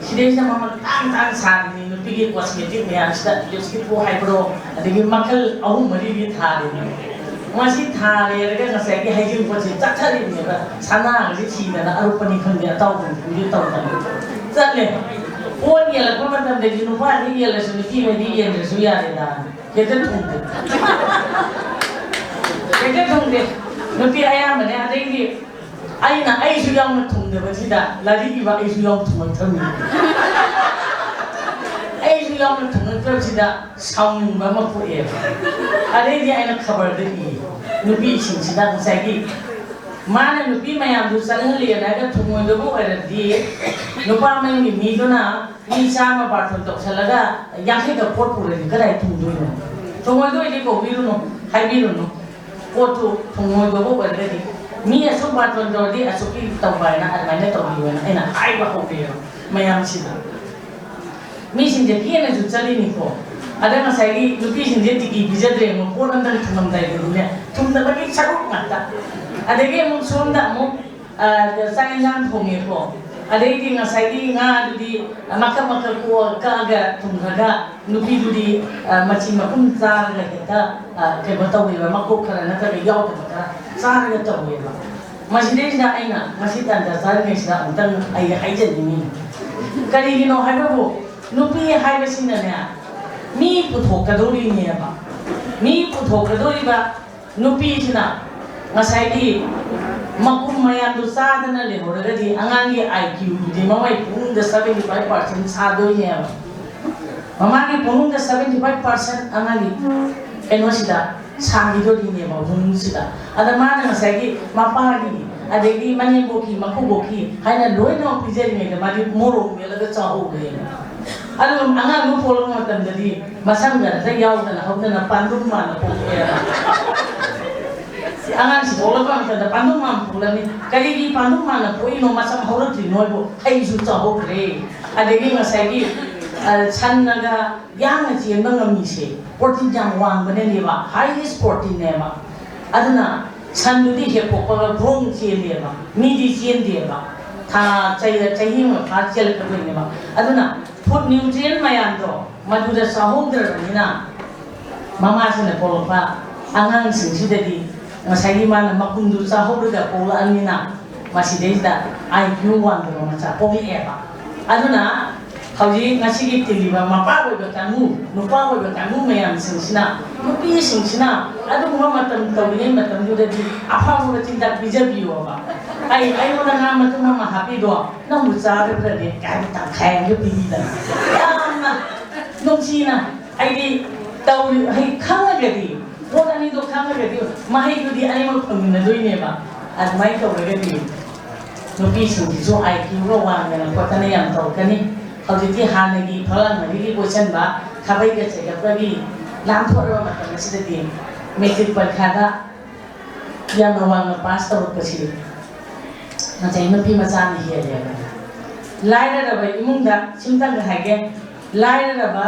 ꯁꯤꯗꯩꯁꯤꯗ ꯃꯃꯜ ꯇꯥꯡ ꯁꯥꯔꯤꯅꯤ ꯅꯨꯄꯤꯒꯤ ꯀꯣꯁꯃꯦꯇꯤꯛ ꯃꯌꯥꯝꯁꯤꯗ ꯂꯤꯞꯁꯇꯤꯛꯄꯨ ꯍꯥꯏꯕ꯭ꯔꯣ ꯑꯗꯒꯤ ꯃꯈꯜ 3-4 ꯊꯥꯔꯤꯅꯤ ꯃꯁꯤ ꯊꯥꯔꯦꯔꯒ ꯉꯁꯥꯏꯒꯤ ꯍꯩꯖꯤꯡꯄꯣꯠꯁꯤ ꯆꯠꯊꯔꯤꯕꯅꯦꯕ ꯁꯅꯥꯒꯁꯤ ꯊꯤꯗꯅ ꯑꯔꯨꯞꯄꯅꯤ ꯈꯪꯗꯦ ꯑꯇꯥꯎꯕꯅꯤ ꯈꯪꯗꯦ ꯇꯧꯗꯅ ꯆꯠꯂꯦ ꯄꯣꯠ ꯌꯦꯜꯂꯛꯄ ꯃꯇꯝꯗꯗꯤ ꯅꯨꯄꯥꯗꯤ ꯌꯦꯜꯂꯁꯨ ꯅꯨꯄꯤꯉꯩꯗꯤ ꯌꯦꯟꯗ꯭ꯔꯁꯨ ꯌꯥꯔꯦꯗ ꯍꯦꯛꯇ ꯊꯨꯡꯗꯦ ꯅꯨꯄꯤ ꯑꯌꯥꯝꯕꯅꯦ ꯑꯗꯩꯗꯤ ꯑꯩꯁꯨ ꯌꯥꯎꯅ ꯊꯨꯡꯗꯕꯁꯤꯗ ꯂꯥꯏꯔꯤꯛ ꯏꯕ ꯑꯩꯁꯨ ꯌꯥꯎꯅ ꯊꯨꯡꯉꯛꯇ꯭ꯔꯕꯅꯤ ꯑꯩꯁꯨ ꯌꯥꯎꯅ ꯊꯨꯡꯉꯛꯇ꯭ꯔꯕꯁꯤda ꯁꯥꯎꯅꯤꯡꯕ ꯑꯃ ꯄꯣꯛꯑꯦꯕ ꯑꯗꯩꯗꯤ ꯑꯩꯅ ꯈꯕꯔꯗ ꯏ ꯅꯨꯄꯤꯁꯤꯡꯁꯤꯗ ꯉꯁꯥꯏꯒꯤ ꯃꯥꯅ ꯅꯨꯄꯤ ꯃꯌꯥꯝꯗꯨ ꯆꯠꯍꯜꯂꯦꯅ ꯍꯥꯏꯔꯒ ꯊꯨꯡꯉꯣꯏꯗꯕ ꯑꯣꯏꯔꯗꯤ ꯅꯨꯄꯥ ꯃꯌꯨꯝꯒꯤ ꯃꯤꯗꯨꯅ ꯃꯤ 100 ꯕꯥꯔꯇꯣꯟ ꯇꯧꯁꯜꯂꯒ 50ꯒ ꯄꯣꯠ ꯄꯨꯔꯗꯤ ꯀꯗꯥꯏ ꯊꯨꯡꯗꯣꯏꯅꯣ ꯊꯨꯡꯉꯣꯏꯗꯣꯏꯗꯤ ꯀꯧꯕꯤꯔꯨꯅꯨ ꯍꯥꯏꯕꯤꯔꯨꯅꯨ ꯄꯣꯠꯇꯨ ꯊꯨꯡꯉꯣꯏꯗꯕ ꯑꯣꯏꯔꯒꯗꯤ ꯃꯤ ꯑꯁꯨꯛ ꯕꯥꯔꯇꯣꯟ ꯇꯧꯔꯗꯤ ꯑꯁꯨꯛꯀꯤ ꯇꯧꯕ ꯍꯥꯏꯅ ꯑꯗꯨꯃꯥꯏꯅ ꯇꯧꯕꯤꯌꯣꯅ ꯑꯩꯅ ꯍꯥꯏꯕ ꯍꯧꯔꯦꯕ ꯃꯌꯥꯝꯁꯤꯗ ꯃꯤꯁꯤꯡꯁꯦ ꯀꯦꯅꯁꯨ ꯆꯠꯂꯤꯅꯤꯀꯣ ꯑꯗ ꯉꯁꯥꯏꯒꯤ ꯅꯨꯄꯤꯁꯤꯡꯁꯦ ꯇꯤꯀꯤ ꯄꯤꯖꯗ꯭ꯔꯦ ꯑꯃꯨꯛ ꯄꯣꯠ ꯑꯝꯇꯪ ꯊꯨꯡꯉꯝꯗꯥꯏꯗꯗꯤꯅꯦ ꯊꯨꯡꯗꯕꯒꯤ ꯁꯔꯨꯛ ꯉꯥꯛꯇ ꯑꯗꯒꯤ ꯑꯃꯨꯛ ꯁꯣꯝꯗ ꯑꯃꯨꯛ ꯆꯥꯛ ꯏꯟꯁꯥꯡ ꯊꯣꯡꯉꯦꯀꯣ ꯑꯗꯩꯗꯤ ꯉꯁꯥꯏꯒꯤ ꯉꯥꯗꯨꯗꯤ ꯃꯀꯛ ꯀꯛꯑꯒ ꯊꯨꯡꯈ꯭ꯔꯒ ꯅꯨꯄꯤꯗꯨꯗꯤ ꯃꯆꯤ ꯃꯈꯨꯝ ꯆꯥꯔꯒ ꯍꯦꯛꯇ ꯀꯩꯅꯣ ꯇꯧꯋꯦꯕ ꯃꯀꯣꯛ ꯈꯔ ꯅꯠꯇ꯭ꯔꯒ ꯌꯥꯎꯗꯕ ꯈꯔ ꯆꯥꯔꯒ ꯇꯧꯋꯦꯕ ꯃꯁꯤꯗꯩꯁꯤꯗ ꯑꯩꯅ ꯉꯁꯤ ꯇꯥꯟꯖꯥ ꯆꯥꯔꯤꯉꯩꯁꯤꯗ ꯑꯃꯨꯛꯇꯪ ꯑꯩ ꯍꯥꯏꯖꯅꯤꯡꯉꯤ ꯀꯔꯤꯒꯤꯅꯣ ꯍꯥꯏꯕꯕꯨ ꯅꯨꯄꯤ ꯍꯥꯏꯕꯁꯤꯅꯅꯦ ꯃꯤ ꯄꯨꯊꯣꯛꯀꯗꯧꯔꯤꯅꯦꯕ ꯃꯤ ꯄꯨꯊꯣꯛꯀꯗꯧꯔꯤꯕ ꯅꯨꯄꯤꯁꯤꯅ ꯉꯁꯥꯏꯒꯤ ꯃꯀꯨꯝ ꯃꯌꯥꯝꯗꯨ ꯆꯥꯗꯅ ꯂꯩꯍꯧꯔꯒꯗꯤ ꯑꯉꯥꯡꯒꯤ IQꯗꯨꯗꯤ ꯃꯃꯥꯏ ꯄꯨꯛꯅꯤꯡꯗ 75% ꯁꯥꯗꯣꯏꯅꯦꯕ ꯃꯃꯥꯒꯤ ꯄꯨꯛꯅꯤꯡꯗ 75% ꯑꯉꯥꯡꯒꯤ ꯀꯩꯅꯣꯁꯤꯗ ꯁꯥꯈꯤꯗꯣꯔꯤꯅꯦꯕ ꯍꯨꯝꯁꯤꯗ ꯑꯗ ꯃꯥꯅ ꯉꯁꯥꯏꯒꯤ ꯃꯄꯥꯒꯤ ꯑꯗꯒꯤ ꯃꯅꯦꯝꯕꯣꯛꯀꯤ ꯃꯀꯨꯕꯣꯛꯀꯤ ꯍꯥꯏꯅ ꯂꯣꯏꯅꯃꯛ ꯄꯤꯖꯔꯤꯉꯩꯗ ꯃꯥꯗꯤ ꯃꯣꯔꯣꯛ ꯃꯦꯠꯂꯒ ꯆꯥꯍꯧꯔꯦꯕ ꯑꯗꯨꯒ ꯑꯉꯥꯡꯗꯨ ꯄꯣꯛꯂꯛꯄ ꯃꯇꯝꯗꯗꯤ ꯃꯁꯝꯒꯗ ꯌꯥꯎꯗꯅ ꯍꯧꯗꯅ ꯄꯥꯟꯗꯨꯝ ꯃꯥꯟꯅ ꯄꯣꯛꯑꯦꯕ ꯑꯉꯥꯡꯁꯤ ꯄꯣꯛꯂꯛꯄ ꯃꯇꯝꯗ ꯄꯥꯟꯗꯨꯝ ꯃꯥꯟꯅ ꯄꯣꯛꯂꯛꯅꯤ ꯀꯔꯤꯒꯤ ꯄꯥꯟꯗꯨꯝ ꯃꯥꯟꯅ ꯄꯣꯛꯏꯅꯣ ꯃꯁꯝ ꯍꯧꯔꯛꯇ꯭ꯔꯤꯅꯣ ꯍꯥꯏꯕꯨ ꯑꯩꯁꯨ ꯆꯥꯍꯧꯈ꯭ꯔꯦ ꯑꯗꯒꯤ ꯉꯁꯥꯏꯒꯤ 산나가 양의 지행방은 미시 포틴장 왕분에니와 하이리스 포틴네마 아드나 산두디 해포가 봉 지엘리에마 미디 지엔디에마 다 자힘을 파치엘 거든요 아드나 푸드 뉴트리언 마얀도 마두다 사홍들이나 마마스네 폴파 안강 승시대디 마사기만 마군두 사홍들가 폴라니나 마시데이다 IQ 원으로 마차 뽕이에바 아드나 hauji ngasi tiliba mapa boy kamu nupa boy kamu mayam singsina nupi singsina adu kuma matam tawini matam jude di apa mo cinta bijabiyo ba ai wala na matam ma happy do na musa de brade ka ta khay yo bida ya nong sina ai di taw hai khanga gadi wala ni do khanga gadi mahi do di ai mo phamina do ne ba ad mai taw gadi nupi singsi so ai ki ro wa na ko ta ne yam taw kani hauji hanagi phalang mari question ba khabai ke che ga bi lam thora ma ta se de metric parikha da ya ma wang pass ta uk chi na chai ma pi ma cha ni he le lai ra ba imung da simtang ga ha ge lai ra ba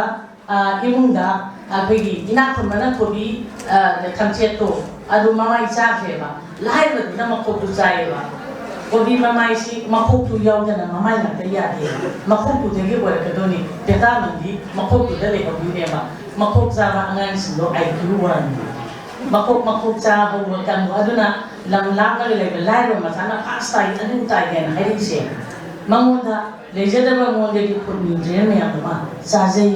imung da a pe gi ina khum na ko bi kham che to adu ma mai cha phe ba lai ra na ma ko tu chai ba Kobi mamai si makuk tu yau jana mamai nak terlihat dia. Makuk tu jadi boleh kedoni. Kita mandi makuk tu dah lekor dia ma. Makuk sama angan sendo IQ one. Makuk sama bukan aduna lang lagi lagi masana pasti adu tai kan hari ini. Manguda lejar apa manguda di pun nutrien yang mana sahaja.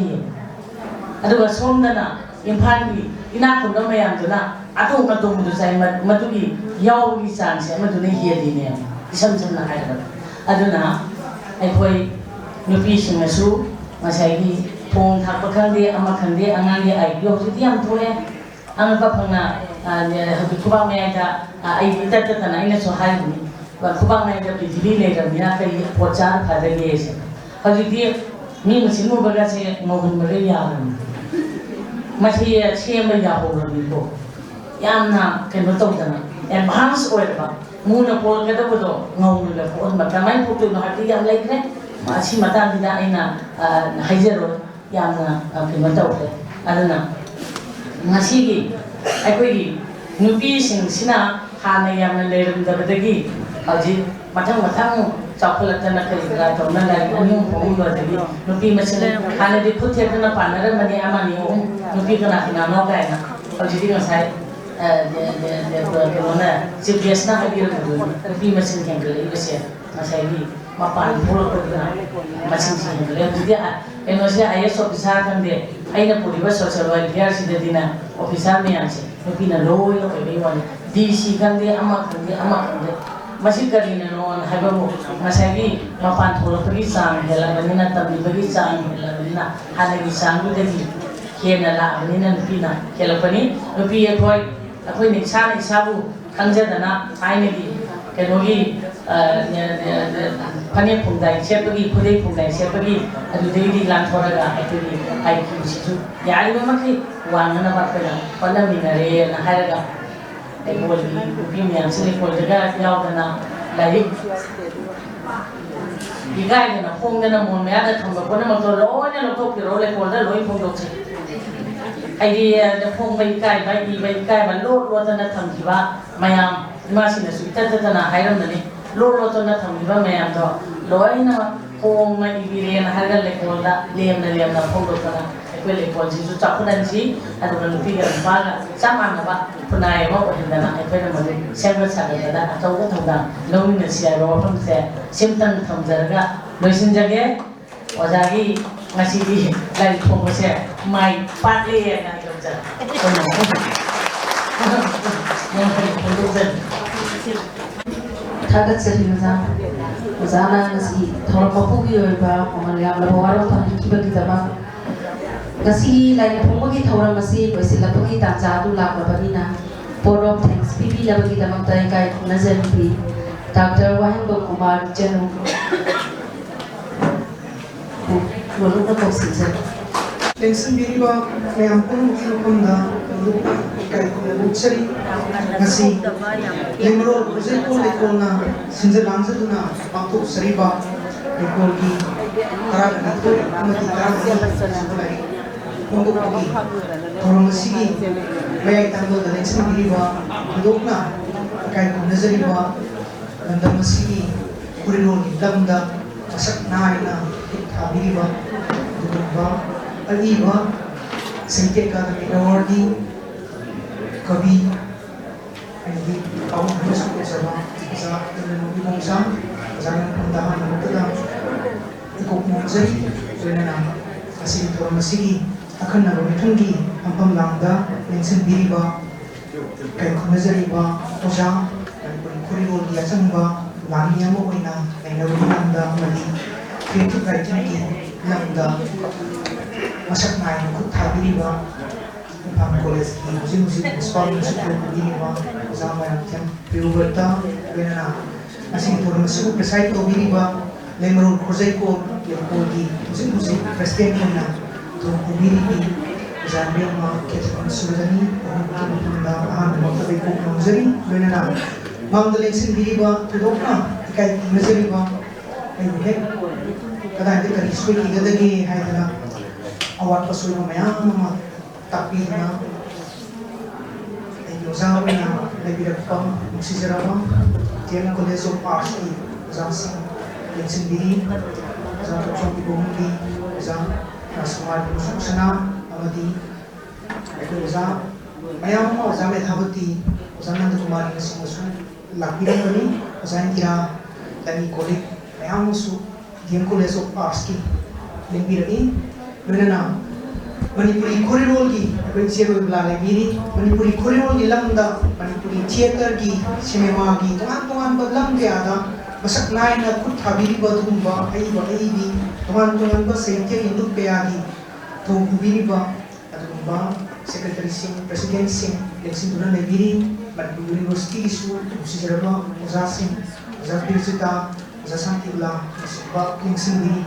Adu basom dana impan di ina pun nama yang dana. Atu mudu saya mudu di yau di sana saya mudu ni hiya di ni. Isam na hai aduna ai koi nupi singasu masai gi phone thak pakhande ama khande angang ai yo ji tiam thole ang pa phangna kuba me da ai ta ta na ina so hai ni ba kuba me da pithili le da mira kai pochar phade ge se haji ti mi musin mo baga se mogun mare ya mathi che ma ya ho ri ko yamna ke no to dana advance oil ba muna pol kada bodo ngau nula pol matamai putu no hati yang lain ne masih mata tidak ina hajar yang pimantau ke adana masih gi aku gi nupi sina hana yang lerum dabadagi aji matang coklat na kai ga to na lai onyong pong do dagi nupi masale hana di puthe na panara mani amani nupi kana no ga na aji di ngasai Kerana CPS na hadir dulu, tapi mesin kengkel itu sih, masa ini mapan pulau kerana mesin kengkel. Jadi Indonesia ayah officer kan dia, ayah nak pulih social welfare sih dia dina officer ni aja, tapi na loy lo kebeli wan, DC kan dia amak kan dia, masih kerana non habamu, masa ini mapan pulau pergi sang, helang ni na tapi pergi sang, helang ni na, ada di sang tu jadi, kena lah ni na pina, helang pani, tapi ya koi aku ini sana isabu kanja dana kain ini kenogi panik pungdai siapa lagi pudai pungdai siapa lagi adu dari lanthora ga itu ni IQ situ ya ini memang ki wangan apa pula pada minare na haraga ekol ni bim yang sini kol jaga yau dana lagi digai dana pung dana mon me ada thamba kona motor lo nya lo to piro le kol da loi pung dok idea the phone by kai ban lo na tham jiba mayam imagine su ta na hairam ni lo na tham jiba mayam do loina phone mai ibire na hagal le kolda lem na phone do kana ekwele ko ji su ta kudan ji adu kan pi ga ba sama na ba punai mo ko hinda na ekwele mo sem sa ga da atau ga thong da lo ni sia ro pham se simtang tham jarga loisin jage wajagi masih di lain pengusir mai patli ya kan kerja. Tagat sehingga zana nasi thora papugi oiba oman yang labawaro tham kiba kita ba nasi lain pengmugi thora masih besi lapagi tak jadu lak labanina board of thanks pipi labagi kita mang tay kai nazar pi Dr. Wahendra Kumar Janu Walau tak sih. Lensin biriba meampun mukunda lupa kai luxury nasi lemro project ko lekona sinja langsa duna pangtuk seriba lekol ki ꯇꯔꯥꯒꯅꯤꯊꯣꯏ ꯑꯃꯗꯤ ꯇꯔꯥꯃꯔꯤ ꯐꯣꯡꯗꯣꯛꯄꯒꯤ ꯊꯧꯔꯝ ꯑꯁꯤꯒꯤ ꯃꯌꯥꯏ ꯇꯥꯡꯀꯛꯇ ꯂꯦꯡꯁꯤꯟꯕꯤꯔꯤꯕ ꯊꯣꯏꯗꯣꯛꯅ ꯏꯀꯥꯏ ꯈꯨꯝꯅꯖꯔꯤꯕ ꯂꯝꯗꯝ ꯑꯁꯤꯒꯤ ꯎꯔꯤꯔꯣꯜꯒꯤ ꯂꯝꯗ ꯃꯁꯛ ꯅꯥꯏꯅ ꯈꯨꯠ ꯊꯥꯕꯤꯔꯤꯕ ꯑꯗꯨꯒꯨꯝꯕ ꯑꯏꯕ ꯁꯥꯍꯤꯇ꯭ꯌ ꯑꯦꯀꯥꯗꯃꯤ ꯑꯦꯋꯥꯔꯗꯤ ꯀवि ꯍꯥꯏꯗꯤ ꯄꯥꯎ ꯑꯃꯁꯨ ꯎꯠꯆꯕ ꯑꯣꯖꯥ ꯏꯕꯣꯡꯁꯥ ꯑꯣꯖꯥꯒꯤ ꯃꯐꯝꯗ ꯍꯥꯟꯅꯃꯛꯇꯗ ꯏꯀꯣꯛ ꯅꯣꯝꯖꯔꯤ ꯂꯣꯏꯅꯅ ꯑꯁꯤꯒꯤ ꯊꯧꯔꯝ ꯑꯁꯤꯒꯤ ꯑꯈꯟꯅꯕ ꯃꯤꯊꯨꯡꯒꯤ ꯐꯝꯐꯝ ꯂꯥꯡꯗ ꯂꯦꯡꯁꯤꯟꯕꯤꯔꯤꯕ ꯏꯀꯥꯏ ꯈꯨꯝꯅꯖꯔꯤꯕ ꯑꯣꯖꯥ ꯃꯅꯤꯄꯨꯔꯤ ꯈꯨꯔꯤꯔꯣꯜꯒꯤ ꯑꯆꯪꯕ ꯂꯥꯟꯃꯤ ꯑꯃ ꯑꯣꯏꯅ ꯅꯩꯅꯕꯒꯤ ꯂꯝꯗ ꯑꯃꯗꯤ ꯀ꯭ꯔꯤꯌꯦꯇꯤꯕ ꯔꯥꯏꯇꯤꯡꯒꯤ ꯂꯝꯗ ꯃꯁꯛ ꯅꯥꯏꯅ ꯈꯨꯠ ꯊꯥꯕꯤꯔꯤꯕ ꯏꯝꯐꯥꯜ ꯀꯣꯂꯦꯖꯀꯤ ꯍꯧꯖꯤꯛ ꯄ꯭ꯔꯤꯟꯁꯤꯄꯥꯜ ꯄ꯭ꯔꯤꯟꯁꯤꯄꯜ ꯑꯣꯏꯕꯤꯔꯤꯕ ꯑꯣꯖꯥ ꯃꯌꯥꯝꯊꯦꯝ ꯄ꯭ꯔꯤꯌꯣꯕꯔꯇ ꯂꯣꯏꯅꯅ ꯑꯁꯤꯒꯤ ꯊꯧꯔꯝ ꯑꯁꯤꯕꯨ ꯄ꯭ꯔꯦꯁꯥꯏꯠ ꯇꯧꯕꯤꯔꯤꯕ ꯂꯩꯃꯔꯣꯜ ꯈꯨꯔꯖꯩꯀꯣꯜ ꯂꯩꯀꯣꯜꯒꯤ ꯍꯧꯖꯤꯛ ꯄ꯭ꯔꯦꯁꯤꯗꯦꯟꯠ ꯑꯣꯏꯅ ꯊꯧꯔꯝ ꯄꯨꯕꯤꯔꯤꯕꯤ ꯑꯣꯖꯥ ꯕꯦꯝꯃ ꯀꯦꯊꯔꯤꯟ ꯁꯨꯔꯖꯅꯤ ꯑꯍꯨꯝꯒꯤ ꯃꯇꯨꯡꯗ ꯑꯍꯥꯟꯕꯃꯛꯇ ꯏꯀꯣꯛ ꯅꯣꯝꯖꯔꯤ ꯂꯣꯏꯅꯅ ꯃꯥꯡꯗ ꯂꯦꯡꯁꯤꯟꯕꯤꯔꯤꯕ ꯊꯣꯏꯗꯣꯛꯅ ꯏꯀꯥꯏ ꯈꯨꯝꯅꯖꯔꯤꯕ ꯑꯩꯕꯨ ꯍꯦꯛ ꯀꯗꯥꯏꯗ ꯀꯔꯤ ꯁꯣꯏꯈꯤꯒꯗꯒꯦ ꯍꯥꯏꯗꯅ ꯑꯋꯥꯠꯄ ꯑꯁꯣꯏꯕ ꯃꯌꯥꯝ ꯑꯃ ꯇꯥꯛꯄꯤꯗꯨꯅ ꯑꯩꯒꯤ ꯑꯣꯖꯥ ꯑꯣꯏꯅ ꯂꯩꯕꯤꯔꯛꯄ ꯅꯨꯡꯁꯤꯖꯔꯕ ꯗꯤ ꯑꯦꯝ ꯀꯣꯂꯦꯖ ꯑꯣꯐ ꯑꯥꯔꯠꯁꯀꯤ ꯑꯣꯖꯥꯁꯤꯡ ꯂꯦꯡꯁꯤꯟꯕꯤꯔꯤ ꯑꯣꯖꯥ ꯇꯣꯞꯆꯧ ꯏꯕꯣꯝꯒꯤ ꯑꯣꯖꯥ ꯔꯥꯖꯀꯨꯃꯥꯔ ꯁꯨꯛꯁꯅꯥ ꯑꯃꯗꯤ ꯑꯩꯈꯣꯏ ꯑꯣꯖꯥ ꯃꯌꯥꯝ ꯑꯃ ꯑꯣꯖꯥ ꯃꯦꯙꯥꯕꯇꯤ ꯑꯣꯖꯥ ꯅꯟꯗꯀꯨꯃꯥꯔꯅꯆꯤꯡꯕꯁꯨ ꯂꯥꯛꯄꯤꯔꯝꯒꯅꯤ ꯑꯣꯖꯥ ꯏꯟꯗꯤꯔꯥ ꯂꯅꯤ ꯀꯣꯂꯤꯛ ꯃꯌꯥꯝ ꯑꯃꯁꯨ ꯗꯤ ꯑꯦꯝ ꯀꯣꯂꯦꯖ ꯑꯣꯐ ꯑꯥꯔꯠꯁꯀꯤ ꯂꯦꯡꯕꯤꯔꯛꯏ ꯂꯣꯏꯅꯅ ꯃꯅꯤꯄꯨꯔꯤ ꯈꯨꯔꯤꯔꯣꯜꯒꯤ ꯑꯩꯈꯣꯏ ꯆꯦꯔꯣꯏꯕꯂꯥ ꯂꯩꯕꯤꯔꯤ ꯃꯅꯤꯄꯨꯔꯤ ꯈꯨꯔꯤꯔꯣꯜꯒꯤ ꯂꯝꯗ ꯃꯅꯤꯄꯨꯔꯤ ꯊꯤꯌꯦꯇꯔꯒꯤ ꯁꯤꯅꯦꯃꯥꯒꯤ ꯇꯣꯉꯥꯟ ꯇꯣꯉꯥꯟꯕ ꯂꯝ ꯀꯌꯥꯗ ꯃꯁꯛ ꯅꯥꯏꯅ ꯈꯨꯠ ꯊꯥꯕꯤꯔꯤꯕ ꯑꯗꯨꯒꯨꯝꯕ ꯑꯏꯕ ꯑꯏꯕꯤ ꯇꯣꯉꯥꯟ ꯇꯣꯉꯥꯟꯕ ꯁꯥꯍꯤꯇ꯭ꯌꯒꯤ ꯂꯨꯞ ꯀꯌꯥꯒꯤ ꯊꯧ ꯄꯨꯕꯤꯔꯤꯕ ꯑꯗꯨꯒꯨꯝꯕ ꯁꯦꯀ꯭ꯔꯦꯇꯔꯤꯁꯤꯡ ꯄ꯭ꯔꯦꯁꯤꯗꯦꯟꯠꯁꯤꯡ ꯂꯦꯡꯁꯤꯟꯗꯨꯅ ꯂꯩꯕꯤꯔꯤ ꯃꯅꯤꯄꯨꯔ ꯌꯨꯅꯤꯚꯔꯁꯤꯇꯤꯒꯤꯁꯨ ꯅꯨꯡꯁꯤꯖꯔꯕ ꯑꯣꯖꯥꯁꯤꯡ ꯑꯣꯖꯥ ꯕꯤꯔꯖꯤꯇꯥ ꯑꯣꯖꯥ ꯁꯥꯟꯇꯤꯕꯂꯥ ꯑꯁꯤꯒꯨꯝꯕ ꯂꯦꯡꯁꯤꯟꯕꯤꯔꯤ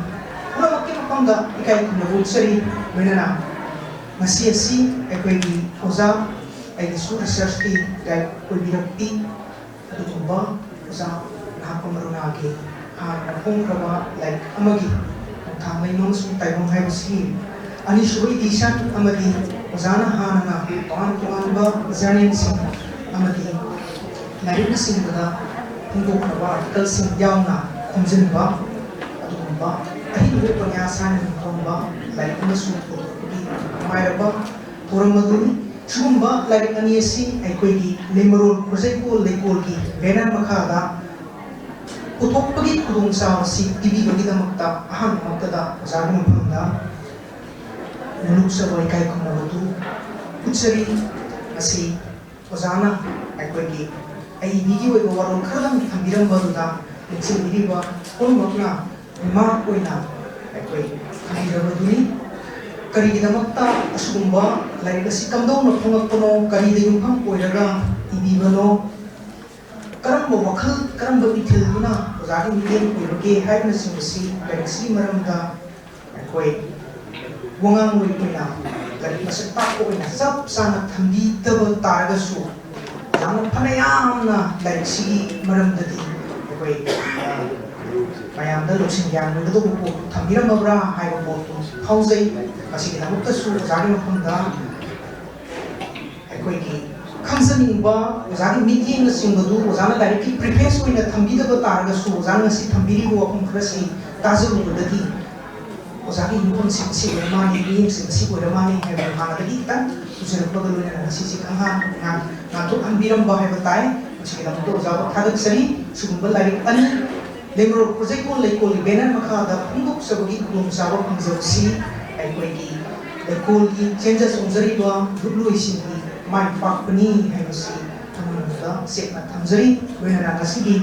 ꯄꯨꯝꯅꯃꯛꯀꯤ ꯃꯐꯝꯗ ꯏꯀꯥꯏ ꯈꯨꯝꯅꯕ ꯎꯠꯆꯔꯤ ꯂꯣꯏꯅꯅ ꯉꯁꯤ ꯑꯁꯤ ꯑꯩꯈꯣꯏꯒꯤ ꯑꯣꯖꯥ ꯑꯩꯒꯤꯁꯨ ꯔꯤꯁꯔꯁꯀꯤ ꯒꯥꯏꯗ ꯑꯣꯏꯕꯤꯔꯛꯄꯤ ꯑꯗꯨꯒꯨꯝꯕ ꯑꯣꯖꯥ ꯅꯍꯥꯛꯄ ꯃꯔꯨꯅꯥꯒꯤ ꯍꯥꯟꯅ ꯐꯣꯡꯈ꯭ꯔꯕ ꯂꯥꯏꯔꯤꯛ ꯑꯃꯒꯤ ꯈꯣꯡꯊꯥꯡ ꯂꯩꯃ ꯑꯃꯁꯨꯡ ꯇꯥꯏꯕꯪ ꯍꯥꯏꯕꯁꯤ ꯑꯅꯤꯁꯨꯕ ꯏꯗꯤꯁꯟ ꯑꯃꯗꯤ ꯑꯣꯖꯥꯅ ꯍꯥꯟꯅ ꯇꯣꯉꯥꯟ ꯇꯣꯉꯥꯟꯕ ꯖꯔꯅꯦꯜꯁꯤꯡ ꯑꯃꯗꯤ ꯂꯥꯏꯔꯤꯛꯁꯤꯡꯗ ꯐꯣꯡꯗꯣꯛꯈ꯭ꯔꯕ ꯑꯥꯔꯇꯤꯀꯜꯁꯤꯡ ꯌꯥꯎꯅ ꯈꯣꯝꯖꯤꯟꯕ ꯑꯗꯨꯒꯨꯝꯕ ꯑꯍꯤꯡꯕ ꯎꯄꯟꯌꯥꯁ ꯍꯥꯏꯅ ꯐꯣꯡꯕ ꯂꯥꯏꯔꯤꯛ ꯑꯃꯁꯨ ꯄꯨꯊꯣꯛꯄꯒꯤ ꯅꯨꯡꯉꯥꯏꯔꯕ ꯊꯧꯔꯝ ꯑꯗꯨꯅꯤ ꯁꯤꯒꯨꯝꯕ ꯂꯥꯏꯔꯤꯛ ꯑꯅꯤ ꯑꯁꯤ ꯑꯩꯈꯣꯏꯒꯤ ꯂꯩꯃꯔꯣꯜ ꯈꯨꯔꯖꯩꯀꯣꯜ ꯂꯩꯀꯣꯜꯒꯤ ꯕꯦꯅꯔ ꯃꯈꯥꯗ ꯄꯨꯊꯣꯛꯄꯒꯤ ꯈꯨꯗꯣꯡꯆꯥꯕ ꯑꯁꯤ ꯄꯤꯕꯤꯕꯒꯤꯗꯃꯛꯇ ꯑꯍꯥꯟꯕꯃꯛꯇꯗ ꯑꯣꯖꯥꯒꯤ ꯃꯐꯝꯗ ꯅꯣꯛꯆꯕ ꯏꯀꯥꯏ ꯈꯨꯝꯅꯕꯗꯨ ꯎꯠꯆꯔꯤ ꯉꯁꯤ ꯑꯣꯖꯥꯅ ꯑꯩꯈꯣꯏꯒꯤ ꯑꯏꯕꯤꯒꯤ ꯑꯣꯏꯕ ꯋꯥꯔꯣꯜ ꯈꯔꯗꯪ ꯊꯝꯕꯤꯔꯝꯕꯗꯨꯗ ꯂꯦꯡꯁꯤꯟꯕꯤꯔꯤꯕ ꯄꯨꯝꯅꯃꯛꯅ ꯔꯤꯃꯥꯔꯛ ꯑꯣꯏꯅ ꯑꯩꯈꯣꯏ ꯊꯝꯕꯤꯔꯕꯗꯨꯅꯤ ꯀꯔꯤꯒꯤꯗꯃꯛꯇ ꯑꯁꯤꯒꯨꯝꯕ ꯂꯥꯏꯔꯤꯛ ꯑꯁꯤ ꯀꯝꯗꯧꯅ ꯐꯣꯡꯉꯛꯄꯅꯣ ꯀꯔꯤꯗ ꯌꯨꯝꯐꯝ ꯑꯣꯏꯔꯒ ꯏꯕꯤꯕꯅꯣ ꯀꯔꯝꯕ ꯋꯥꯈꯜ ꯀꯔꯝꯕ ꯏꯊꯤꯜꯗꯨꯅ ꯑꯣꯖꯥꯒꯤ ꯃꯤꯠꯌꯦꯡ ꯑꯣꯏꯕꯒꯦ ꯍꯥꯏꯕꯅꯆꯤꯡꯕꯁꯤ ꯂꯥꯏꯔꯤꯛꯁꯤꯒꯤ ꯃꯔꯝꯗ ꯑꯩꯈꯣꯏ ꯋꯥꯉꯥꯡꯂꯣꯏ ꯑꯣꯏꯅ ꯂꯥꯏꯔꯤꯛ ꯃꯁꯛ ꯇꯥꯛꯄ ꯑꯣꯏꯅ ꯆꯞ ꯆꯥꯅ ꯊꯝꯕꯤꯗꯕ ꯇꯥꯔꯒꯁꯨ ꯑꯣꯖꯥꯅ ꯐꯅ ꯌꯥꯝꯅ ꯂꯥꯏꯔꯤꯛꯁꯤꯒꯤ ꯃꯔꯝꯗꯗꯤ ꯑꯩꯈꯣꯏ ꯃꯌꯥꯝꯗ ꯂꯧꯁꯤꯡ ꯌꯥꯟꯒꯗꯧꯕ ꯄꯣꯠꯇꯨ ꯊꯝꯕꯤꯔꯝꯃꯕ꯭ꯔꯥ ꯍꯥꯏꯕ ꯄꯣꯠꯇꯨ ꯐꯥꯎꯖꯩ ꯃꯁꯤꯒꯤꯗꯃꯛꯇꯁꯨ ꯑꯣꯖꯥꯒꯤ ꯃꯐꯝꯗ ꯑꯩꯈꯣꯏꯒꯤ ꯈꯪꯖꯅꯤꯡꯕ ꯑꯣꯖꯥꯒꯤ ꯃꯤꯠꯌꯦꯡꯅꯆꯤꯡꯕꯗꯨ ꯑꯣꯖꯥꯅ ꯂꯥꯏꯔꯤꯛꯀꯤ ꯄ꯭ꯔꯤꯐꯦꯁ ꯑꯣꯏꯅ ꯊꯝꯕꯤꯗꯕ ꯇꯥꯔꯒꯁꯨ ꯑꯣꯖꯥꯅ ꯉꯁꯤ ꯊꯝꯕꯤꯔꯤꯕ ꯋꯥꯐꯝ ꯈꯔꯁꯤ ꯇꯥꯖꯔꯨꯕꯗꯒꯤ ꯑꯣꯖꯥꯒꯤ ꯌꯨꯝꯐꯝꯁꯤꯡ ꯑꯁꯤ ꯑꯣꯏꯔ ꯃꯥꯜꯂꯤ ꯃꯤꯠꯌꯦꯡꯁꯤꯡ ꯑꯁꯤ ꯑꯣꯏꯔ ꯃꯥꯜꯂꯤ ꯍꯥꯏꯕꯗꯨ ꯍꯥꯟꯅꯗꯒꯤ ꯈꯤꯇꯪ ꯎꯖꯔꯛꯄꯒ ꯂꯣꯏꯅꯅ ꯉꯁꯤꯁꯤ ꯉꯥꯛꯊꯣꯛꯍꯟꯕꯤꯔꯝꯕ ꯍꯥꯏꯕ ꯇꯥꯏ ꯃꯁꯤꯒꯤꯗꯃꯛꯇ ꯑꯣꯖꯥꯕꯨ ꯊꯥꯒꯠꯆꯔꯤ ꯁꯤꯒꯨꯝꯕ ꯂꯥꯏꯔꯤꯛ ꯑꯅꯤ ꯂꯩꯃꯔꯣꯜ ꯈꯨꯔꯖꯩꯀꯣꯜ ꯂꯩꯀꯣꯜꯒꯤ ꯕꯦꯅꯔ ꯃꯈꯥꯗ ꯐꯣꯡꯗꯣꯛꯆꯕꯒꯤ ꯈꯨꯗꯣꯡꯆꯥꯕ ꯐꯪꯖꯕꯁꯤ ꯑꯩꯈꯣꯏꯒꯤ ꯂꯩꯀꯣꯜꯒꯤ ꯆꯦꯟꯖ ꯆꯣꯡꯖꯔꯤꯕ ꯂꯨꯞꯂꯣꯏꯁꯤꯡꯒꯤ ꯃꯥꯏ ꯄꯥꯛꯄꯅꯤ ꯍꯥꯏꯕꯁꯤ ꯊꯃꯣꯏꯅꯨꯡꯗ ꯁꯦꯡꯅ ꯊꯝꯖꯔꯤ ꯂꯣꯏꯅꯅ ꯉꯁꯤꯒꯤ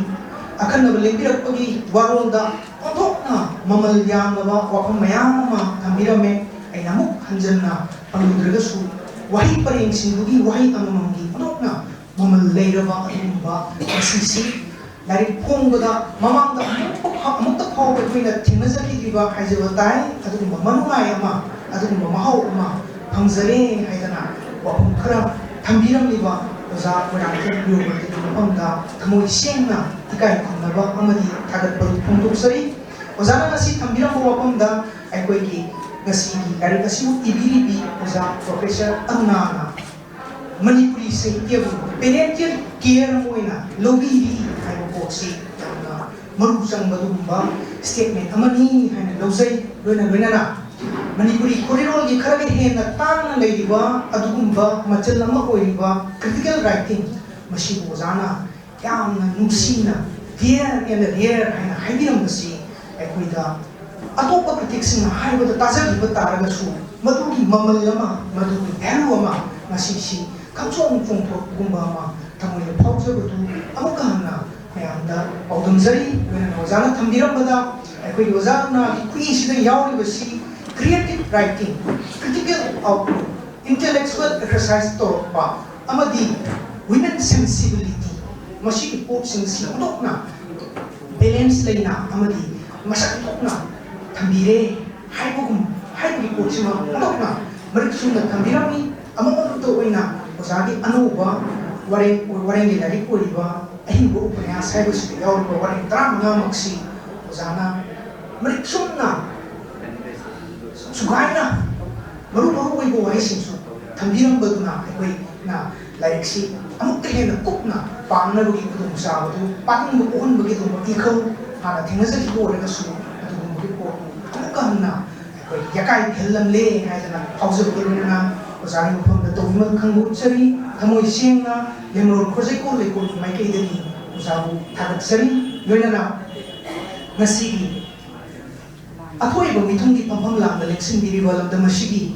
ꯑꯈꯟꯅꯕ ꯂꯦꯡꯕꯤꯔꯛꯄꯒꯤ ꯋꯥꯔꯣꯜꯗ ꯑꯣꯟꯊꯣꯛꯅ ꯃꯃꯜ ꯌꯥꯝꯂꯕ ꯋꯥꯐꯝ ꯃꯌꯥꯝ ꯑꯃ ꯊꯝꯕꯤꯔꯝꯃꯦ ꯑꯩꯅ ꯑꯃꯨꯛ ꯍꯟꯖꯟꯅ ꯄꯟꯂꯨꯗ꯭ꯔꯒꯁꯨ ꯋꯥꯍꯩ ꯄꯔꯦꯡꯁꯤꯡꯗꯨꯒꯤ ꯋꯥꯍꯩ ꯑꯃꯃꯝꯒꯤ ꯑꯣꯟꯊꯣꯛꯅ ꯃꯃꯜ ꯂꯩꯔꯕ ꯑꯗꯨꯒꯨꯝꯕ ꯉꯁꯤꯁꯤ ꯂꯥꯏꯔꯤꯛ ꯐꯣꯡꯕꯗ ꯃꯃꯥꯡꯗ ꯑꯃꯨꯛꯇ ꯐꯥꯎꯕ ꯑꯩꯈꯣꯏꯅ ꯊꯦꯡꯅꯖꯈꯤꯗ꯭ꯔꯤꯕ ꯍꯥꯏꯖꯕ ꯇꯥꯏ ꯑꯗꯨꯒꯨꯝꯕ ꯃꯅꯨꯡꯉꯥꯏ ꯑꯃ ꯑꯗꯨꯒꯨꯝꯕ ꯃꯍꯥꯎ ꯑꯃ ꯐꯪꯖꯔꯦ ꯍꯥꯏꯗꯅ ꯋꯥꯐꯝ ꯈꯔ ꯊꯝꯕꯤꯔꯝꯂꯤꯕ ꯑꯣꯖꯥ ꯃꯣꯏꯔꯥꯡꯊꯦꯝ ꯄ꯭ꯔꯤꯌꯣꯕꯔꯇꯒꯤ ꯃꯐꯝꯗ ꯊꯃꯣꯏ ꯁꯦꯡꯅ ꯏꯀꯥꯏ ꯈꯨꯝꯅꯕ ꯑꯃꯗꯤ ꯊꯥꯒꯠꯄꯗꯨ ꯐꯣꯡꯗꯣꯛꯆꯔꯤ Ozana ngasi thambiram wapamda aikoigi ngasi dari kasu ibiribi oza Professor Arunana Manipuri Sahitya parental care moina lobiri haibo boksi yamna maru changbadumba statement amani haina lozai loina Manipuri corridor gi kharaga hena tangna leiba adugumba machal lama oiba critical writing masi ozana yamna nusina dear and rare haina haibiram basi aikoida atopa critics na haiba taja gi taraga su madugi mamal lama madugi value ama ngasi kamchong chongthok gumba ma thamoi phawjabatu amuka hanna mayamda paudamjari wena ozana thambiram aikoi ozana kui sida yauri basi creative writing critical outlook intellectual exercise to pa amadi women sensibility masi pop singsi udokna balance laina amadi masak tokna thambire haibugum haibugi pochima udokna mariksunna thambirami amon to oina ozagi anuba wareng lari koriba ahinbo upanyas haibusi yaurba wareng tramanga maksi ozana mariksumna sugaina maru oibo waisinsu thambiram baduna aikoi na laiksi amuk hena kupna pamna bugi kudum sabatu patin bu on bugi dum ikau hana thingasa ki bo rega su adu bugi ko amuka hanna aikoi yakai phelam le haidana phauja buruna ozani mufam da tawima khangbu chari thamoi sengna lemro project ko le ko mai kai dani uzabu thagat chari loina ngasi athoi ba mithungi pampham lam da leksin biri walam da masigi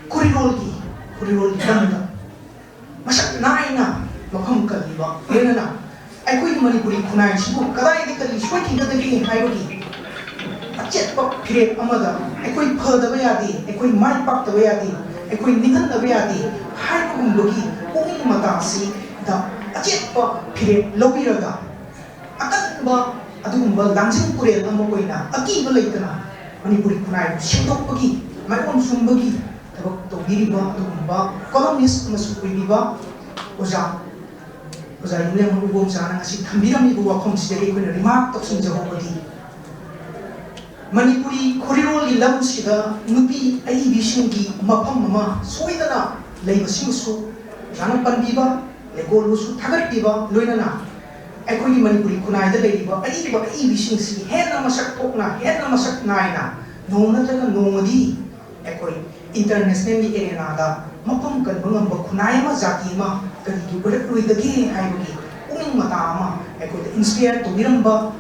corridor damda masak naina makham kaliba loina aikoi manipuri khunai sibu kadai de kali swai thi da gi haibagi achet pa phire amada aikoi phadaba yadi aikoi mai pak da yadi aikoi ninghan da yadi haibagum logi umi mata si da achet pa phire lobiraga akan ba adumba langsing purel amo koina aki balaitana manipuri khunai sindokpagi maikon sumbagi tabak to biriba adumba columnist masu kuiba oza yule mo bom sana ngasi thambirami bu wakhom sidari koina remark to sinjahobadi manipuri corridor li lam sida nupi ai bisingi mafam mama soidana leibasimsu jana panbiba legol su thagat biba loinana aikoi manipuri kunai da leiba ai bisingsi hena masak pokna hena masak naina nongna jaga nongdi aikoi international arena da mafam kan bangam ba kunai ma jati ma kan gi bere rui da gi haibagi uming mata ma aikoi da inspire to miramba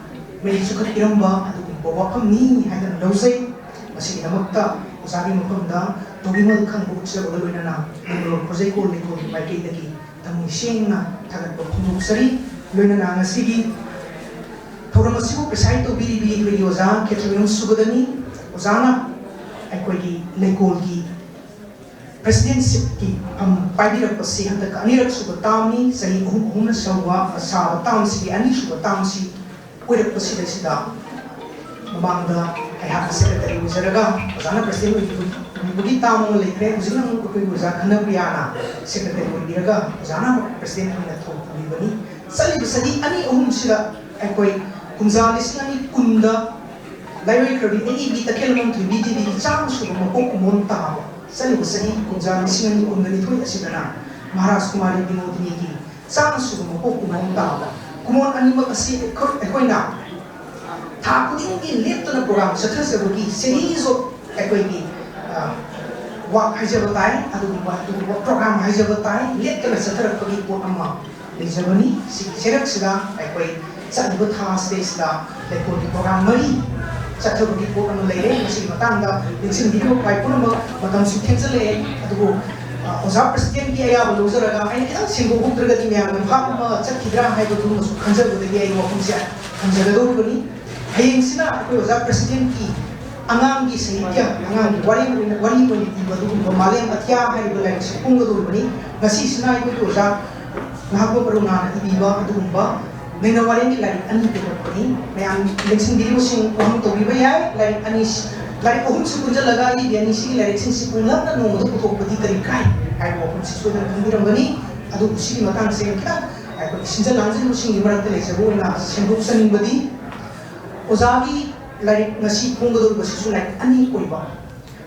mai sukat iramba adu bo wafam ni haida lozai masi namakta usari mafam da togimal khang bu se bola loinana ngro project ko liko mai kai da gi tamu sengna thagat ba khumuk sari loina ngasigi thoramasibu preside to biri ko oza ketriyum subadani ozana aikoi lekol gi presidency ki paidira pasi handa kanirak subatami sahi uhum sawa sa tam si ani subatami oirak pasi da sida mamangda ai hak secretary wizaraga ozana president bugi tamu lekre uzina ko oza khana priana secretary wiraga ozana president na tho bani sali bisadi ani ohum sila aikoi kumza lisnani kunda lairoi krabi ai bi takel mon tu bi bi cham su mo ko mon ta sali bisadi kumza lisnani kunda ni thoi asidana maharaj kumari binodini ki cham su mo ko mon ta kumon ani ma asi aikoi na tha kuding ki leptona program satha sabuki series of aikoi ki wa hajabatai adu program hajabatai leptona satha pagi ko amma Elizabani, serak sila, aikoi sa ibu tha space da, lekor di program mari, sa thabo di ko ano lere, masih matanda, leksin video kai pun matang sutheng sele, adu oza president ki aya bolu zara ai kita singgo buk terga di mya ha ma chat kidra hai bodu masu khanja bodu di ai wa kumsia khanja da do bani hayeng sina ko oza president ki angang ki sahitya angang wari ko di bodu ko malem atya hai bolai sepung do bani ngasi sina ko oza nahako perunana ibiba adumba nena warin lari ani ko ni mayam leksin diri sing ohum to biba yai lari anis lari ohum si kunja laga i biani si lari sin si kunla na no do ko pati kari kai ai ohum si so na kandiram gani adu si matang se kita ai ko sinja lanjin sing imarat le sabo na singbup saning badi Ozagi like ngasi punggador basisu like ani koiba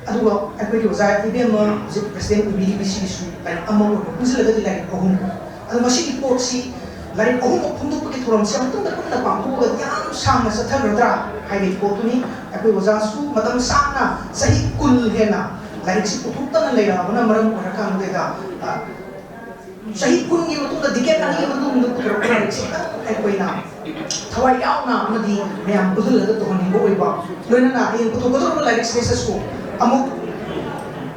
aduga akoi oza ibema president ubili bisisu like among kuzila gadi like ohum adu masi report si like ohum phumdu pagi thoram si amtung da kunna pampu ga yam samna satharadra hai report ni akoi oza su madam sana sahi kul hena like si puthutta na leira bana maram rakang dega sahi kun ni utung da diket ani utung da putra si akoi na thawai yauna amadi mayam budul da to ni boi ba loina na in putu budul like spaces ko amuk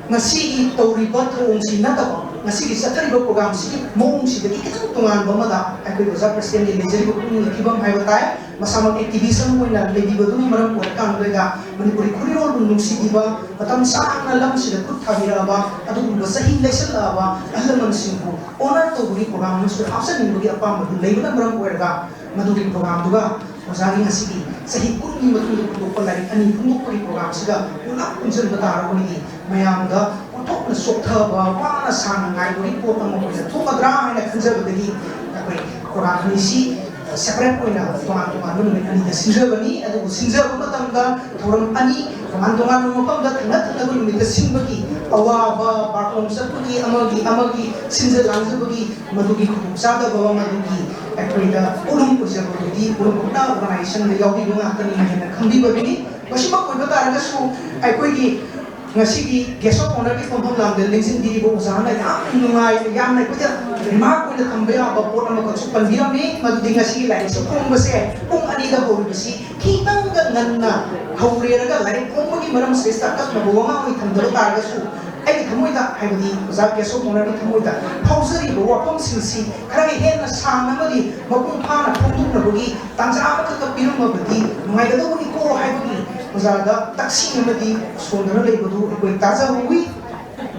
ngasi tori bathroom si na ta ngasi ki sathari ba program si mong si da kitang tungan ba mada akoi baza president ni lejery ko ni kibam hai batai masama activism ko na lebi badu maram ko kan doida manipuri khuri rol bun si diba matam sa na lam si da kut thabira ba adu ba sahi lesson ba ahlam sin ko honor to buri program no so option ni buri apa madu leibana maram ko ga maduri program duga ozari ngasigi sahi kunni matu ko lari ani punuk puri program siga una kunjal batara ko ni mayamga utok na sokha ba wana sang ngai buri po na mo ko to madra na kunjal badagi akoi program ni si separate ko na tuan no ni ani sinja bani adu sinja ko matam da thoram ani tuan no pam da thangat na ko ni da sinbagi awa ba batom sapagi amagi sinja langzabagi madugi ko sada ba madugi akoi da ulum ko jabo di ulum na organization da yogi bunga tani na khambi ba bini masima ko bata ra su akoi gi ngasi gi geso owner ki phom lam de lingsin di bo usana yam nungai yam na ko ja ma ko na khambe ba po na ko su pan bira me madudi ngasi lai so kung ba se kung ani da bo bisi kitang ga nanna haure ra ga lai kung gi maram se sta kas na bo ma ko thamdaro ta ga su ai thamoi da hai bodi za geso owner ki thamoi da pausari bo wa pom sin si khara ge hen na sang na madi mapung pha na phung na bo gi tangsa ma ka pirum ma bodi ngai da do ni ko hai bodi ozada taksi amadi sondra leibadu koi taza hui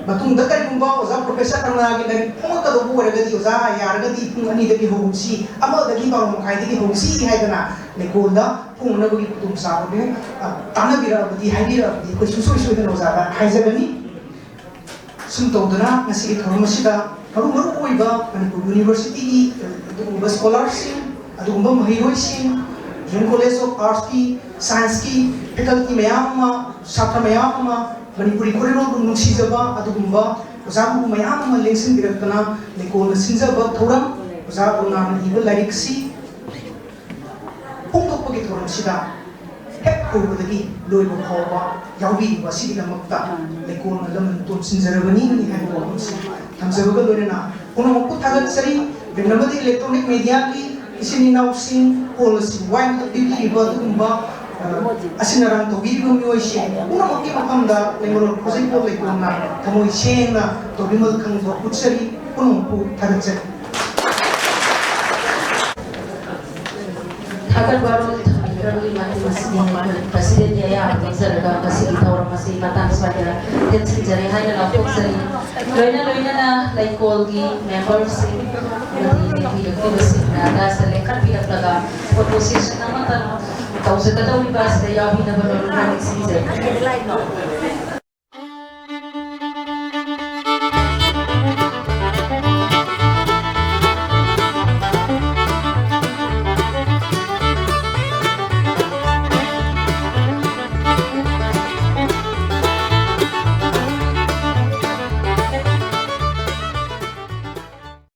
matung da kai bumba oza professor tangna gi lai phung ka do bu ra gadi oza yar gadi phung ani da gi homsi ama da gi ba mo khai da gi homsi hai dana le ko da phung na gi putum sa bu tana bira budi hai bira budi ko su su da oza da hai za gani sum to dana ngasi gi thorma sida haru maru oi ba Manipur University gi ba scholarship adu ba mahiroi sin Jun College of Arts ki Science ki faculty mayam ma satra mayam ma Manipuri corridor bu nungsi jaba adu gumba usabu mayam ma lengsin direktana lekol sinja ba thoram usabu na ibel liriksi pungtok pagi thoram sida hep ko budagi loi bo khoba yawi ba sidi na makta lekol na lam ton sinjarabani ni hai bo si tamjabaga loina kono mokku thagat sari benamadi electronic media ki isini nausin policy wine to be ibadumba asinarang to bi gumi oisi una mokki makamda lengoro project ko lekona kamoi shenga to bimal khang bo kutsari kono ku thagatse Agar baru terlalu masih presiden ya bisa kasih kita orang masih matang sebagai dan sejarah hanya lapor seri loina na like kolgi members di masih ada selekan tidak laga proposisi nama tan kau sudah tahu dibahas ya bina baru sih